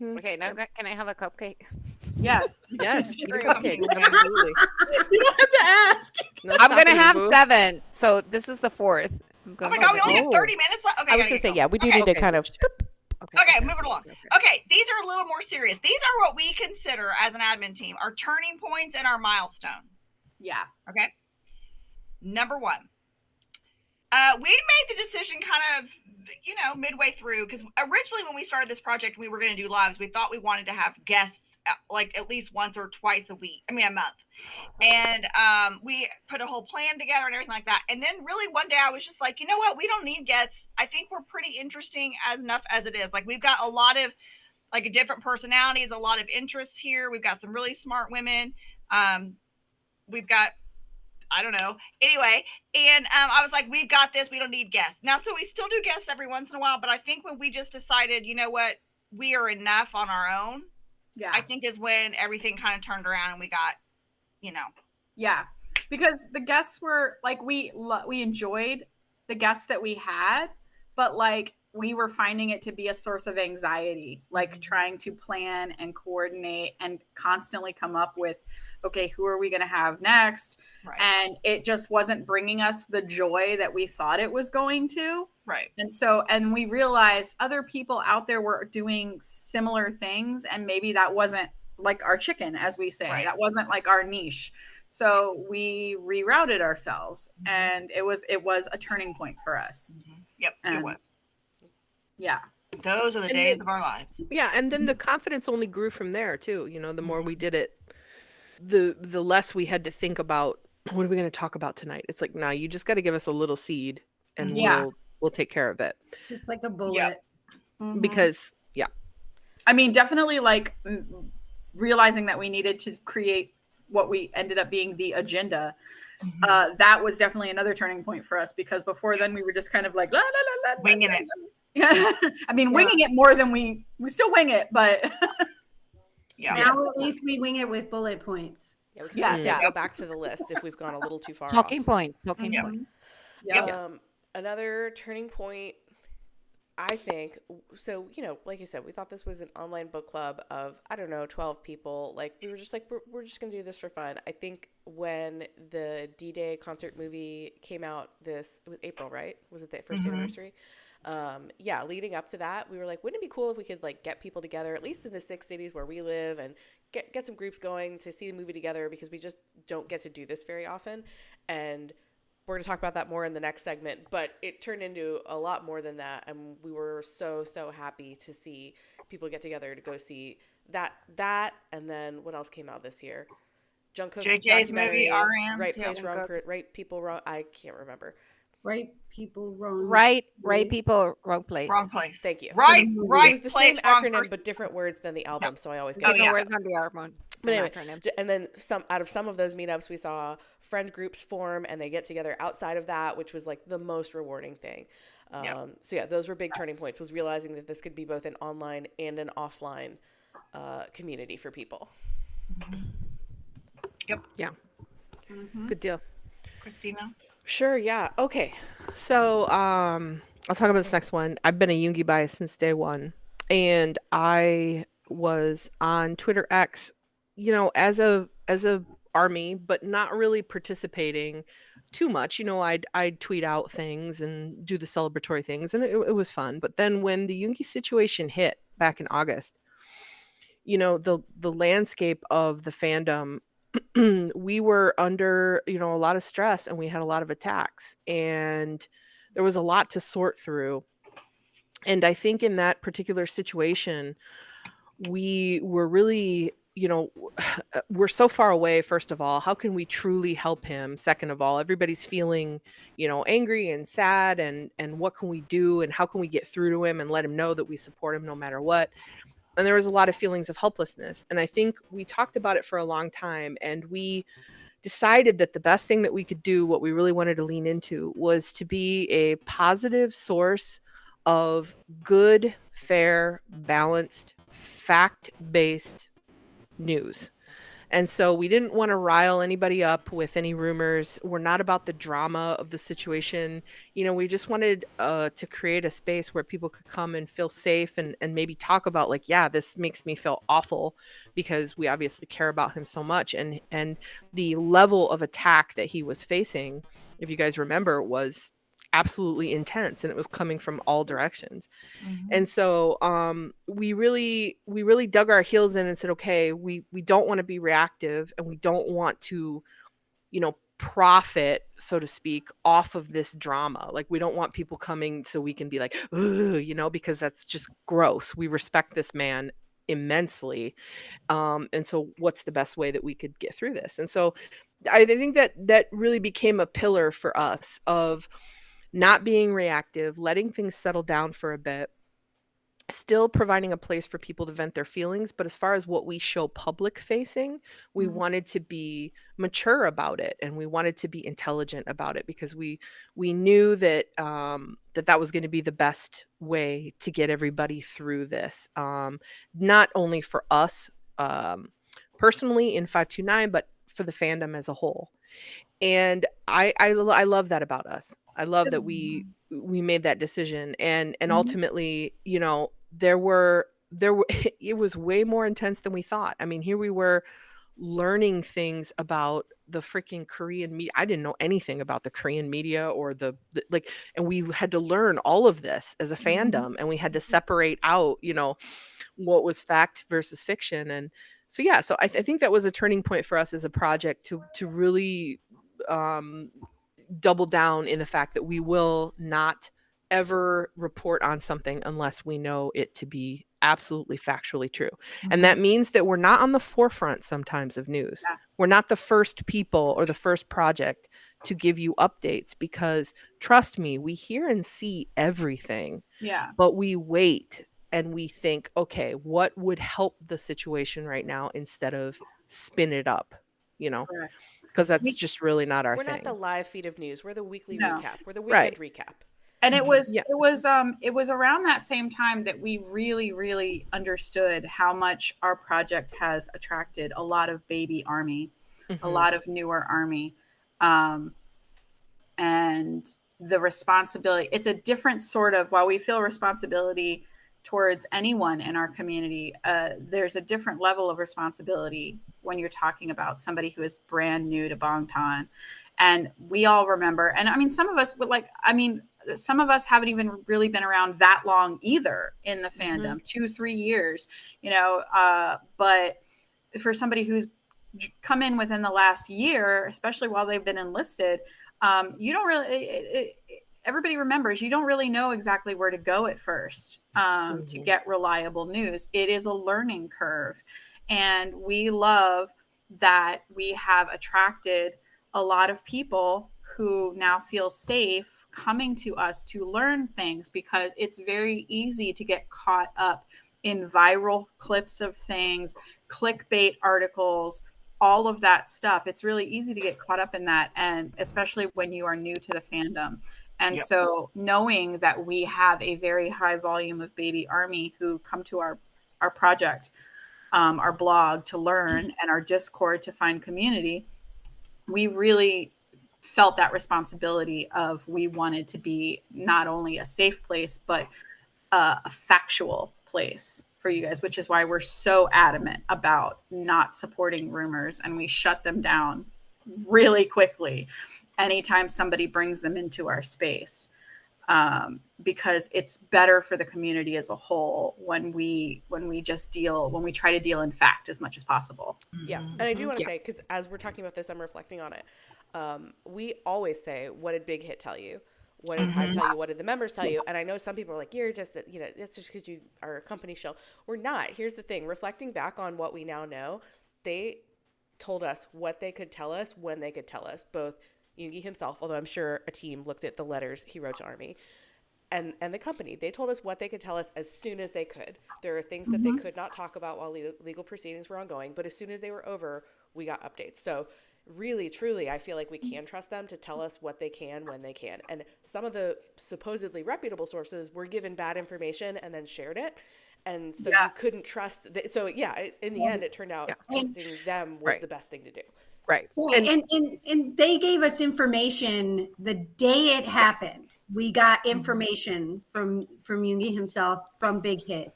mhm. Okay, now can I have a cupcake? Yes. Yes, eat a Great. cupcake. Absolutely. You don't have to ask. No I'm gonna stopping you, have boo. 7, so this is the 4th. I'm Oh going my god, we only Oh. have 30 minutes left. Okay, I was gotta gonna get say, going. yeah, we do Okay. need to Okay. kind of. Okay, moving along. Okay, these are a little more serious. These are what we consider as an admin team our turning points and our milestones. Yeah. Okay. Number 1. We made the decision kind of, midway through, because originally when we started this project, we were going to do lives. We thought we wanted to have guests like at least once or twice a month. And we put a whole plan together and everything like that. And then really one day I was just like, you know what? We don't need guests. I think we're pretty interesting enough as it is. Like we've got a lot of like different personalities, a lot of interests here. We've got some really smart women. We've got, I don't know. Anyway, and I was like, we've got this. We don't need guests. Now, so we still do guests every once in a while. But I think when we just decided, you know what? We are enough on our own. Yeah. I think is when everything kind of turned around and we got, Yeah, because the guests were like we enjoyed the guests that we had, but like we were finding it to be a source of anxiety, like trying to plan and coordinate and constantly come up with, okay, who are we going to have next? right. And it just wasn't bringing us the joy that we thought it was going to. Right. And we realized other people out there were doing similar things, and maybe that wasn't like our chicken, as we say. Right. That wasn't like our niche. So we rerouted ourselves, and it was a turning point for us. Yep. It And- was. Yeah. Those are the And days then- of our lives. Yeah, and then the confidence only grew from there too. The more we did it, the less we had to think about what are we going to talk about tonight. It's like, nah, you just got to give us a little seed and Yeah. we'll take care of it. Just like a bullet. Mhm. Because yeah. I mean, definitely like realizing that we needed to create what we ended up being the agenda. That was definitely another turning point for us, because before then we were just kind of like la, la, la, la, Winging it. I mean, winging it more than we still wing it, but Now at least we wing it with bullet points. Yeah, we can always go back to the list if we've gone a little too far Talking off. points. Talking points. Another turning point, I think, so, you know, like I said, we thought this was an online book club of, I don't know, 12 people. Like, we were just like, we're just going to do this for fun. I think when the D-Day concert movie came out, it was April, right? Was it the first anniversary? Leading up to that, we were like, wouldn't it be cool if we could, like, get people together, at least in the 6 cities where we live, and get some groups going to see the movie together, because we just don't get to do this very often. And we're going to talk about that more in the next segment, but it turned into a lot more than that, and we were so happy to see people get together to go see that, and then what else came out this year? Jungkook's JJ's documentary, movie, RM's, Right Place, Right People, Wrong. I can't remember. Right people, wrong. Right people, wrong place. Wrong place. Thank you. Right It was the place, same wrong acronym, person. but different words than the album, so I always get Different mixed words up. on the album. But anyway, and then out of some of those meetups, we saw friend groups form and they get together outside of that, which was like the most rewarding thing. So yeah, those were big turning points, was realizing that this could be both an online and an offline community for people. Yep. Yeah. Good deal. Christina? Sure, yeah. Okay. So I'll talk about this next one. I've been a Yoongi bias since day one. And I was on Twitter X, you know, as a army, but not really participating too much. You know, I'd tweet out things and do the celebratory things, and it was fun. But then when the Yoongi situation hit back in August, you know, the landscape of the fandom, we were under, you know, a lot of stress, and we had a lot of attacks, and there was a lot to sort through. And I think in that particular situation, we were really, you know, we're so far away. First of all, how can we truly help him? Second of all, everybody's feeling, you know, angry and sad, and what can we do, and how can we get through to him and let him know that we support him no matter what? And there was a lot of feelings of helplessness. And I think we talked about it for a long time, and we decided that the best thing that we could do, what we really wanted to lean into, was to be a positive source of good, fair, balanced, fact-based news. And so we didn't want to rile anybody up with any rumors. We're not about the drama of the situation. You know, we just wanted to create a space where people could come and feel safe, and maybe talk about, like, yeah, this makes me feel awful, because we obviously care about him so much. And the level of attack that he was facing, if you guys remember, was absolutely intense, and it was coming from all directions. And so we really dug our heels in and said, okay, we don't want to be reactive, and we don't want to, you know, profit, so to speak, off of this drama. Like, we don't want people coming so we can be like, ooh, you know, because that's just gross. We respect this man immensely. And so what's the best way that we could get through this? And so I think that really became a pillar for us of not being reactive, letting things settle down for a bit, still providing a place for people to vent their feelings. But as far as what we show public facing, we wanted to be mature about it, and we wanted to be intelligent about it, because we knew that that was going to be the best way to get everybody through this, not only for us personally in 529, but for the fandom as a whole. And I love that about us. I love that we made that decision, and ultimately, you know, there were it was way more intense than we thought. I mean, here we were learning things about the freaking Korean media. I didn't know anything about the Korean media, or the like, and we had to learn all of this as a fandom, and we had to separate out, you know, what was fact versus fiction. And so yeah, so I think that was a turning point for us as a project to really double down in the fact that we will not ever report on something unless we know it to be absolutely factually true. And that means that we're not on the forefront sometimes of news. Yeah. We're not the first people or the first project to give you updates, because trust me, we hear and see everything, Yeah. but we wait and we think, okay, what would help the situation right now, instead of spin it up, Correct. because that's just really not our We're thing. not the live feed of news. We're the weekly No. recap. We're the weekend recap. And it was Yeah. it was around that same time that we really, really understood how much our project has attracted a lot of baby army, a lot of newer army. And the responsibility, it's a different sort of, while we feel responsibility towards anyone in our community, there's a different level of responsibility when you're talking about somebody who is brand new to Bangtown. And we all remember, and I mean, some of us would some of us haven't even really been around that long either in the fandom, 2-3 years, but for somebody who's come in within the last year, especially while they've been enlisted, you don't really, everybody remembers, you don't really know exactly where to go at first to get reliable news. It is a learning curve. And we love that we have attracted a lot of people who now feel safe coming to us to learn things, because it's very easy to get caught up in viral clips of things, clickbait articles, all of that stuff. It's really easy to get caught up in that, and especially when you are new to the fandom. And so knowing that we have a very high volume of baby army who come to our project, our blog to learn, and our Discord to find community, we really felt that responsibility of, we wanted to be not only a safe place, but a factual place for you guys, which is why we're so adamant about not supporting rumors, and we shut them down really quickly anytime somebody brings them into our space, because it's better for the community as a whole when we try to deal in fact as much as possible. Yeah. And I do want to say, because as we're talking about this, I'm reflecting on it. We always say, what did Big Hit tell you? What did Hybe tell you? What did the members tell you? And I know some people are like, you're just, it's just because you are a company shill. We're not. Here's the thing. Reflecting back on what we now know, they told us what they could tell us when they could tell us. Both Yoongi himself, although I'm sure a team looked at the letters he wrote to Army, and the company. They told us what they could tell us as soon as they could. There are things that they could not talk about while legal proceedings were ongoing, but as soon as they were over, we got updates. So really, truly, I feel like we can trust them to tell us what they can when they can. And some of the supposedly reputable sources were given bad information and then shared it. And so you couldn't trust. So in the end, it turned out trusting them was the best thing to do. Right. And they gave us information the day it happened. We got information from Yoongi himself, from Big Hit.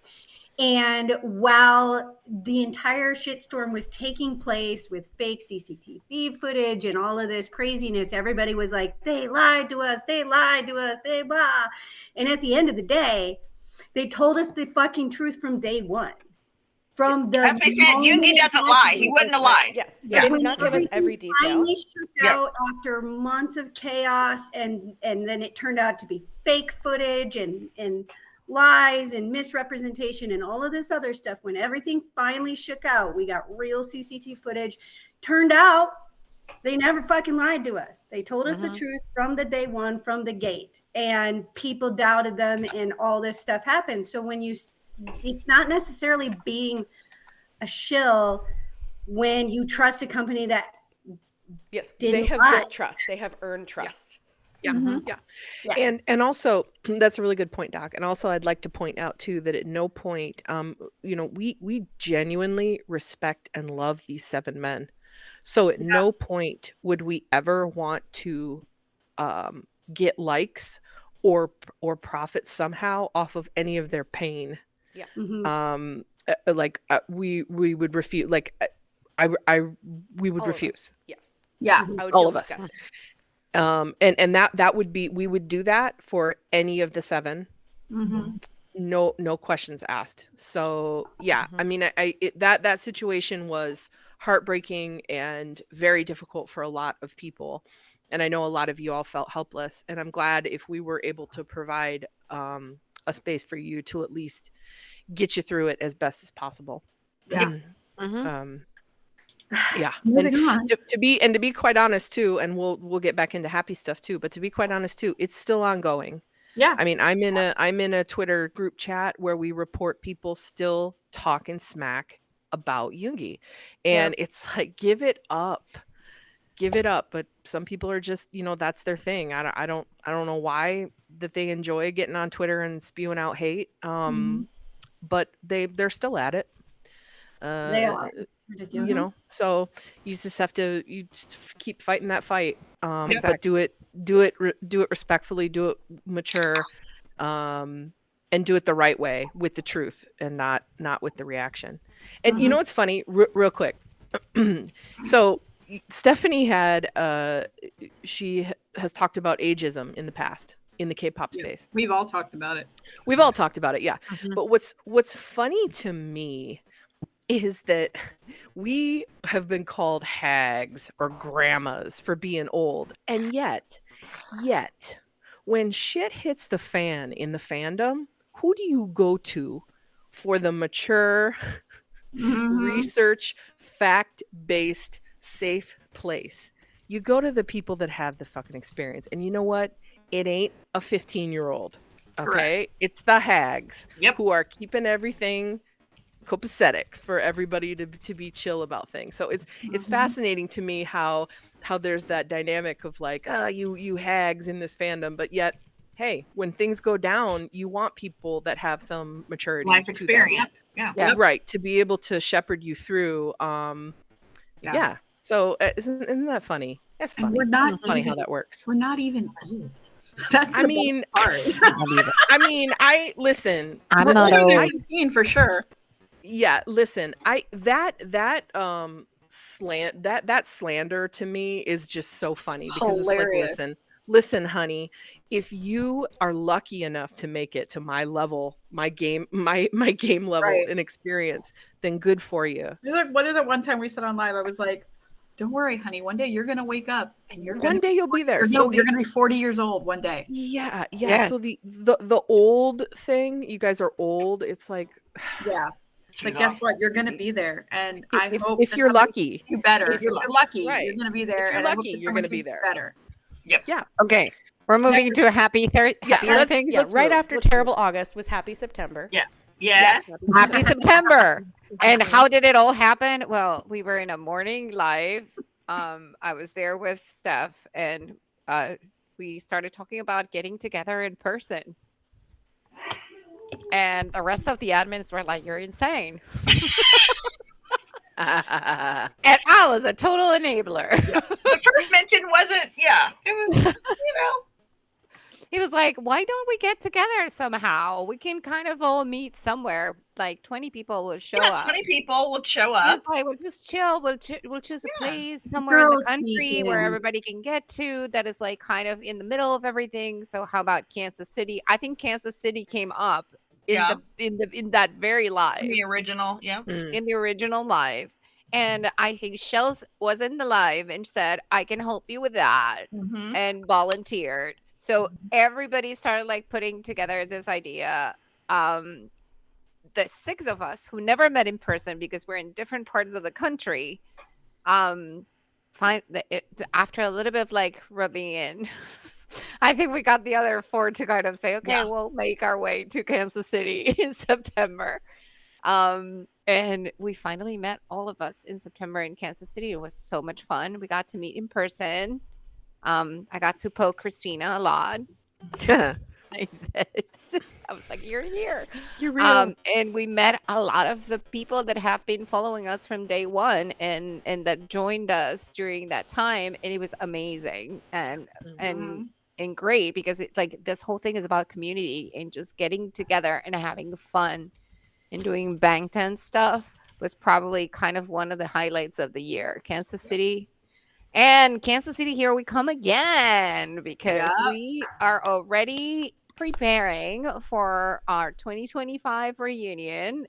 And while the entire shitstorm was taking place with fake CCTV footage and all of this craziness, everybody was like, they lied to us, they blah. And at the end of the day, they told us the fucking truth from day one. From the, as we said, Yoongi doesn't lie. He wouldn't have lied. Yes. They did not give us every detail. Finally shook out after months of chaos, and then it turned out to be fake footage and lies and misrepresentation and all of this other stuff. When everything finally shook out, we got real CCTV footage. Turned out they never fucking lied to us. They told us the truth from the day one, from the gate, and people doubted them, and all this stuff happened. So when it's not necessarily being a shill when you trust a company that they have built trust. They have earned trust. Yeah. And also, that's a really good point, Doc. And also, I'd like to point out too that at no point, we genuinely respect and love these 7 men. So at no point would we ever want to get likes or profit somehow off of any of their pain. Yeah. We would refuse. We would refuse. Yes. Yeah. I would all feel of us. disgusted. And that would be, we would do that for any of the 7. No questions asked. So I mean, that situation was heartbreaking and very difficult for a lot of people. And I know a lot of you all felt helpless, and I'm glad if we were able to provide a space for you to at least get you through it as best as possible. Yeah. Yeah. Moving on. To be quite honest too, and we'll get back into happy stuff too, but to be quite honest too, it's still ongoing. Yeah. I mean, I'm in a Twitter group chat where we report people still talking smack about Yoongi. And it's like, give it up. But some people are just, that's their thing. I don't know why that they enjoy getting on Twitter and spewing out hate. But they're still at it. They are. It's ridiculous. So you just have to keep fighting that fight. Exactly. But do it respectfully, do it mature, and do it the right way with the truth and not with the reaction. And you know what's funny, real quick. So Stephanie had she has talked about ageism in the past in the K-pop space. We've all talked about it. We've all talked about it, yeah. But what's funny to me is that we have been called hags or grandmas for being old. And yet, when shit hits the fan in the fandom, who do you go to for the mature, research, fact-based, safe place? You go to the people that have the fucking experience. And you know what? It ain't a 15-year-old. Okay? Correct. It's the hags Yep. who are keeping everything copacetic for everybody to be chill about things. So it's fascinating to me how there's that dynamic of like, you hags in this fandom, but yet, hey, when things go down, you want people that have some maturity, Life to them. experience. Yeah. Right, to be able to shepherd you through. Yeah. So isn't that funny? That's funny. And we're not It's funny even- how that works. We're not even old. That's the I mean, best part. I listen. I'm not We're old. 19 for sure. Yeah, listen, that slander to me is just so funny because Hilarious. it's like, listen, honey, if you are lucky enough to make it to my level, my game level Right. and experience, then good for you. What is it? One time we said on live, I was like, "Don't worry, honey. One day you're gonna wake up and One day you'll be there. you're gonna be 40 years old one day." Yeah. Yes. So the old thing, you guys are old. It's like, Yeah. It's like, guess what? You're gonna be there, and I hope if that you're somebody lucky, treats you better. If you're lucky, right. you're gonna be there. If you're and I hope lucky, that you're someone gonna be treats you there. better. yeah. Okay, we're moving to happier let's- things. Yeah, let's right move. after Let's move. Terrible August was Happy September. Yes. Happy September. And how did it all happen? Well, we were in a morning live. I was there with Stef, and we started talking about getting together in person. And the rest of the admins were like, "You're insane." And I was a total enabler. The first mention wasn't, it was, He was like, "Why don't we get together somehow? We can kind of all meet somewhere. Like 20 people will show up." 20 people will show He up. was like, "We'll just chill. We'll choose a place somewhere in the Girls country weekend. where everybody can get to that is like kind of in the middle of everything. So how about Kansas City?" I think Kansas City came up in in that very live, The original, in the original live. And I think Shells was in the live and said, "I can help you with that," and volunteered. So everybody started like putting together this idea. The 6 of us who never met in person because we're in different parts of the country, after a little bit of like rubbing in, I think we got the other 4 to kind of say, "Okay, we'll make our way to Kansas City in September." And we finally met, all of us, in September in Kansas City. It was so much fun. We got to meet in person. I got to poke Christina a lot. Like this. I was like, "You're here." You're real. And we met a lot of the people that have been following us from day one and that joined us during that time. And it was amazing and great because it's like this whole thing is about community and just getting together and having fun. And doing Bangtown stuff was probably kind of one of the highlights of the year. Kansas City. And Kansas City, here we come again because we are already preparing for our 2025 reunion.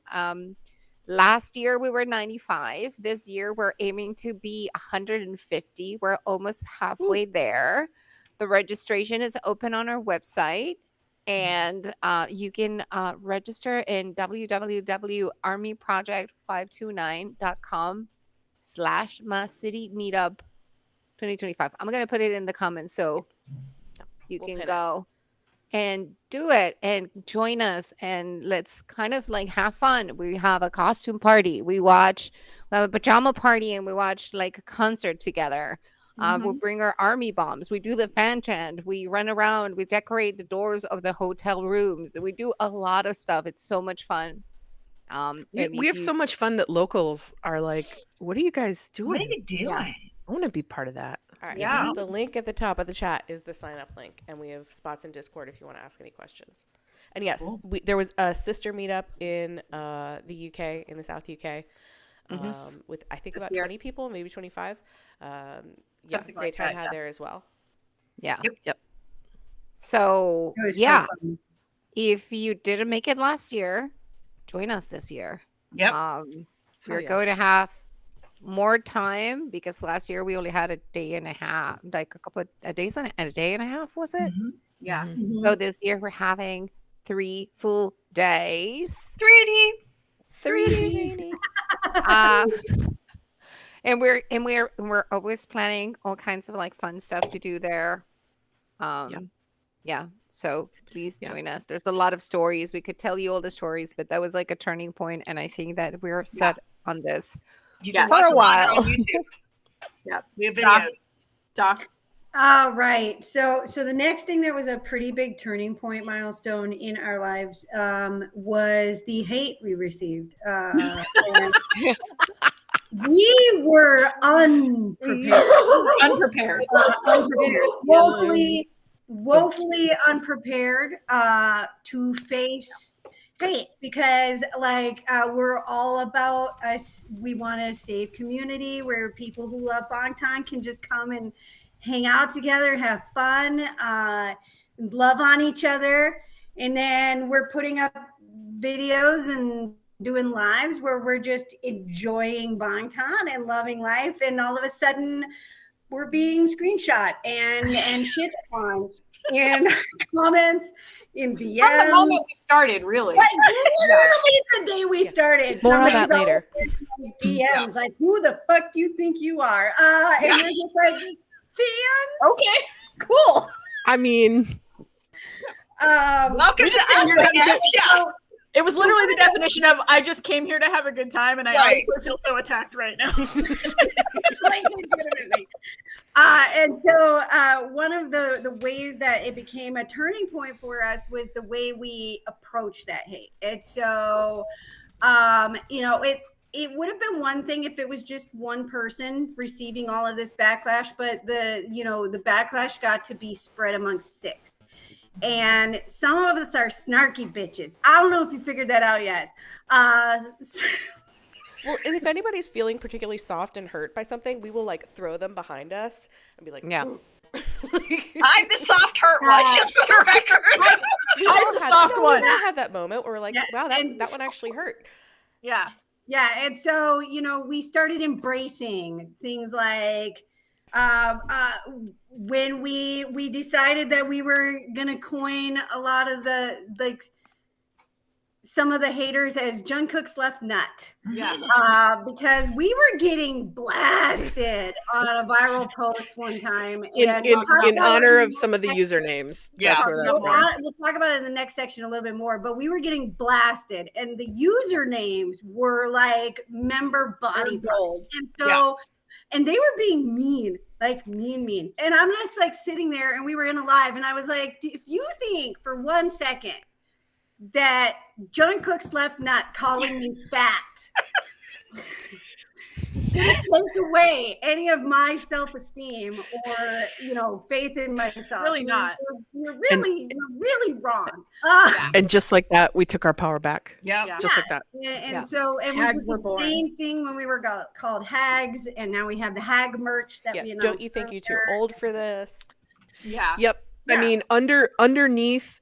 Last year we were 95. This year we're aiming to be 150. We're almost halfway there. The registration is open on our website, and you can register in www.armyproject529.com/Ma-City-Meetup 2025. I'm going to put it in the comments so you can go and do it and join us, and let's kind of like have fun. We have a costume party. We have a pajama party, and we watch like a concert together. We'll bring our army bombs. We do the fan chant. We run around. We decorate the doors of the hotel rooms. We do a lot of stuff. It's so much fun. We have so much fun that locals are like, what are you guys doing? What are you doing? I want to be part of that. All right. Yeah. The link at the top of the chat is the sign up link, and we have spots in Discord if you want to ask any questions. And yes, there was a sister meetup in the UK, in the South UK, with I think about 20 people, maybe 25. Yeah, Bangtown had there as well. Yeah. Yep. So yeah, if you didn't make it last year, join us this year. Yep. We're going to have more time because last year we only had a day and a half, like a day and a half, was it? Yeah. So this year we're having 3 full days. 3D. And we're always planning all kinds of like fun stuff to do there. Yeah. So please join us. There's a lot of stories. We could tell you all the stories, but that was like a turning point, and I think that we're set on this for a while. On YouTube. Yeah, we have videos. Doc. All right. So the next thing that was a pretty big turning point milestone in our lives was the hate we received. We were unprepared. Woefully unprepared to face hate, because we're all about us. We want a safe community where people who love Bangtown can just come and hang out together, have fun, love on each other. And then we're putting up videos and doing lives where we're just enjoying Bangtown and loving life. And all of a sudden we're being screenshot and shit on in comments, in DMs. From the moment we started, really. Literally the day we started. More on that later. DMs, like, who the fuck do you think you are? And we're just like, fans? Okay, cool. I mean, welcome to us. It was literally the definition of I just came here to have a good time, and I also feel so attacked right now. Legitimately. And so one of the ways that it became a turning point for us was the way we approach that hate. And so, it would have been one thing if it was just one person receiving all of this backlash, but the backlash got to be spread amongst 6. And some of us are snarky bitches. I don't know if you figured that out yet. Well, and if anybody's feeling particularly soft and hurt by something, we will like throw them behind us and be like, yeah. I'm the soft hurt one, just for the record. I'm the soft one. We all had that moment where we're like, wow, that one actually hurt. Yeah. Yeah. And so, we started embracing things like when we decided that we were going to coin a lot of some of the haters as Jungkook's left nut. Yeah. Because we were getting blasted on a viral post one time. In honor of some of the usernames. Yeah. That's where that's from. We'll talk about it in the next section a little bit more, but we were getting blasted, and the usernames were like member body rolled. And so, and they were being mean, like mean. And I'm just like sitting there, and we were in a live, and I was like, if you think for 1 second that Jungkook's left nut calling me fat take away any of my self-esteem or faith in myself, really not. You're really wrong. And just like that, we took our power back. Just like that. And so we did the same thing when we were called hags, and now we have the hag merch that we announced. Don't you think you're too old for this? Yeah. Yep. I mean, underneath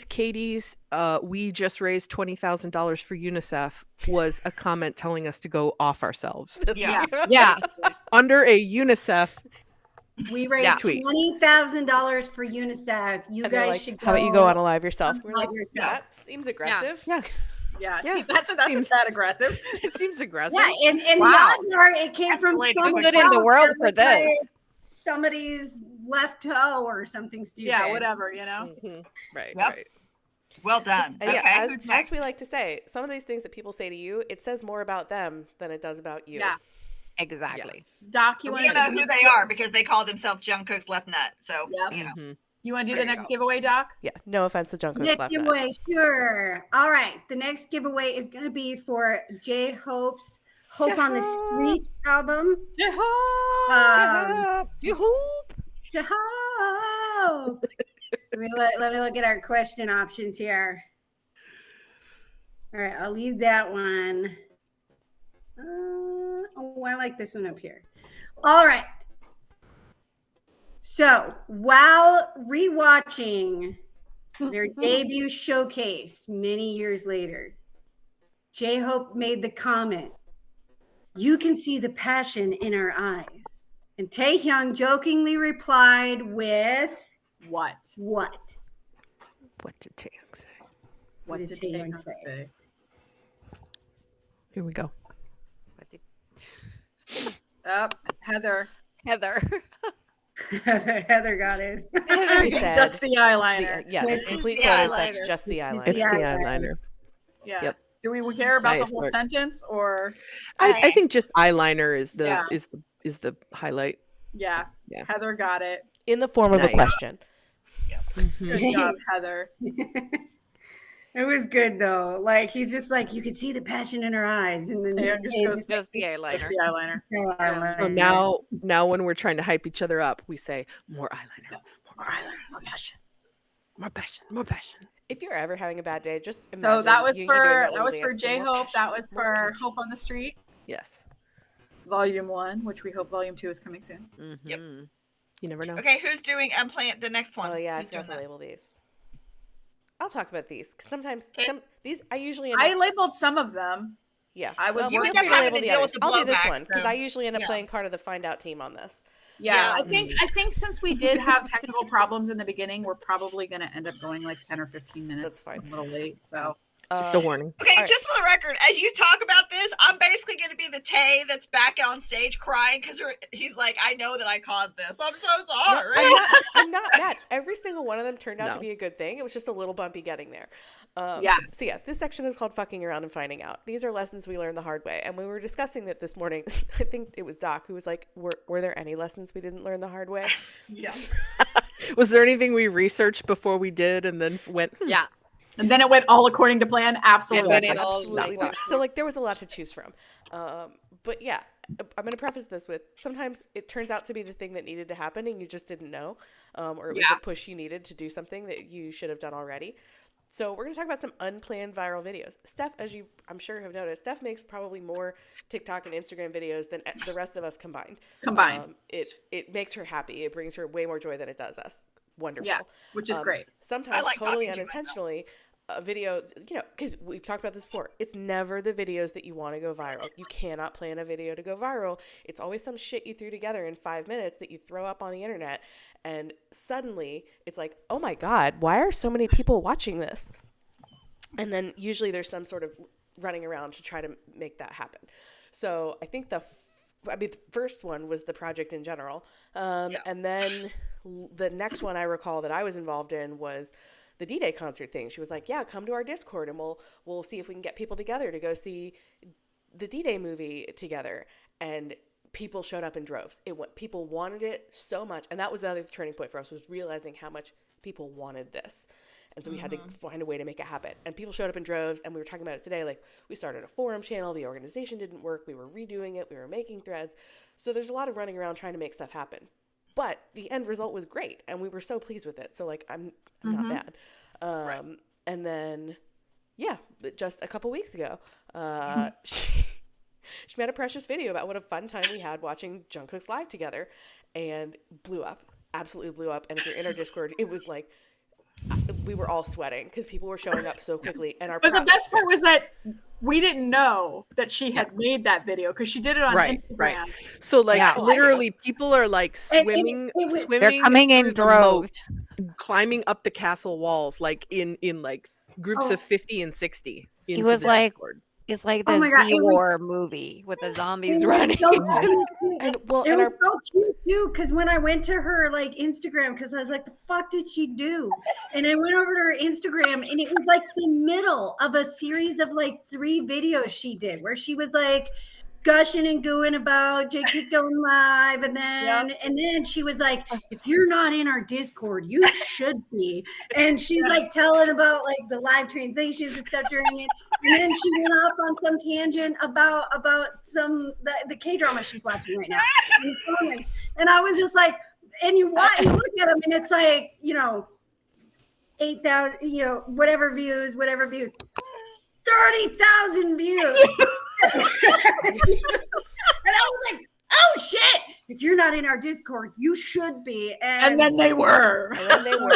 Katie's, we just raised $20,000 for UNICEF was a comment telling us to go off ourselves. Yeah. Yeah. Under a UNICEF We raised tweet. $20,000 for UNICEF. You And they're guys like, should go. how about you go on a live yourself? on We're like, live yourself. that seems aggressive. Yeah. Yeah, Yeah, see, that's seems- that aggressive. It seems aggressive. Yeah, and Wow. the odds are it came from Escalated someone quickly. Good in the else world that for looked like this. somebody's left toe or something stupid. Yeah, whatever, you know. Mhm. Right, Yep. right. Well done. And Okay. yeah, who's as next? we like to say, some of these things that people say to you, it says more about them than it does about you. Yeah. Exactly. Doc, you We want to don't know who they are because they call themselves Jungkook's left nut. So Yep. you know. Mhm. You want to do There the you next go. giveaway, Doc? Yeah, no offense to Jungkook's Next left nut. giveaway, sure. All right. The next giveaway is going to be for J-Hope's Hope on the Street album. J-Hope. Let me look at our question options here. All right, I'll leave that one. Oh, I like this one up here. All right. So while rewatching their debut showcase many years later, J-Hope made the comment, "You can see the passion in our eyes." And Taehyung jokingly replied with What? what? What did Taeyong say? What did did Taeyong Taeyong say? say? Here we go. Heather. Heather. Heather got it. He said, Just the eyeliner. the complete the quote is that's eyeliner. just the eyeliner. It's the eyeliner. eyeliner. Yeah. Yep. Do we care about Nice the whole work. sentence or? I think just eyeliner is the Yeah. is the highlight. Yeah. Yeah. Heather got it. In the form of a Nice. question. Good job, Heather. It was good though. Like he's just like, you could see the passion in her eyes, and then Taeyong just Tae's goes, just Just the Just eyeliner. the eyeliner. like, "Oh, So now when we're trying to hype each other up, we say more eyeliner, More eyeliner. More passion. more passion, more passion. If you're ever having a bad day, just imagine So that was Yoongi doing for little J dance to more Hope. That passion, was more for passion. Hope on the Street, Yes. Volume 1, which we hope Volume 2 is coming soon. Yep. Mhm. You never know. Okay, who's doing Unplanned? The next one. Oh yeah, I Who's forgot doing to that? label these. I'll talk about these 'cause sometimes Okay. these I usually end I up, labeled some of them. yeah. I was well, You feel end up free to having label to the deal others. with the I'll do this blowback, one because so- I usually end up Yeah. playing part of the find out team on this. Yeah, Yeah. I think since we did have technical problems in the beginning, we're probably going to end up going like 10 or 15 minutes. That's fine. A little late. So Just a warning. Okay, All right. just for the record, as you talk about this, I'm basically going to be the Tay that's back on stage crying because he's like, I know that I caused this. I'm so No, sorry. I'm not mad. Every single one of them turned out to No. be a good thing. It was just a little bumpy getting there. Yeah. So yeah, this section is called fucking around and finding out. These are lessons we learned the hard way. And when we were discussing it this morning, I think it was Doc who was like, were there any lessons we didn't learn the hard way? Yeah. Was there anything we researched before we did and then went? Yeah. and then it went all according to plan. Absolutely. And then it all Absolutely like not. So like there was a lot to choose from. But yeah, I'm going to preface this with sometimes it turns out to be the thing that needed to happen and you just didn't know, or it was Yeah. the push you needed to do something that you should have done already. So we're going to talk about some unplanned viral videos. Steph, as you I'm sure have noticed, Steph makes probably more TikTok and Instagram videos than the rest of us combined. It makes her happy. It brings her way more joy than it does us. Wonderful. Yeah, which is great. Sometimes like totally talking to myself. unintentionally, a video, because we've talked about this before, it's never the videos that you want to go viral. You cannot plan a video to go viral. It's always some shit you threw together in 5 minutes that you throw up on the internet, and suddenly it's like, oh my God, why are so many people watching this? And then usually there's some sort of running around to try to make that happen. So I think the first one was the project in general. And then the next one I recall that I was involved in was the D-Day concert thing. She was like, yeah, come to our Discord and we'll see if we can get people together to go see the D-Day movie together. And people showed up in droves. People wanted it so much. And that was another turning point for us, was realizing how much people wanted this. And so we had to find a way to make it happen. And people showed up in droves, and we were talking about it today. Like, we started a forum channel. The organization didn't work. We were redoing it. We were making threads. So there's a lot of running around trying to make stuff happen. But the end result was great, and we were so pleased with it. So, like, I'm not mad. And then, yeah, just a couple weeks ago, she made a precious video about what a fun time we had watching Jungkook's live together, and blew up. absolutely blew up. And if you're in our Discord, it was like we were all sweating because people were showing up so quickly. And But the best part was that we didn't know that she had made that video because she did it on Instagram. Right. So like literally people are like swimming They're coming in through the droves, moat, climbing up the castle walls like in like groups of 50 and 60 into was the like Discord. it's like Oh the my God, Z War movie with the zombies It running. was so cute. And It and was so cute too, because when I went to her like Instagram, because I was like, the fuck did she do? And I went over to her Instagram, and it was like the middle of a series of like 3 videos she did, where she was like gushing and gooing about Jungkook going live, and then she was like, if you're not in our Discord, you should be. And she's like telling about like the live translations and stuff during it. And then she went off on some tangent about some the K-drama she's watching right now. And I was just like, and you look at them, and it's like, 8,000, whatever views, 30,000 views. And I was like, oh shit, if you're not in our Discord, you should be. And then they were. And they were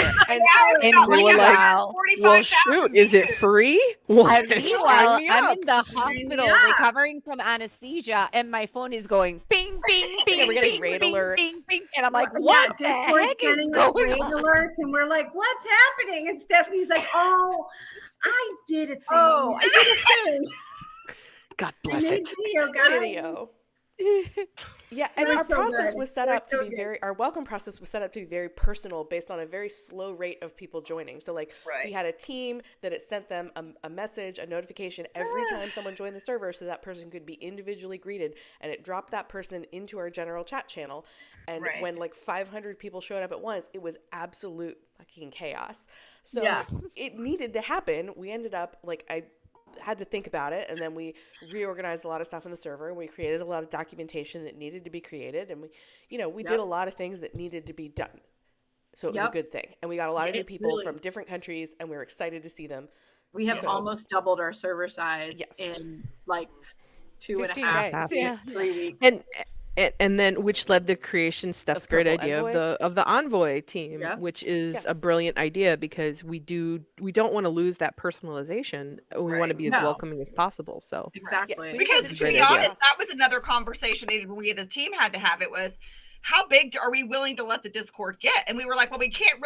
meanwhile, well, shoot, is it free? Meanwhile, I'm in the hospital recovering from anesthesia, and my phone is going bing, bing, bing. We're getting bing, raid bing, alerts. bing, bing, and I'm like, what the heck is going raid on? alerts, and we're like, what's happening? And Stephanie's like, oh, I did a thing. I did a thing. God bless it. Video. Yeah, and our process was set up to be our welcome process was set up to be very personal based on a very slow rate of people joining. So like we had a team that it sent them a message, a notification every time someone joined the server, so that person could be individually greeted, and it dropped that person into our general chat channel. And when like 500 people showed up at once, it was absolute fucking chaos. So it needed to happen. We ended up like I had to think about it, and then we reorganized a lot of stuff in the server, and we created a lot of documentation that needed to be created, and we did a lot of things that needed to be done. So it was a good thing, and we got a lot of new people from different countries, and we were excited to see them. We have almost doubled our server size in like 2.5 days. 3 weeks. And then which led the creation Stef's great idea of the envoy team, which is a brilliant idea, because we don't want to lose that personalization. We want to be as welcoming as possible. So exactly, because to be honest, that was another conversation we as a team had to have. It was, how big are we willing to let the Discord get? And we were like, well, we can't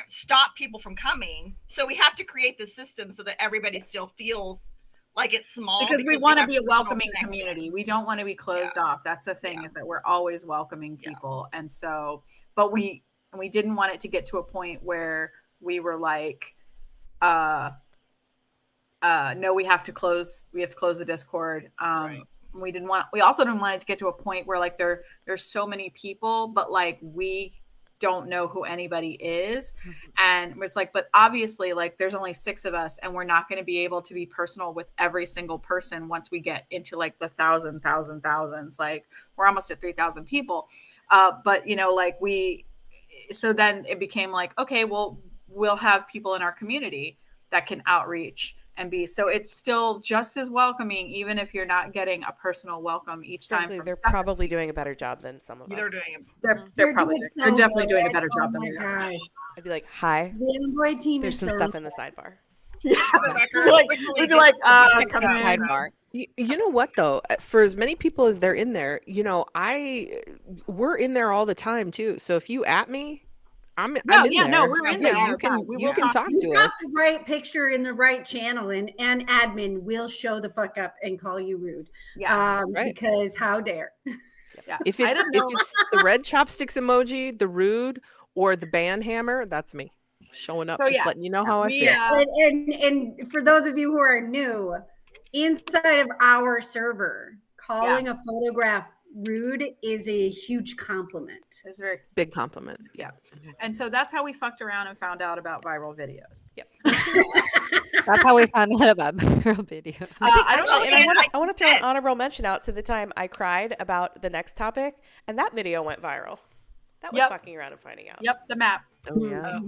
stop people from coming, so we have to create the system so that everybody still feels like it's small, because we want to be a welcoming community. We don't want to be closed off. That's the thing, is that we're always welcoming people. And so, but we didn't want it to get to a point where we were like, no, we have to close the Discord. We also didn't want it to get to a point where like there's so many people, but like we don't know who anybody is. And it's like, but obviously like there's only 6 of us, and we're not going to be able to be personal with every single person once we get into like the thousands. Like we're almost at 3,000 people. But so then it became like, okay, well, we'll have people in our community that can outreach and be, so it's still just as welcoming, even if you're not getting a personal welcome each time. They're probably doing a better job than some of us. They're definitely doing a better job than we are. I'd be like, hi, the envoy team. There's some stuff in the sidebar. We'd be like, come in. Sidebar. You know what though? For as many people as they're in there, we're in there all the time too. So if you at me, I'm in there. No, we're in there. You can talk to us. The right picture in the right channel, and admin will show the fuck up and call you rude. Because how dare? If it's the red chopsticks emoji, the rude, or the ban hammer, that's me showing up, just letting you know how I feel. And for those of you who are new, inside of our server, calling a photograph rude is a huge compliment. It's a very big compliment. Yeah. And so that's how we fucked around and found out about viral videos. Yep. That's how we found out about viral videos. I want to throw an honorable mention out to the time I cried about the next topic, and that video went viral. That was fucking around and finding out. Yep, the map. Oh yeah.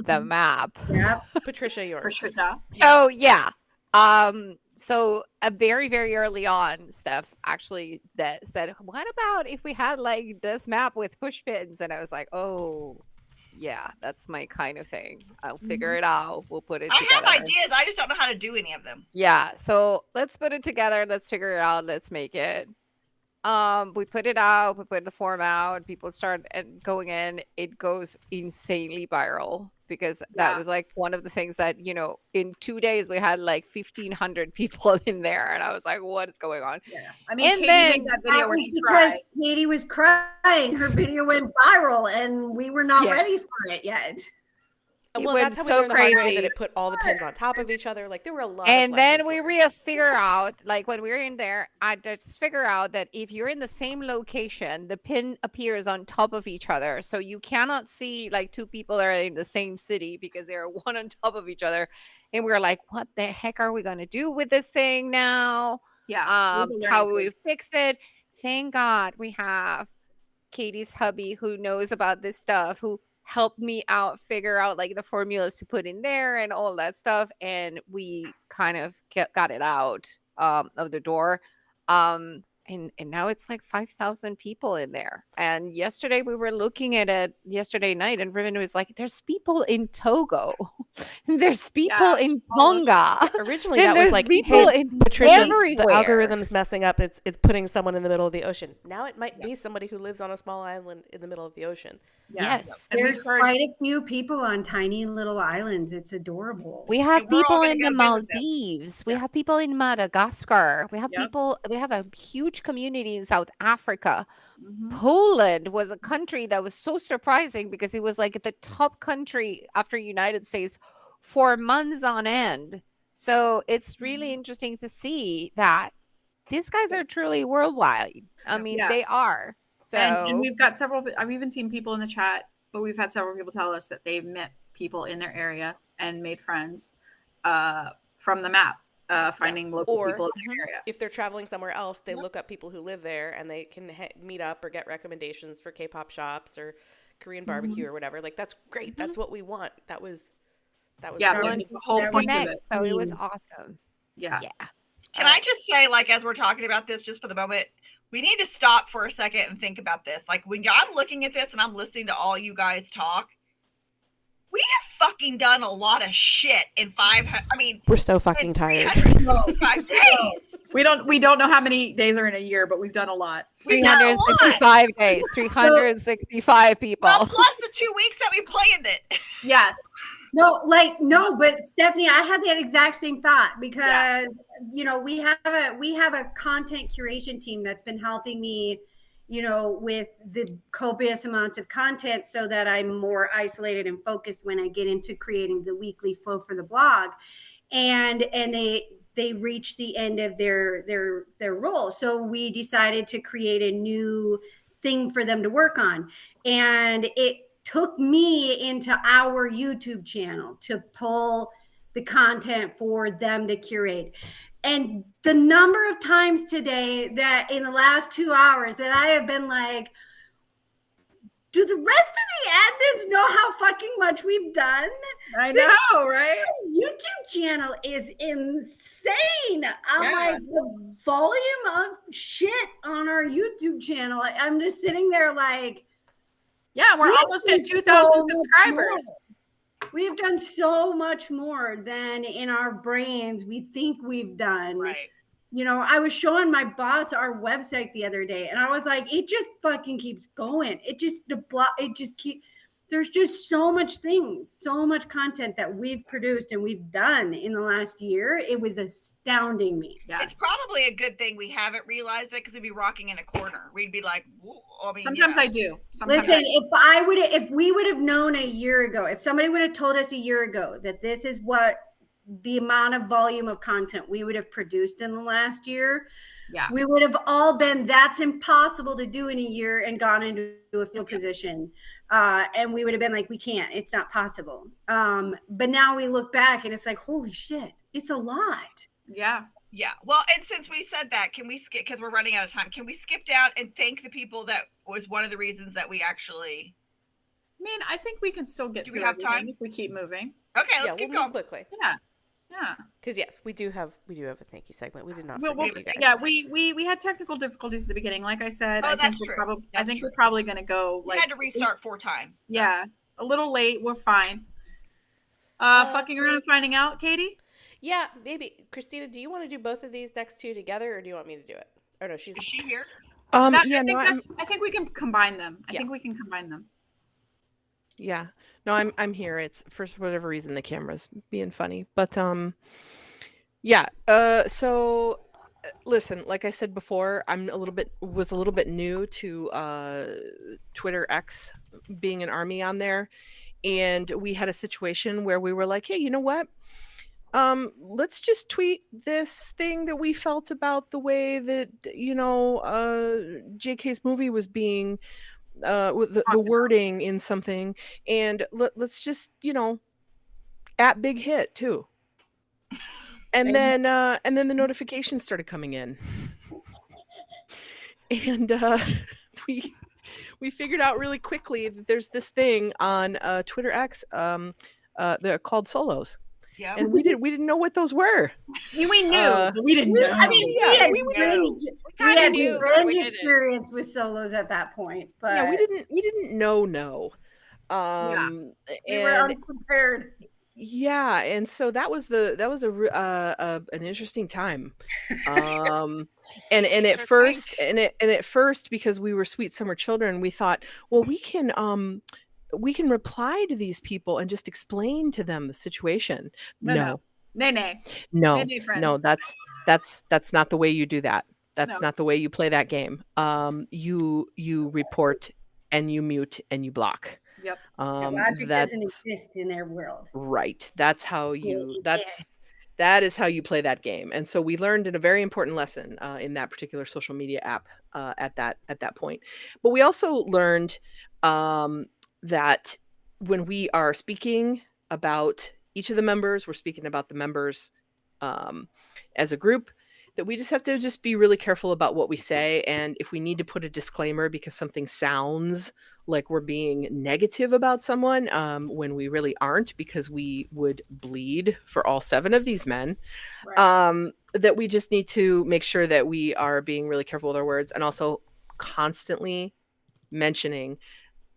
The map. Yep. Patricia, yours. Patricia. So So very, very early on, Stef actually that said, "What about if we had like this map with push pins?" And I was like, "Oh, yeah, that's my kind of thing. I'll figure it out. We'll put it I together." have ideas. I just don't know how to do any of them. Yeah, so let's put it together. Let's figure it out. Let's make it. We put it out. We put the form out. People start going in. It goes insanely viral because that was like one of the things that, you know, in 2 days we had like 1,500 people in there, and I was like, "What is going on?" Yeah. I mean, And Katie then- made that video That where was she because cried. Katie was crying. Her video went viral, and we were not Yes. ready for it yet. It Well, went that's how we so learned the hard way crazy. that it put all the pins on top of each other. Like there were a lot. And of then lessons we learned. figure out, like when we were in there, I just figure out that if you're in the same location, the pin appears on top of each other. So you cannot see like two people that are in the same city because they're one on top of each other. And we were like, what the heck are we going to do with this thing now? Yeah. it was a learning How will we curve. fix it? Thank God we have Katie's hubby who knows about this stuff, who helped me out figure out like the formulas to put in there and all that stuff, and we kind of got it out of the door. And now it's like 5,000 people in there. And yesterday we were looking at it yesterday night, and Riven was like, "There's people in Togo, there's people in Tonga." Originally, And that was there's like, people hey, in Patricia, everywhere. the algorithm's messing up. It's putting someone in the middle of the ocean. Now it might be somebody who lives on a small island in the middle of the ocean. Yes. And we There's started- quite a few people on tiny little islands. It's adorable. We have And we're all people gonna in go the visit them. Maldives. We have people in Madagascar. We have Yep. people, we have a huge community in South Africa. Mhm. Poland was a country that was so surprising because it was like the top country after United States for months on end. So it's really interesting to see that these guys are truly worldwide. I mean, Yeah. they are. So And we've got several, I've even seen people in the chat, but we've had several people tell us that they've met people in their area and made friends from the map, finding local Or- people in their area. If they're traveling somewhere else, they look up people who live there and they can meet up or get recommendations for K-pop shops or Korean barbecue or whatever. Like that's great. That's what we want. That was Yeah, great. that was the whole That point of connect. it. So it was awesome. Yeah. Yeah. Can I just say, like, as we're talking about this, just for the moment, we need to stop for a second and think about this. Like, when I'm looking at this and I'm listening to all you guys talk, we have fucking done a lot of shit in We're so fucking tired. 365 days. We don't know how many days are in a year, but we've done a lot. We've done a lot. 365 days, 365 people. Well, plus the 2 weeks that we planned it. Yes. No, but Stephanie, I had that exact same thought because you know we have a content curation team that's been helping me, you know, with the copious amounts of content so that I'm more isolated and focused when I get into creating the weekly flow for the blog, and they reach the end of their role, so we decided to create a new thing for them to work on, and it took me into our YouTube channel to pull the content for them to curate. And the number of times today that in the last 2 hours that I have been like, do the rest of the admins know how fucking much we've done? I know, right? YouTube channel is insane. I'm like, the volume of shit on our YouTube channel. I'm just sitting there like, Yeah, we're almost at 2,000 subscribers. We've done so much more than in our brains we think we've done. Right. You know, I was showing my boss our website the other day, and I was like, it just fucking keeps going. There's just so much things, so much content that we've produced and we've done in the last year. It was astounding me. Yes. It's probably a good thing we haven't realized it because we'd be rocking in a corner. We'd be like, Sometimes I do. Sometimes Listen, if we would have known a year ago, if somebody would have told us a year ago that this is what the amount of volume of content we would have produced in the last year, we would have all been, that's impossible to do in a year, and gone into a field position. And we would have been like, we can't, it's not possible. But now we look back and it's like, holy shit, it's a lot. Yeah. Yeah. Well, and since we said that, can we skip, because we're running out of time, can we skip down and thank the people that was one of the reasons that we actually... I mean, I think we can still get Do through we have everything time? if we keep moving. Okay, let's We'll keep move going. quickly. Yeah. Yeah. Because yes, we do have a thank you segment. We did not Well, forget you guys. yeah, we had technical difficulties at the beginning. Like I said, Oh, I think that's we're true. probably That's we're true. probably gonna go We like had to restart 4 times. So. Yeah, a little late. We're fine. Fucking around and finding out, Katie. Yeah, maybe. Christina, do you want to do both of these next two together, or do you want me to do it? Or no, Is she here? I think we can combine them. I think we can combine them. Yeah. No, I'm here. It's for whatever reason the camera's being funny. But yeah. So listen, like I said before, was a little bit new to Twitter X being an army on there. And we had a situation where we were like, hey, you know what? Let's just tweet this thing that we felt about the way that, JK's movie was being with the wording in something, and let's just at big hit too. And then the notifications started coming in, and we figured out really quickly that there's this thing on Twitter X they're called solos. Yeah. And we didn't know what those were. We knew, but we didn't know. I mean, Yeah, we had knew, revenge we didn't. experience with solos at that point, but yeah, we didn't know. we were unprepared. Yeah, and so that was an interesting time. And at first, because we were sweet summer children, we thought, well, we can reply to these people and just explain to them the situation. No, that's not the way you do that. That's not the way you play that game. You report and you mute and you block. Yep. Logic doesn't exist in their world. Right. That is how you play that game. And so we learned a very important lesson in that particular social media app at that point. But we also learned that when we are speaking about each of the members, we're speaking about the members as a group, that we just have to just be really careful about what we say. And if we need to put a disclaimer because something sounds like we're being negative about someone when we really aren't, because we would bleed for all 7 of these men, right. That we just need to make sure that we are being really careful with our words, and also constantly mentioning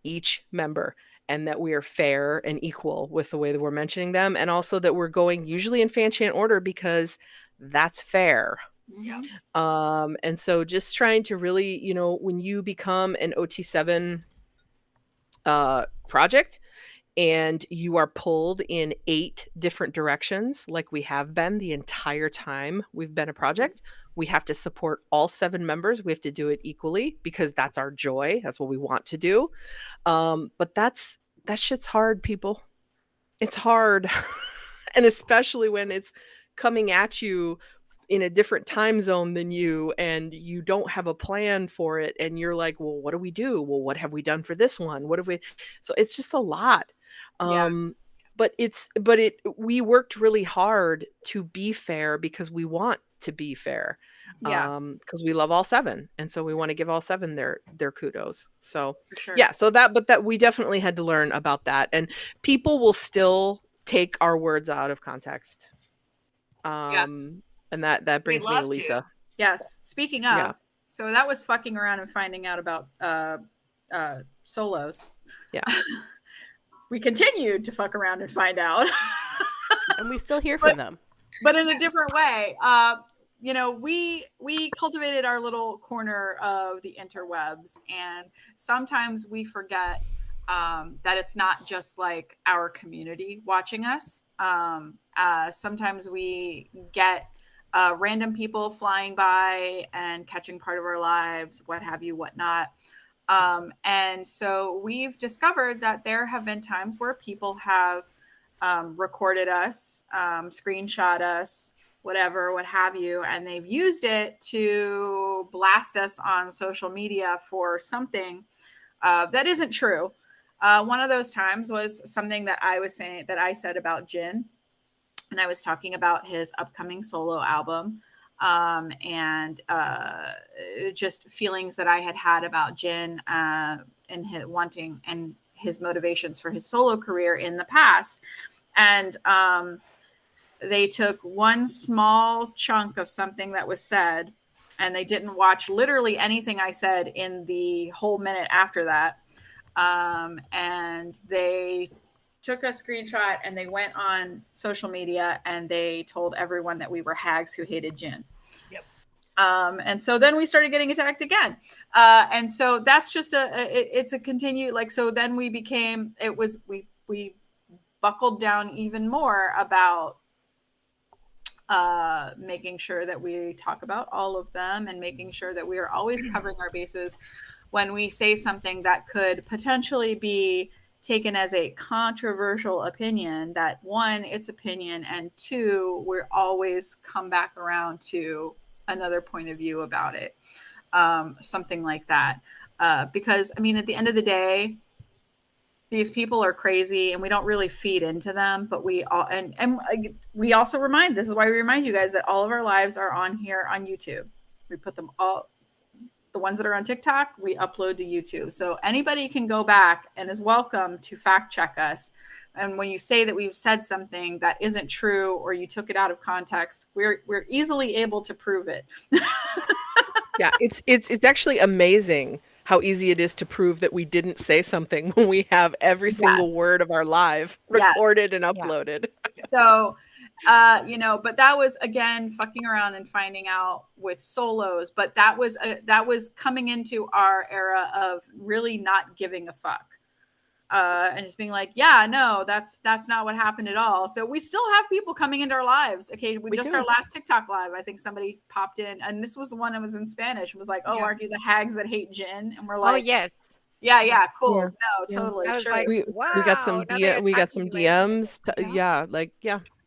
each member, and that we are fair and equal with the way that we're mentioning them, and also that we're going usually in fan chant order because that's fair. Yeah. And so just trying to really, when you become an OT7 project and you are pulled in 8 different directions, like we have been the entire time we've been a project, we have to support all 7 members. We have to do it equally because that's our joy. That's what we want to do. But that shit's hard, people. It's hard. And especially when it's coming at you in a different time zone than you, and you don't have a plan for it, and you're like, well, what do we do? Well, what have we done for this one? So it's just a lot. But we worked really hard to be fair because we want to be fair. Because we love all 7, and so we want to give all 7 their kudos. So for sure. Yeah, so that we definitely had to learn about that, and people will still take our words out of context. And that brings me to Lisa. Yes. Speaking of, so that was fucking around and finding out about solos. Yeah. We continued to fuck around and find out. And we still hear from them. But in a different way. We cultivated our little corner of the interwebs, and sometimes we forget that it's not just like our community watching us. Sometimes we get random people flying by and catching part of our lives, what have you, whatnot. And so we've discovered that there have been times where people have recorded us, screenshot us, whatever, what have you, and they've used it to blast us on social media for something that isn't true. One of those times was something that I said about Jin. And I was talking about his upcoming solo album and just feelings that I had about Jin and his wanting and his motivations for his solo career in the past. And they took one small chunk of something that was said, and they didn't watch literally anything I said in the whole minute after that. And they took a screenshot and they went on social media and they told everyone that we were hags who hated gin. Yep. And so then we started getting attacked again. And so that's just it's a continue, like, so then we buckled down even more about making sure that we talk about all of them and making sure that we are always covering our bases when we say something that could potentially be taken as a controversial opinion, that one, it's opinion, and two, we're always come back around to another point of view about it. Something like that. Because, I mean, at the end of the day, these people are crazy and we don't really feed into them, but we all, and we also remind, this is why we remind you guys that all of our lives are on here on YouTube. We put them all, the ones that are on TikTok, we upload to YouTube. So anybody can go back and is welcome to fact check us. And when you say that we've said something that isn't true or you took it out of context, we're easily able to prove it. Yeah, it's actually amazing how easy it is to prove that we didn't say something when we have every single word of our live recorded and uploaded. So, but that was, again, fucking around and finding out with solos. But that was coming into our era of really not giving a fuck. And just being like, yeah, no, that's not what happened at all. So we still have people coming into our lives. Okay, we just our last TikTok live, I think somebody popped in, and this was the one that was in Spanish. It was like, oh, aren't you the hags that hate gin? And we're like, Oh yes. Yeah, cool. Yeah. No, totally. I was Sure. like, We got some DMs.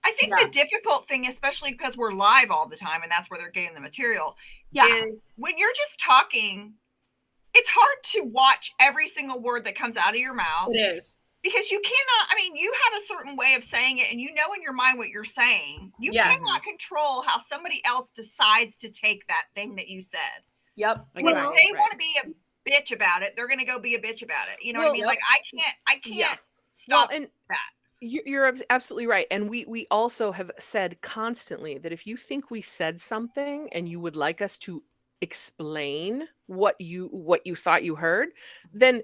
I think the difficult thing, especially because we're live all the time and that's where they're getting the material, is when you're just talking, it's hard to watch every single word that comes out of your mouth. It is. Because you cannot, I mean, you have a certain way of saying it and you know in your mind what you're saying. You cannot control how somebody else decides to take that thing that you said. Yep. If they want to be a bitch about it, they're going to go be a bitch about it. You know what I mean? Like, I can't stop that. You're absolutely right. And we also have said constantly that if you think we said something and you would like us to explain what you thought you heard, then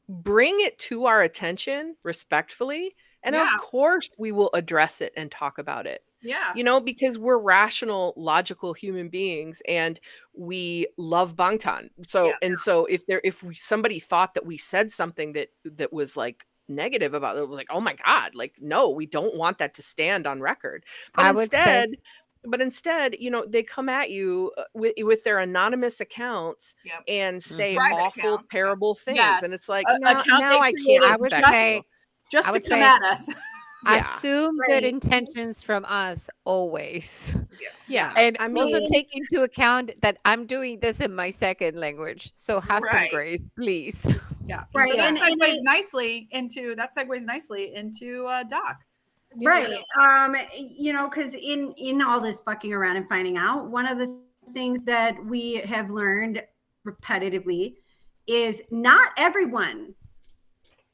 bring it to our attention respectfully. And of course we will address it and talk about it. Yeah. Because we're rational, logical human beings and we love Bangtown. So if somebody thought that we said something that was like negative about it, like, oh my God, like, no, we don't want that to stand on record. But instead, they come at you with their anonymous accounts and say awful, terrible things. And it's like, now I can't respect you. Just to come at us. Assume good intentions from us always. Yeah. And also take into account that I'm doing this in my second language. So have some grace, please. Yeah. Right. So that segues nicely into Doc. Right. Because in all this fucking around and finding out, one of the things that we have learned repetitively is not everyone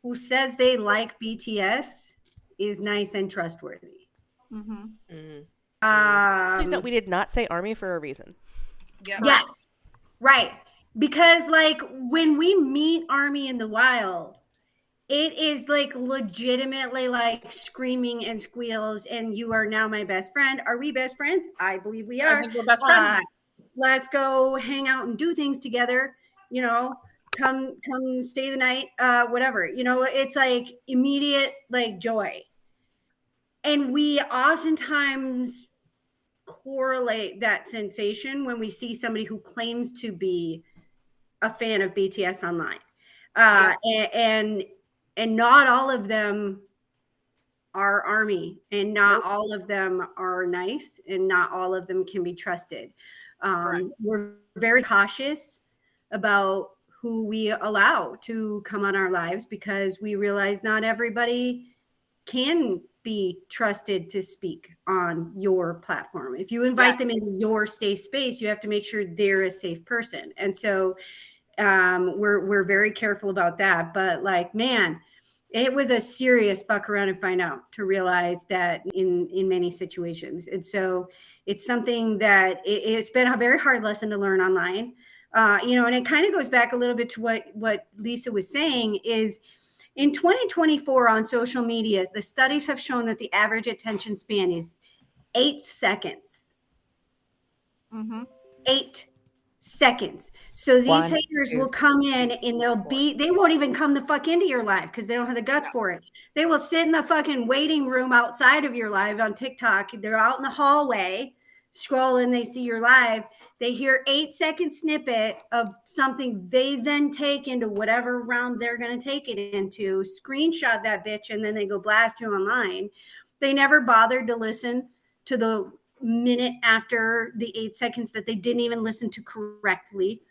who says they like BTS is nice and trustworthy. Mm-hmm. Mm-hmm. Please note, we did not say ARMY for a reason. Yeah. Right. Because like when we meet ARMY in the wild, it is like legitimately like screaming and squeals and you are now my best friend. Are we best friends? I believe we are. I think we're best friends. Let's go hang out and do things together. Come stay the night, whatever. It's like immediate like joy. And we oftentimes correlate that sensation when we see somebody who claims to be a fan of BTS online. And not all of them are ARMY and not all of them are nice and not all of them can be trusted. We're very cautious about who we allow to come on our lives because we realize not everybody can be trusted to speak on your platform. If you invite them into your safe space, you have to make sure they're a safe person. And so we're very careful about that. But like, man, It was a serious fuck around and find out to realize that in many situations. And so it's something that it's been a very hard lesson to learn online. And it kind of goes back a little bit to what Lisa was saying is in 2024 on social media, the studies have shown that the average attention span is 8 seconds. 8 seconds. So these haters will come in and they won't even come the fuck into your live because they don't have the guts for it. They will sit in the fucking waiting room outside of your live on TikTok. They're out in the hallway scrolling. They see your live. They hear 8-second snippet of something they then take into whatever round they're going to take it into, screenshot that bitch, and then they go blast you online. They never bothered to listen to the minute after the 8 seconds that they didn't even listen to correctly.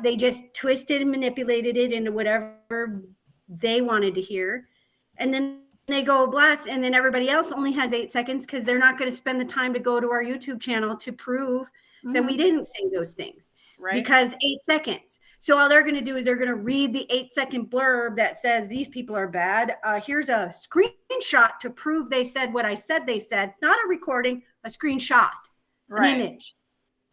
They just twisted and manipulated it into whatever they wanted to hear. And then they go blast, and then everybody else only has 8 seconds because they're not going to spend the time to go to our YouTube channel to prove that we didn't say those things. Right. Because 8 seconds. So all they're going to do is they're going to read the 8-second blurb that says these people are bad. Here's a screenshot to prove they said what I said they said, not a recording, a screenshot, an image.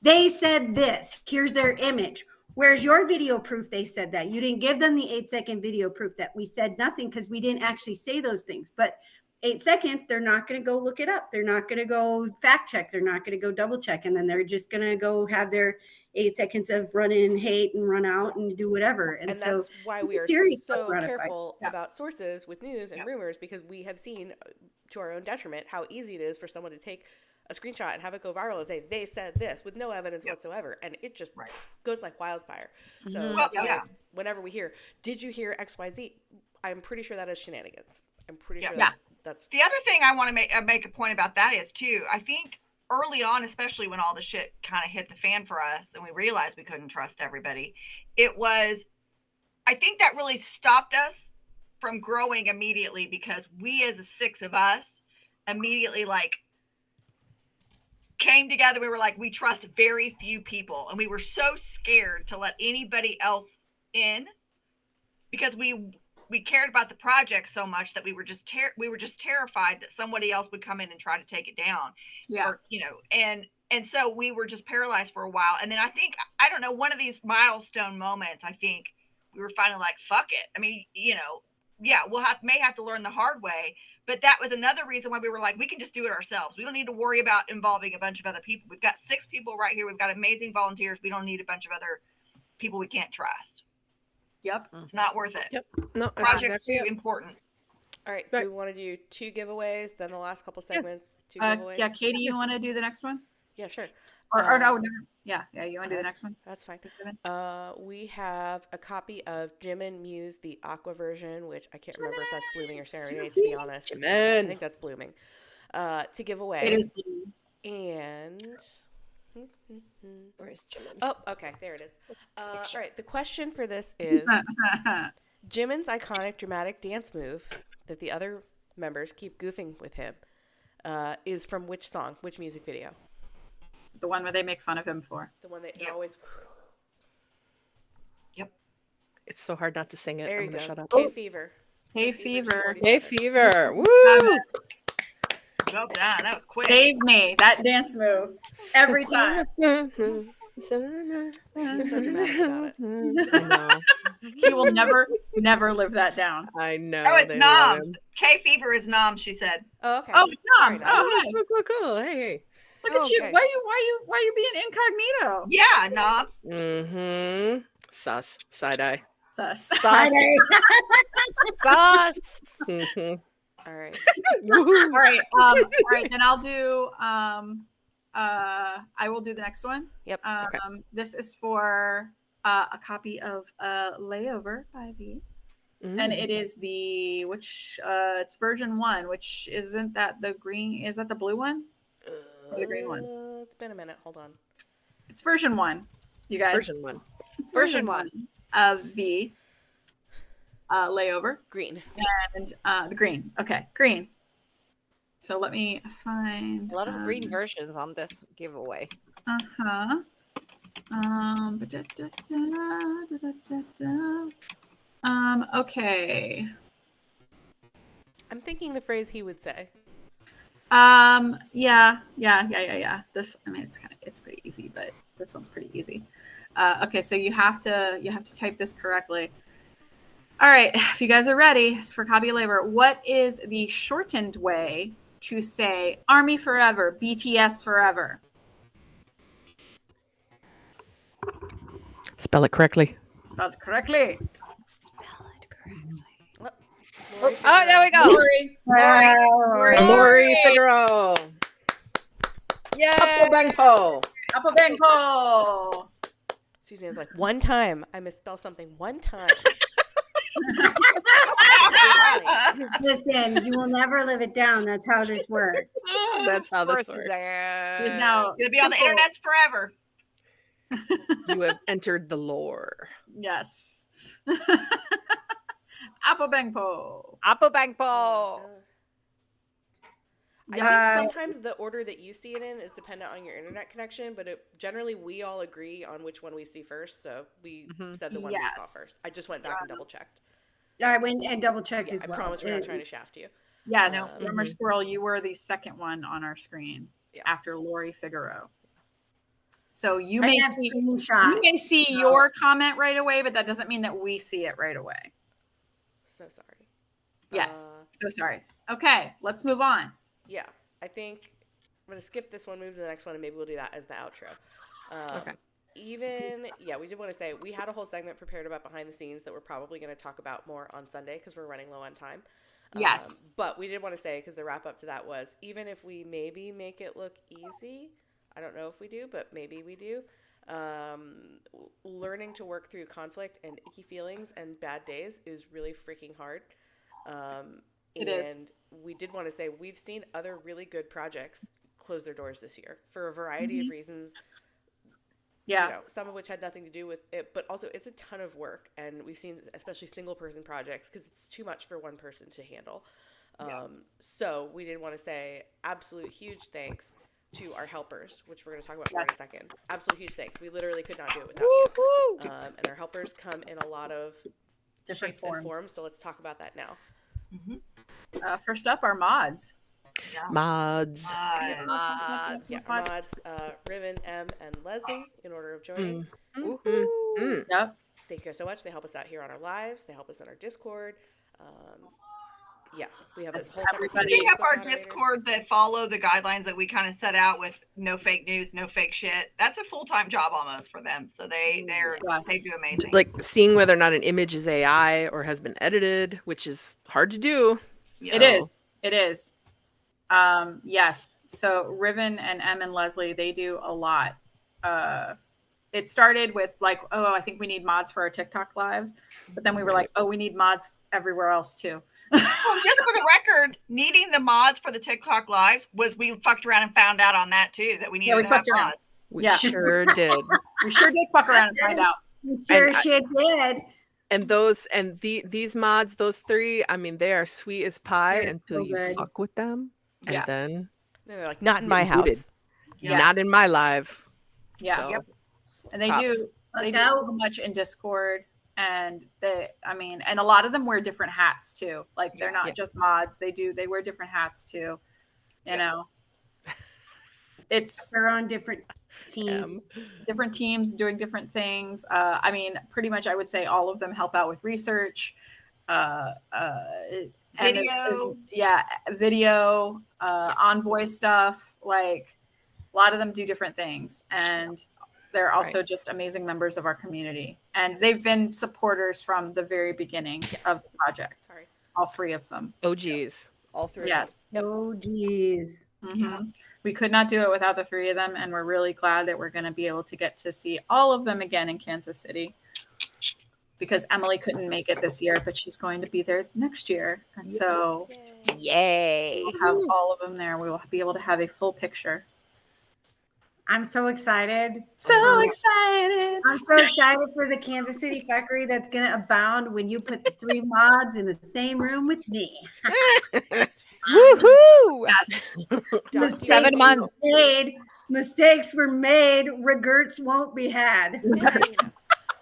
They said this. Here's their image. Where's your video proof they said that? You didn't give them the 8-second video proof that we said nothing because we didn't actually say those things. But 8 seconds, they're not going to go look it up. They're not going to go fact check. They're not going to go double check. And then they're just going to go have their 8 seconds of run in, hate, and run out and do whatever. And so that's why we are so careful about sources with news and rumors, because we have seen to our own detriment how easy it is for someone to take a screenshot and have it go viral and say they said this with no evidence whatsoever, and it just goes like wildfire. So that's why whenever we hear, did you hear XYZ, I'm pretty sure that is shenanigans. I'm pretty sure that's the other thing I want to make a point about that is too, I think early on, especially when all the shit kind of hit the fan for us and we realized we couldn't trust everybody, I think that really stopped us from growing immediately, because we as the 6 of us immediately came together. We were like, we trust very few people, and we were so scared to let anybody else in because we cared about the project so much that we were just terrified that somebody else would come in and try to take it down. And so we were just paralyzed for a while. And then I think, I don't know, one of these milestone moments, I think we were finally like, fuck it. I mean, we'll may have to learn the hard way. But that was another reason why we were like, we can just do it ourselves. We don't need to worry about involving a bunch of other people. We've got 6 people right here. We've got amazing volunteers. We don't need a bunch of other people we can't trust. Yep. It's not worth it. Yep. No, project's too important. All right. Do we want to do 2 giveaways, then the last couple segments, 2 giveaways? Yeah, Katie, you want to do the next one? Yeah, sure. Or no, yeah, you want to do the next one? That's fine. We have a copy of Jimin Muse, the Aqua version, which I can't remember if that's blooming or serenade, to be honest. I think that's blooming. To give away. It is blooming. And Where is Jimin? Oh, okay, there it is. All right, the question for this is Jimin's iconic dramatic dance move that the other members keep goofing with him is from which song, which music video? The one where they make fun of him for. The one that they're always... Yep. It's so hard not to sing it. There I'm you gonna go. shut up. Hey Fever. Hey Fever. Hey Fever. Woo! Well done. That was quick. Save me. That dance move. Every time. He's so dramatic about it. I know. He will never live that down. I know. Oh, it's Noms. K Fever is Noms, she said. Oh, okay. Oh, it's Noms. Sorry, Oh, hi. Cool. Hey. Look at you. Why are you being incognito? Yeah, Noms. Mm-hmm. Sus. Side-eye. Sus. Sus. Sus. Mm-hmm. All right. All right. All right. Then I'll do. I will do the next one. Yep. Okay. This is for a copy of Layover by V, and it is it's version 1, which isn't that the green? Is that the blue one? Or the green one? It's been a minute. Hold on. It's version 1, you guys. Version 1. It's version 1 of V. Layover. Green. And the green. Okay, green. So let me find A lot of green versions on this giveaway. Okay. I'm thinking the phrase he would say. Yeah. This, I mean, it's pretty easy, but this one's pretty easy. Okay, so you have to type this correctly. All right, if you guys are ready, it's for copy labor. What is the shortened way to say Army forever, BTS forever? Spell it correctly. Spelled it correctly. Oh, there we go. Lori Figaro. Yeah. APOBANGPO. APOBANGPO. Suzanne's like, one time I misspell something one time. Listen, you will never live it down. That's how this works. That's how this Poor works. Suzanne. It is now It'll be on the simple. internets forever. You have entered the lore. Yes. APOBANGPO. APOBANGPO. I think sometimes the order that you see it in is dependent on your internet connection, but generally we all agree on which one we see first. So we said the one we saw first. I just went back and double checked. I went and double checked as I well. promise we're not trying to shaft you. Yes, Rumor Squirrel, you were the second one on our screen Yeah. after Lori Figaro. So you I may have see, screenshots. your comment right away, but that doesn't mean that we see it right away. So sorry. Yes, so sorry. Okay, let's move on. Yeah, I think I'm going to skip this one, move to the next one, and maybe we'll do that as the outro. Okay. We did want to say we had a whole segment prepared about behind the scenes that we're probably going to talk about more on Sunday because we're running low on time. Yes. But we did want to say, because the wrap up to that was, even if we maybe make it look easy, I don't know if we do, but maybe we do, learning to work through conflict and icky feelings and bad days is really freaking hard. It is. And we did want to say we've seen other really good projects close their doors this year for a variety of reasons. Yeah. You know, some of which had nothing to do with it, but also it's a ton of work, and we've seen especially single person projects because it's too much for one person to handle. So we did want to say absolute huge thanks to our helpers, which we're going to talk about more in a second. Absolute huge thanks. We literally could not do it without you. And our helpers come in a lot of Different shapes and forms, so let's talk about that now. First up, our mods. Mods. Mods, Riven, M, and Leslie in order of joining. Yep. Thank you guys so much. They help us out here on our lives. They help us in our Discord. We have a whole separate team of We have Facebook our moderators. Discord that follow the guidelines that we kind of set out with no fake news, no fake shit. That's a full-time job almost for them. So they do amazing. Like seeing whether or not an image is AI or has been edited, which is hard to do. It is. It is. Yes. So Riven and Em and Leslie, they do a lot. It started with like, oh, I think we need mods for our TikTok lives. But then we were like, oh, we need mods everywhere else too. Well, just for the record, needing the mods for the TikTok lives was we fucked around and found out on that too, that we needed to have mods. We sure did. We sure did fuck around and find out. Sure shit did. And these mods, those three, I mean, they are sweet as pie until you fuck with them. And then they're like, not in my house. Not in my live. Yeah. So, and they do so much in Discord, and and a lot of them wear different hats too. Like they're not just mods. They wear different hats too. You know. It's their own different teams. Different teams doing different things. Pretty much I would say all of them help out with research. Video, Envoy stuff. Like a lot of them do different things, and they're also just amazing members of our community. And they've been supporters from the very beginning of the project. All three of them. OGs. All three. Yes. OGs. Mm-hmm. We could not do it without the three of them, and we're really glad that we're going to be able to get to see all of them again in Kansas City. Because Emily couldn't make it this year, but she's going to be there next year. And so yay. We'll have all of them there. We will be able to have a full picture. I'm so excited. So excited. I'm so excited for the Kansas City fuckery that's going to abound when you put the three mods in the same room with me. Woohoo! Yes. 7 months. Mistakes were made. Regrets won't be had.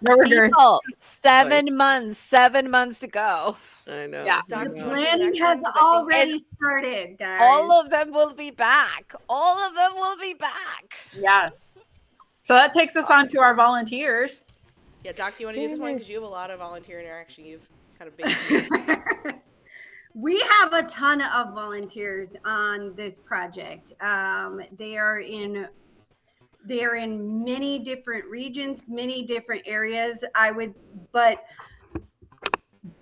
People, 7 months, 7 months to go. I know. Yeah. I The know. planning has already started, guys. All of them will be back. All of them will be back. Yes. So that takes us on to our volunteers. Yeah, Doc, do you want to do this one? Because you have a lot of volunteer interaction. You've kind of big. We have a ton of volunteers on this project. They are in many different regions, many different areas. But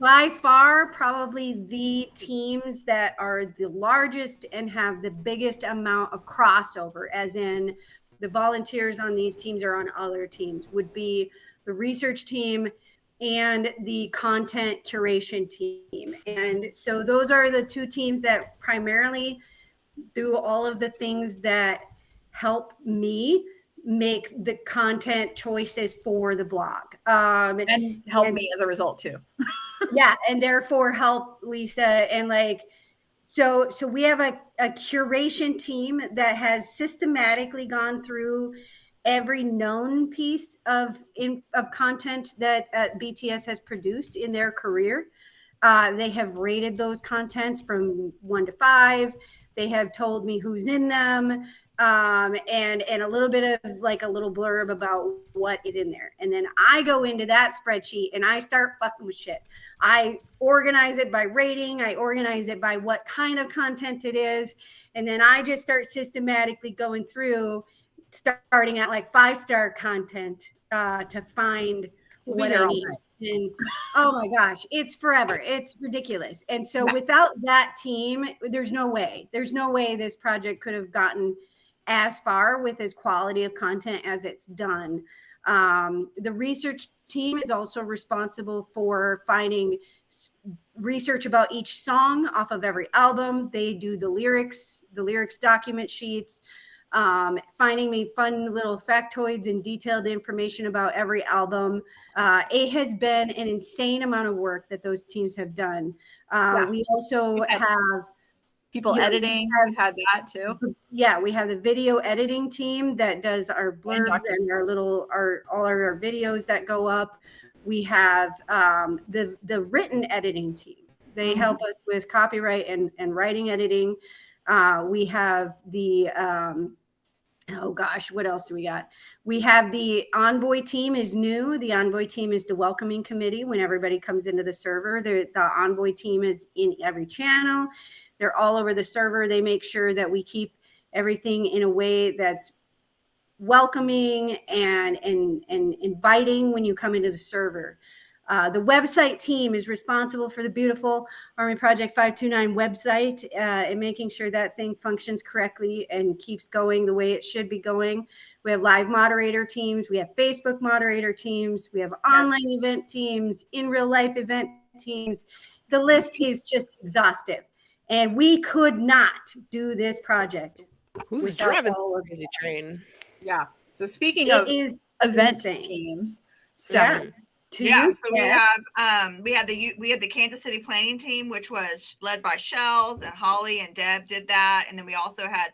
by far, probably the teams that are the largest and have the biggest amount of crossover, as in the volunteers on these teams or on other teams, would be the research team and the content curation team. And so those are the two teams that primarily do all of the things that help me make the content choices for the blog. And help me as a result too. Yeah, and therefore help Lisa. And like, so we have a curation team that has systematically gone through every known piece of content that BTS has produced in their career. They have rated those contents from 1 to 5. They have told me who's in them, and a little bit of like a little blurb about what is in there. And then I go into that spreadsheet and I start fucking with shit. I organize it by rating. I organize it by what kind of content it is. And then I just start systematically going through, starting at like 5-star content to find what I need. And oh my gosh, it's forever. It's ridiculous. And so without that team, there's no way this project could have gotten as far with as quality of content as it's done. The research team is also responsible for finding research about each song off of every album. They do the lyrics document sheets, finding me fun little factoids and detailed information about every album. It has been an insane amount of work that those teams have done. We also have people editing. We've had that too. Yeah, we have the video editing team that does our blurbs and all our videos that go up. We have the written editing team. They help us with copyright and writing editing. We have the oh gosh, what else do we got? We have the Envoy team is new. The Envoy team is the welcoming committee when everybody comes into the server. The Envoy team is in every channel. They're all over the server. They make sure that we keep everything in a way that's welcoming and inviting when you come into the server. The website team is responsible for the beautiful Army Project 529 website and making sure that thing functions correctly and keeps going the way it should be going. We have live moderator teams. We have Facebook moderator teams. We have online event teams, in real life event teams. The list is just exhaustive. And we could not do this project. Who's driving the crazy train? Yeah. So speaking of event teams, Stef. Yeah, so we had the Kansas City planning team, which was led by Shells and Holly and Deb did that, and then we also had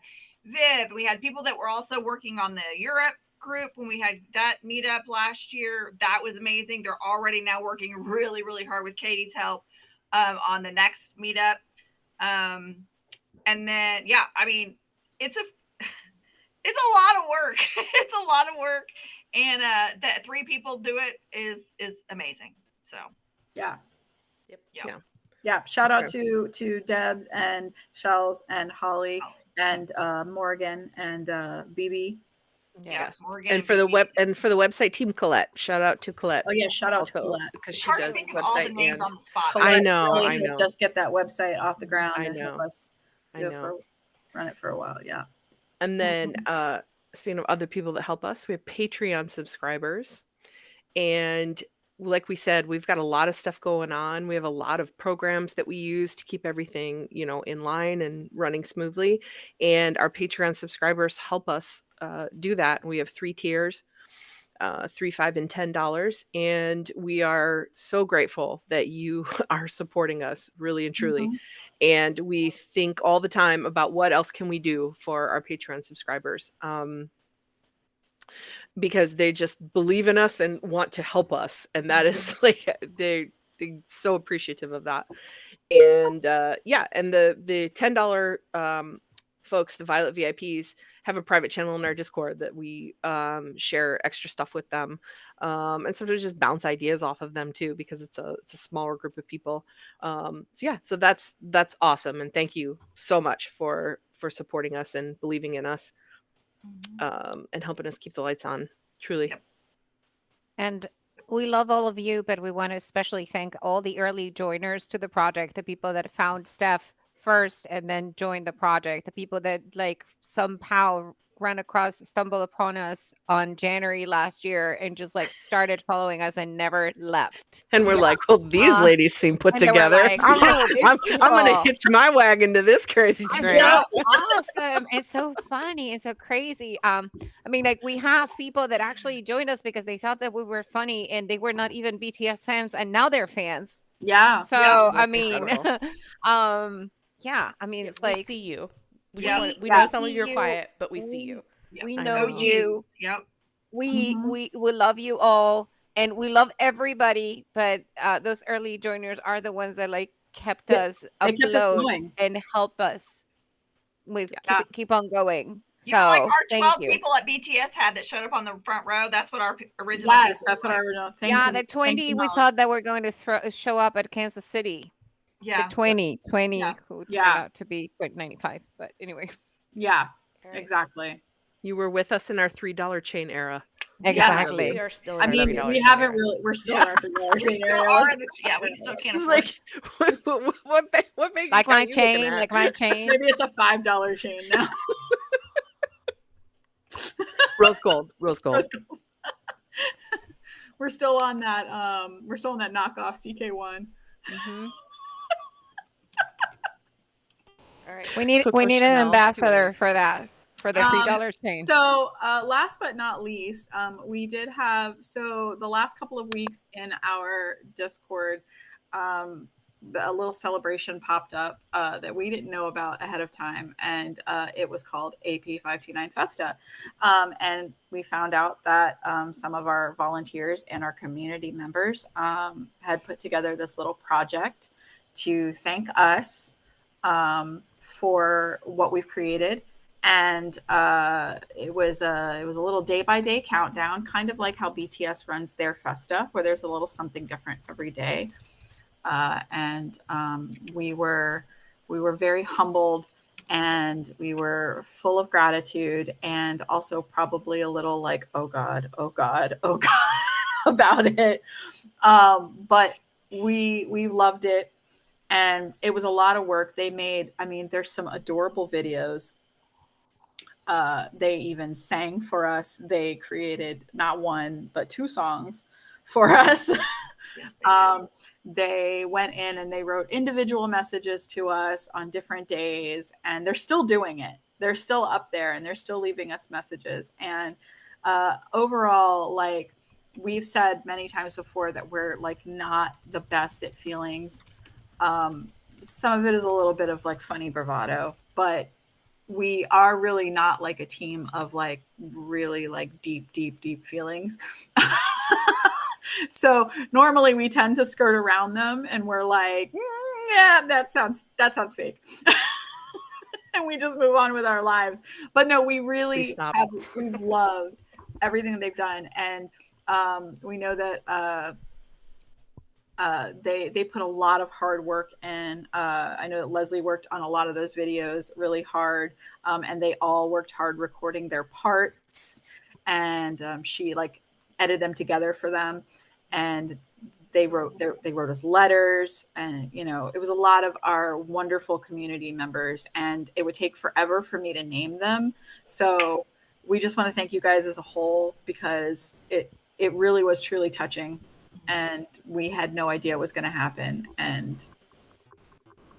Viv. We had people that were also working on the Europe group when we had that meetup last year. That was amazing. They're already now working really, really hard with Katie's help on the next meetup. And then I mean, it's a lot of work. It's a lot of work. And that 3 people do it is amazing. So yeah. Shout out to Debs and Shells and Holly and Morgan and BB. Yes, and for the website team, Colette. Shout out to Colette. Oh yeah, shout out to Colette because she does website and on the spot. I know. Just get that website off the ground. I know. Run it for a while. Yeah, and then. Speaking of other people that help us, we have Patreon subscribers. And like we said, we've got a lot of stuff going on. We have a lot of programs that we use to keep everything, in line and running smoothly. And our Patreon subscribers help us do that. We have 3 tiers, $3, $5, and $10. And we are so grateful that you are supporting us really and truly. And we think all the time about what else can we do for our Patreon subscribers. because they just believe in us and want to help us, and that is like they're so appreciative of that. And and the $10 folks, the Violet VIPs, have a private channel in our Discord that we share extra stuff with them, and sometimes just bounce ideas off of them too, because it's a smaller group of people. So that's awesome, and thank you so much for supporting us and believing in us, and helping us keep the lights on. Truly. Yep. And we love all of you, but we want to especially thank all the early joiners to the project, the people that found Stef first and then joined the project, the people that like somehow stumbled upon us on January last year and just like started following us and never left. And we're like, well, these ladies seem put and they were together. like, I'm "Oh, gonna hitch my wagon to this crazy train. So awesome. It's so funny. It's so crazy. I mean, like we have people that actually joined us because they thought that we were funny and they were not even BTS fans and now they're fans. Yeah. So Yeah, I mean, incredible. I mean, Yeah, it's we like see you. We Yeah. know some of see you're you. quiet, but we see you. We I know know. you. Yep. We love you all, and we love everybody. But those early joiners are the ones that like kept us They kept us afloat going. and help us with Yeah. keep on going. You know, like So our thank 12 you. people at BTS had that showed up on the front row. That's what our original. Yes, people that's were what I like. original. Thank Yeah, you. the Thank 20 you, we Mom. thought that we're going to show up at Kansas City. Yeah. The 20 Yeah. who turned Yeah. out to be 95. But anyway, Yeah. All right. Exactly. You were with us in our $3 chain era. exactly. We are still I in our mean, $3 we chain haven't era. really. We're still in our $3 We still are in the, we still can't It's afford. like what bank Like my account you looking chain, at? like my chain. Maybe it's a $5 chain now. Rose gold. We're still on that. We're still on that knockoff CK1. All right. We need Coco an Chanel. ambassador for that, for the $3 chain. So last but not least, we did have, so the last couple of weeks in our Discord, a little celebration popped up that we didn't know about ahead of time, and it was called AP529 Festa. And we found out that some of our volunteers and our community members had put together this little project to thank us for what we've created. And it was a little day-by-day countdown, kind of like how BTS runs their Festa, where there's a little something different every day. And we were very humbled, and we were full of gratitude, and also probably a little like, oh God, about it. But we loved it, and it was a lot of work. They made, I mean, there's some adorable videos. They even sang for us. They created not one, but 2 songs for us. Yes, they went in and they wrote individual messages to us on different days, and they're still doing it. They're still up there, and they're still leaving us messages. And overall, like we've said many times before, that we're like not the best at feelings. Some of it is a little bit of like funny bravado, but we are really not like a team of like really like deep feelings. So normally we tend to skirt around them, and we're like, yeah, that sounds fake. And we just move on with our lives. But no, we really we've loved everything that they've done. And we know that they put a lot of hard work in. I know that Leslie worked on a lot of those videos really hard, and they all worked hard recording their parts, and she like edited them together for them, and they wrote us letters, and you know, it was a lot of our wonderful community members, and it would take forever for me to name them. So we just want to thank you guys as a whole, because it really was truly touching, and we had no idea what was going to happen, and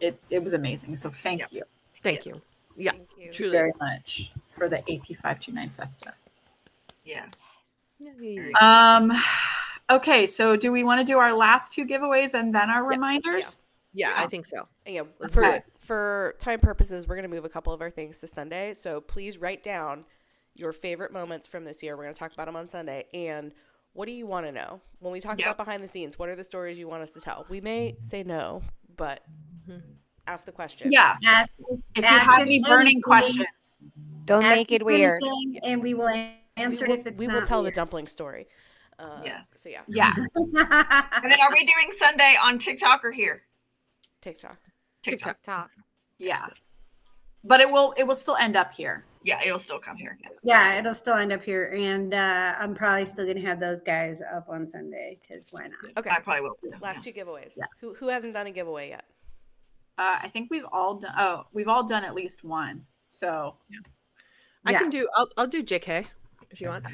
it was amazing. So thank you. Thank you. Yeah, Thank you. truly. Very much for the AP529 Festa. Yes. Okay, so do we want to do our last 2 giveaways and then our reminders? Yeah, I think so. Yeah, Let's do it. for time purposes, we're going to move a couple of our things to Sunday. So please write down your favorite moments from this year. We're going to talk about them on Sunday. And what do you want to know? When we talk about behind the scenes, what are the stories you want us to tell? We may say no, but ask the question. Yeah. Ask, If you ask have us any burning anything. questions. Don't Ask make it us weird. anything, and we will answer it if it's we not will tell the weird. dumpling story. Yes. So yeah, Yeah. And then are we doing Sunday on TikTok or here? TikTok. TikTok. Yeah. But it will still end up here. Yeah, it'll still come here. Yes. Yeah, it'll still end up here, and I'm probably still gonna have those guys up on Sunday because why not? Okay. I probably will. Too. Last two giveaways. Yeah. Who hasn't done a giveaway yet? I think we've all done. Oh, we've all done at least one. So I can do. I'll do JK if you want.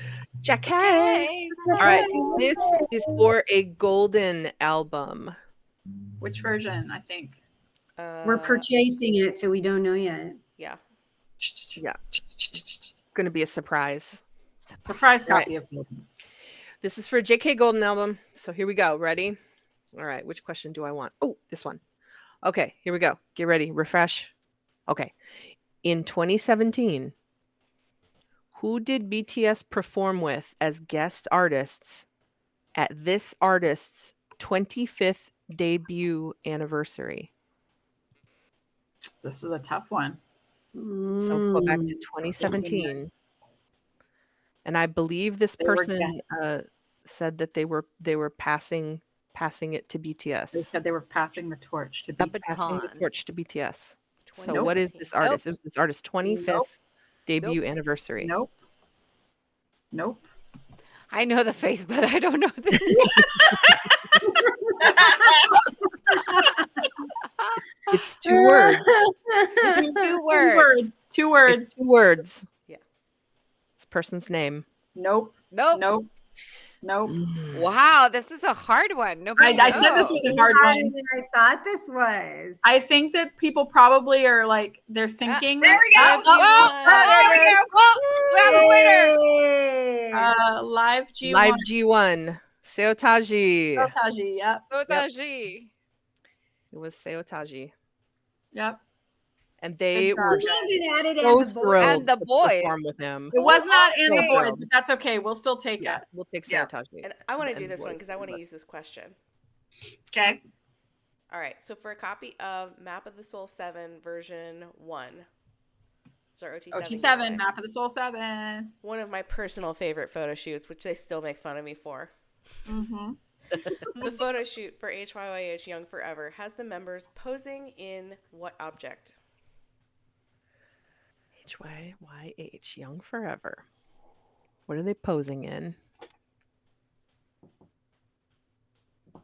JK. All right. This is for a golden album. which version? I think. We're purchasing it, so we don't know yet. Yeah. Yeah. Going to be a surprise. Surprise copy of Golden. This is for JK Golden album. So here we go. Ready? All right. Which question do I want? Oh, this one. Okay. Here we go. Get ready. Refresh. Okay. In 2017, who did BTS perform with as guest artists at this artist's 25th debut anniversary? This is a tough one. So go back to 2017. And I believe this They were person guests. said that they were passing it to BTS. They said they were passing the torch to The BTS. Passing the baton. torch to BTS. So Nope. what is this artist? It was this artist's 25th Nope. debut anniversary. Nope. Nope. I know the face, but I don't know the It's two words. two words. Two words. It's 2 words. Yeah. This person's name. Nope. Nope. Nope. Nope. Wow, this is a hard one. Nobody I said this knows. was a hard Harder one. than I thought this was. I think that people probably are like they're thinking. There we go. There we go. Oh, we have a winner. Yay. Live G1. Live G1. Seotaji. Sotaji. Yep. Otaji. It was Seotaji. Yep. And they Good job. were Should have been added so as a boy. thrilled And the to boys. perform with him. It was not in the Yeah. boys, but that's okay. We'll still take Yeah, it. we'll take Yeah. Seotaji. And I want to And do this one boys, because I want to but- use this question. Okay. All right. So for a copy of Map of the Soul 7 version 1. It's our OT7. OT7, giveaway. Map of the Soul 7. One of my personal favorite photo shoots, which they still make fun of me for. Mm-hmm. The photo shoot for HYYH Young Forever has the members posing in what object? HYYH Young Forever. What are they posing in?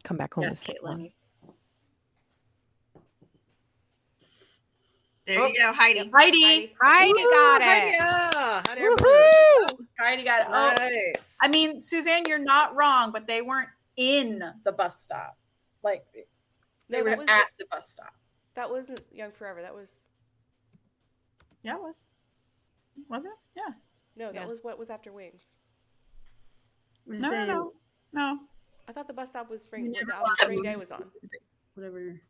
Come back home. Yes, Miss Lola. Caitlin. There you go, Heidi. Heidi. Heidi got it. Yeah. Heidi got it. Oh, Nice. I mean, Suzanne, you're not wrong, but they weren't in the bus stop. Like, they No, were that was- at the bus stop. That wasn't Young Forever. That was Yeah, it was. Was it? Yeah. no. That Yeah. was what was after Wings. Was No, the- no, no. I thought the bus stop was Spring. We The never album watched Spring it. Day was on. Whatever.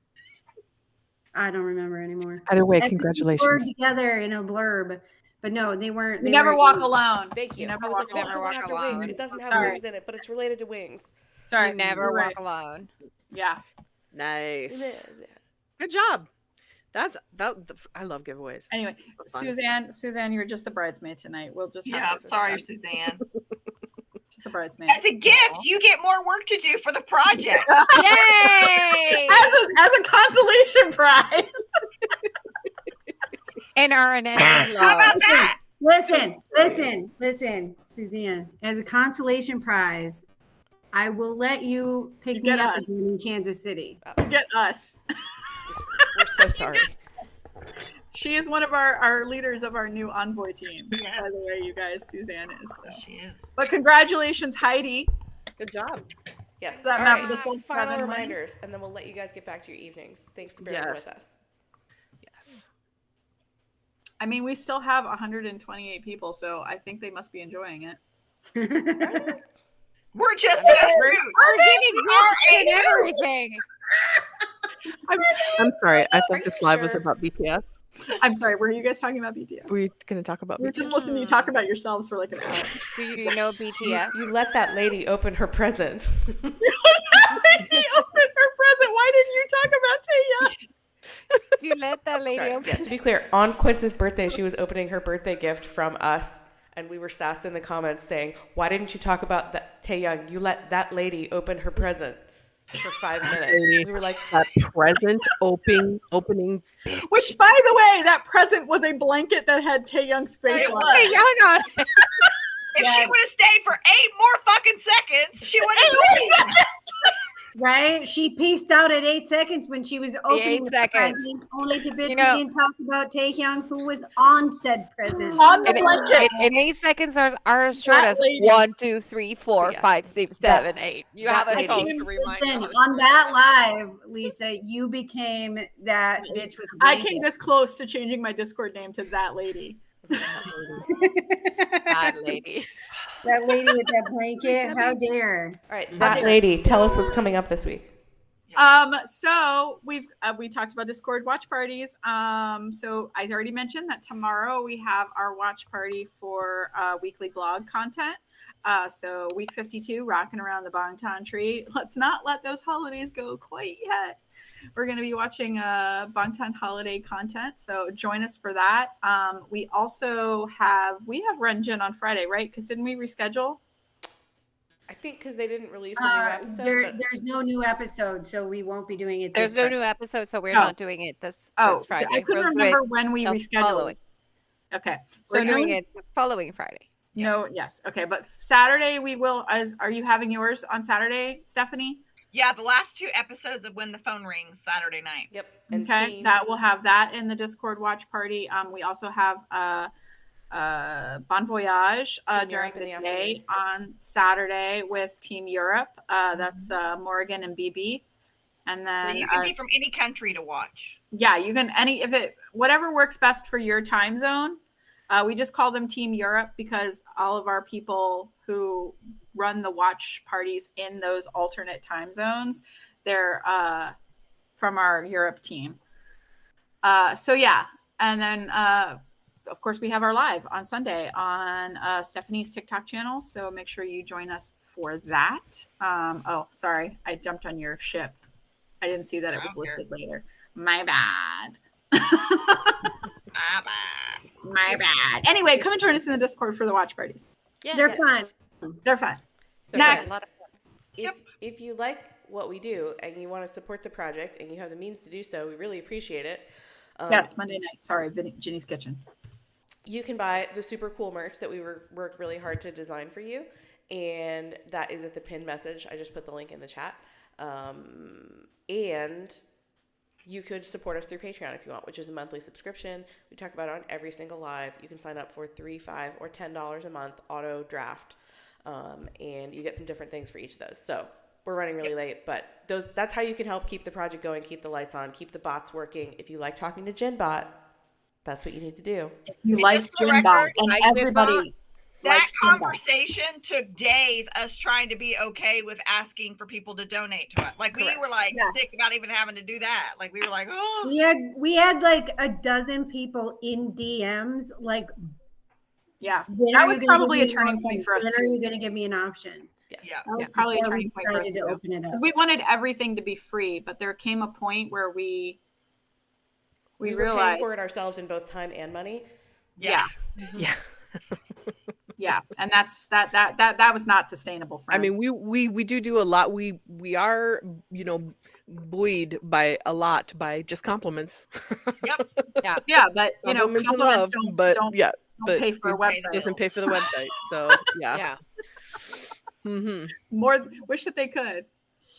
I don't remember anymore. Either way, I think we were congratulations. together in a blurb, but no, they weren't. You They never weren't walk in- alone. Thank you. never I was walk like, what was the alone. one Never after walk Wings? alone. It doesn't have Sorry. wings in it, but it's related to wings. Sorry. You never you're walk right. alone. Yeah. Nice. Good job. I love giveaways. Anyway, Fun. Suzanne, you're just the bridesmaid tonight. We'll just Yeah, have to sorry, discuss. Suzanne. Just the bridesmaid. As a gift, you get more work to do for the project. Yay! as a consolation prize. And our an How about that? Listen, Suzanne. As a consolation prize, I will let you pick You me get up us. again in Kansas City. Get us. We're so sorry. She is one of our leaders of our new envoy team. Yes. By the way, you guys, Suzanne is. So. She is. But congratulations, Heidi. Good job. Yes. That All map right. of the Soul Final 7 reminders, and then we'll let you guys get back to your evenings. Thanks for bearing Yes. with us. Yes. I mean, we still have 128 people, so I think they must be enjoying it. We're just at a root. We're giving gifts and everything. I'm sorry. I thought you this live was sure? about BTS. I'm sorry. Were you guys talking about BTS? We're going to talk about We were BTS. just listening to you talk about yourselves for like an hour. Do you know BTS? You let that lady open her present. He opened her present. Why didn't you talk about Taeyeon? You let that lady Sorry, open. yeah, to be clear, on Quince's birthday, she was opening her birthday gift from us, and we were sassed in the comments saying, "Why didn't you talk about that, Taeyeon? You let that lady open her present for 5 minutes." We were like, That present opening. Which, by the way, that present was a blanket that had Taeyeon's face It on was. it. Hey, hang on. If she would have stayed for 8 more fucking seconds, she would have. Right? She pieced out at 8 seconds when she was opening the 8 seconds. present, only to You know- begin talk about Taehyung, who was on said present. On the And blanket. in 8 seconds are as short That as lady. 1, 2, 3, 4, Yeah. 5, 6, 7, 8. You that have a lady. song to remind Listen, you. on that live, Lisa, you became that bitch with the I blanket. came this close to changing my Discord name to that lady. Bad lady. That lady with that blanket, how dare. "All right, that lady, tell us what's coming up this week." So we talked about Discord watch parties. So I already mentioned that tomorrow we have our watch party for weekly blog content. So week 52, rocking around the Bangtown tree. Let's not let those holidays go quite yet. We're going to be watching Bangtown holiday content. So join us for that. We also have Renjin on Friday, right? Because didn't we reschedule? I think because they didn't release a new episode. but There's no new episode, so we won't be doing it. There's this no Friday. new episode, so we're Oh. not doing it this Friday. I couldn't We'll do remember it when we the rescheduled. following. Okay. So We're doing it the following Friday. No, yes. Okay. But Saturday we will, are you having yours on Saturday, Stephanie? Yeah, the last 2 episodes of When the Phone Rings Saturday night. Yep. And Okay. team- That we'll have that in the Discord watch party. We also have Bon Voyage Team during Europe in the the day on Saturday with Team Europe. That's Morgan and BB. And So then you can be from any country to watch. yeah, you can whatever works best for your time zone. We just call them Team Europe because all of our people who run the watch parties in those alternate time zones, they're from our Europe team. So yeah, and then of course we have our live on Sunday on Stephanie's TikTok channel. So make sure you join us for that. Oh, sorry, I jumped on your ship. I didn't see that it was listed later. My bad. My bad. Anyway, come and join us in the Discord for the watch parties. Yes. They're fun. They're fun. There's Next. a lot of fun. If you like what we do and you want to support the project and you have the means to do so, we really appreciate it. Yes, Monday night. Sorry, Ginny's Kitchen. You can buy the super cool merch that we work really hard to design for you, and that is at the pinned message. I just put the link in the chat. And you could support us through Patreon if you want, which is a monthly subscription. We talk about it on every single live. You can sign up for $3, $5, or $10 a month auto draft, and you get some different things for each of those. So we're running really late, but that's how you can help keep the project going, keep the lights on, keep the bots working. If you like talking to Jinbot, that's what you need to do. You And like just for the Jinbot, record, and like everybody That likes Jinbot. conversation took days, us trying to be okay with asking for people to donate to us. Like, we Correct. were like Yes. sick about even having to do that. Like, we were like, oh. We had like a dozen people in DMs like, Yeah, when that are was you gonna probably give a me turning an point option? for us When are too. you going to give me an option? Yes. Yeah. That was That probably a before turning we point for us decided to too. open it up. Because we wanted everything to be free, but there came a point where we We were paying realized, for it ourselves in both time and money. yeah, Yeah. yeah, and that was not sustainable. I Friends. mean, we do a lot. We are, buoyed by a lot by just compliments. yeah, but Compliments and compliments love, don't but don't, yeah, don't but pay for a it website. doesn't pay for the website. So yeah. Yeah. Mm-hmm. More wish that they could.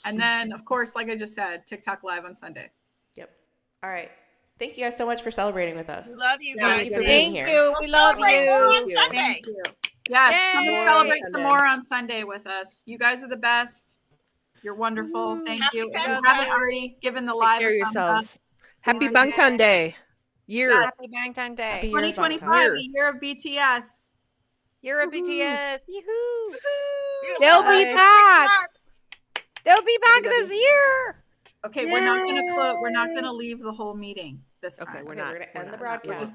And then, of course, like I just said, TikTok live on Sunday. Yep. All right. Thank you guys so much for celebrating with us. We love you Yeah, guys. Thank you for being Thank here. you. We love Celebrate more on you. Sunday. Thank you. Yes, come and Yay. celebrate some Sunday. more on Sunday with us. You guys are the best. You're wonderful. Thank Happy you. If you Festa. haven't already given the Take live care of a thumbs up, yourselves. Happy Please. Bangtown Day. Year. Yes. Happy Bangtown Day. Happy year of 2025, Bangtown. the year of BTS. You're a Woohoo. BTS. Yoo-hoo. We They'll love be you. back. They'll be back Everybody. this year. Okay, we're not gonna leave the whole meeting. this Okay, time. we're Okay, not. we're gonna we're end the not- we're broadcast. just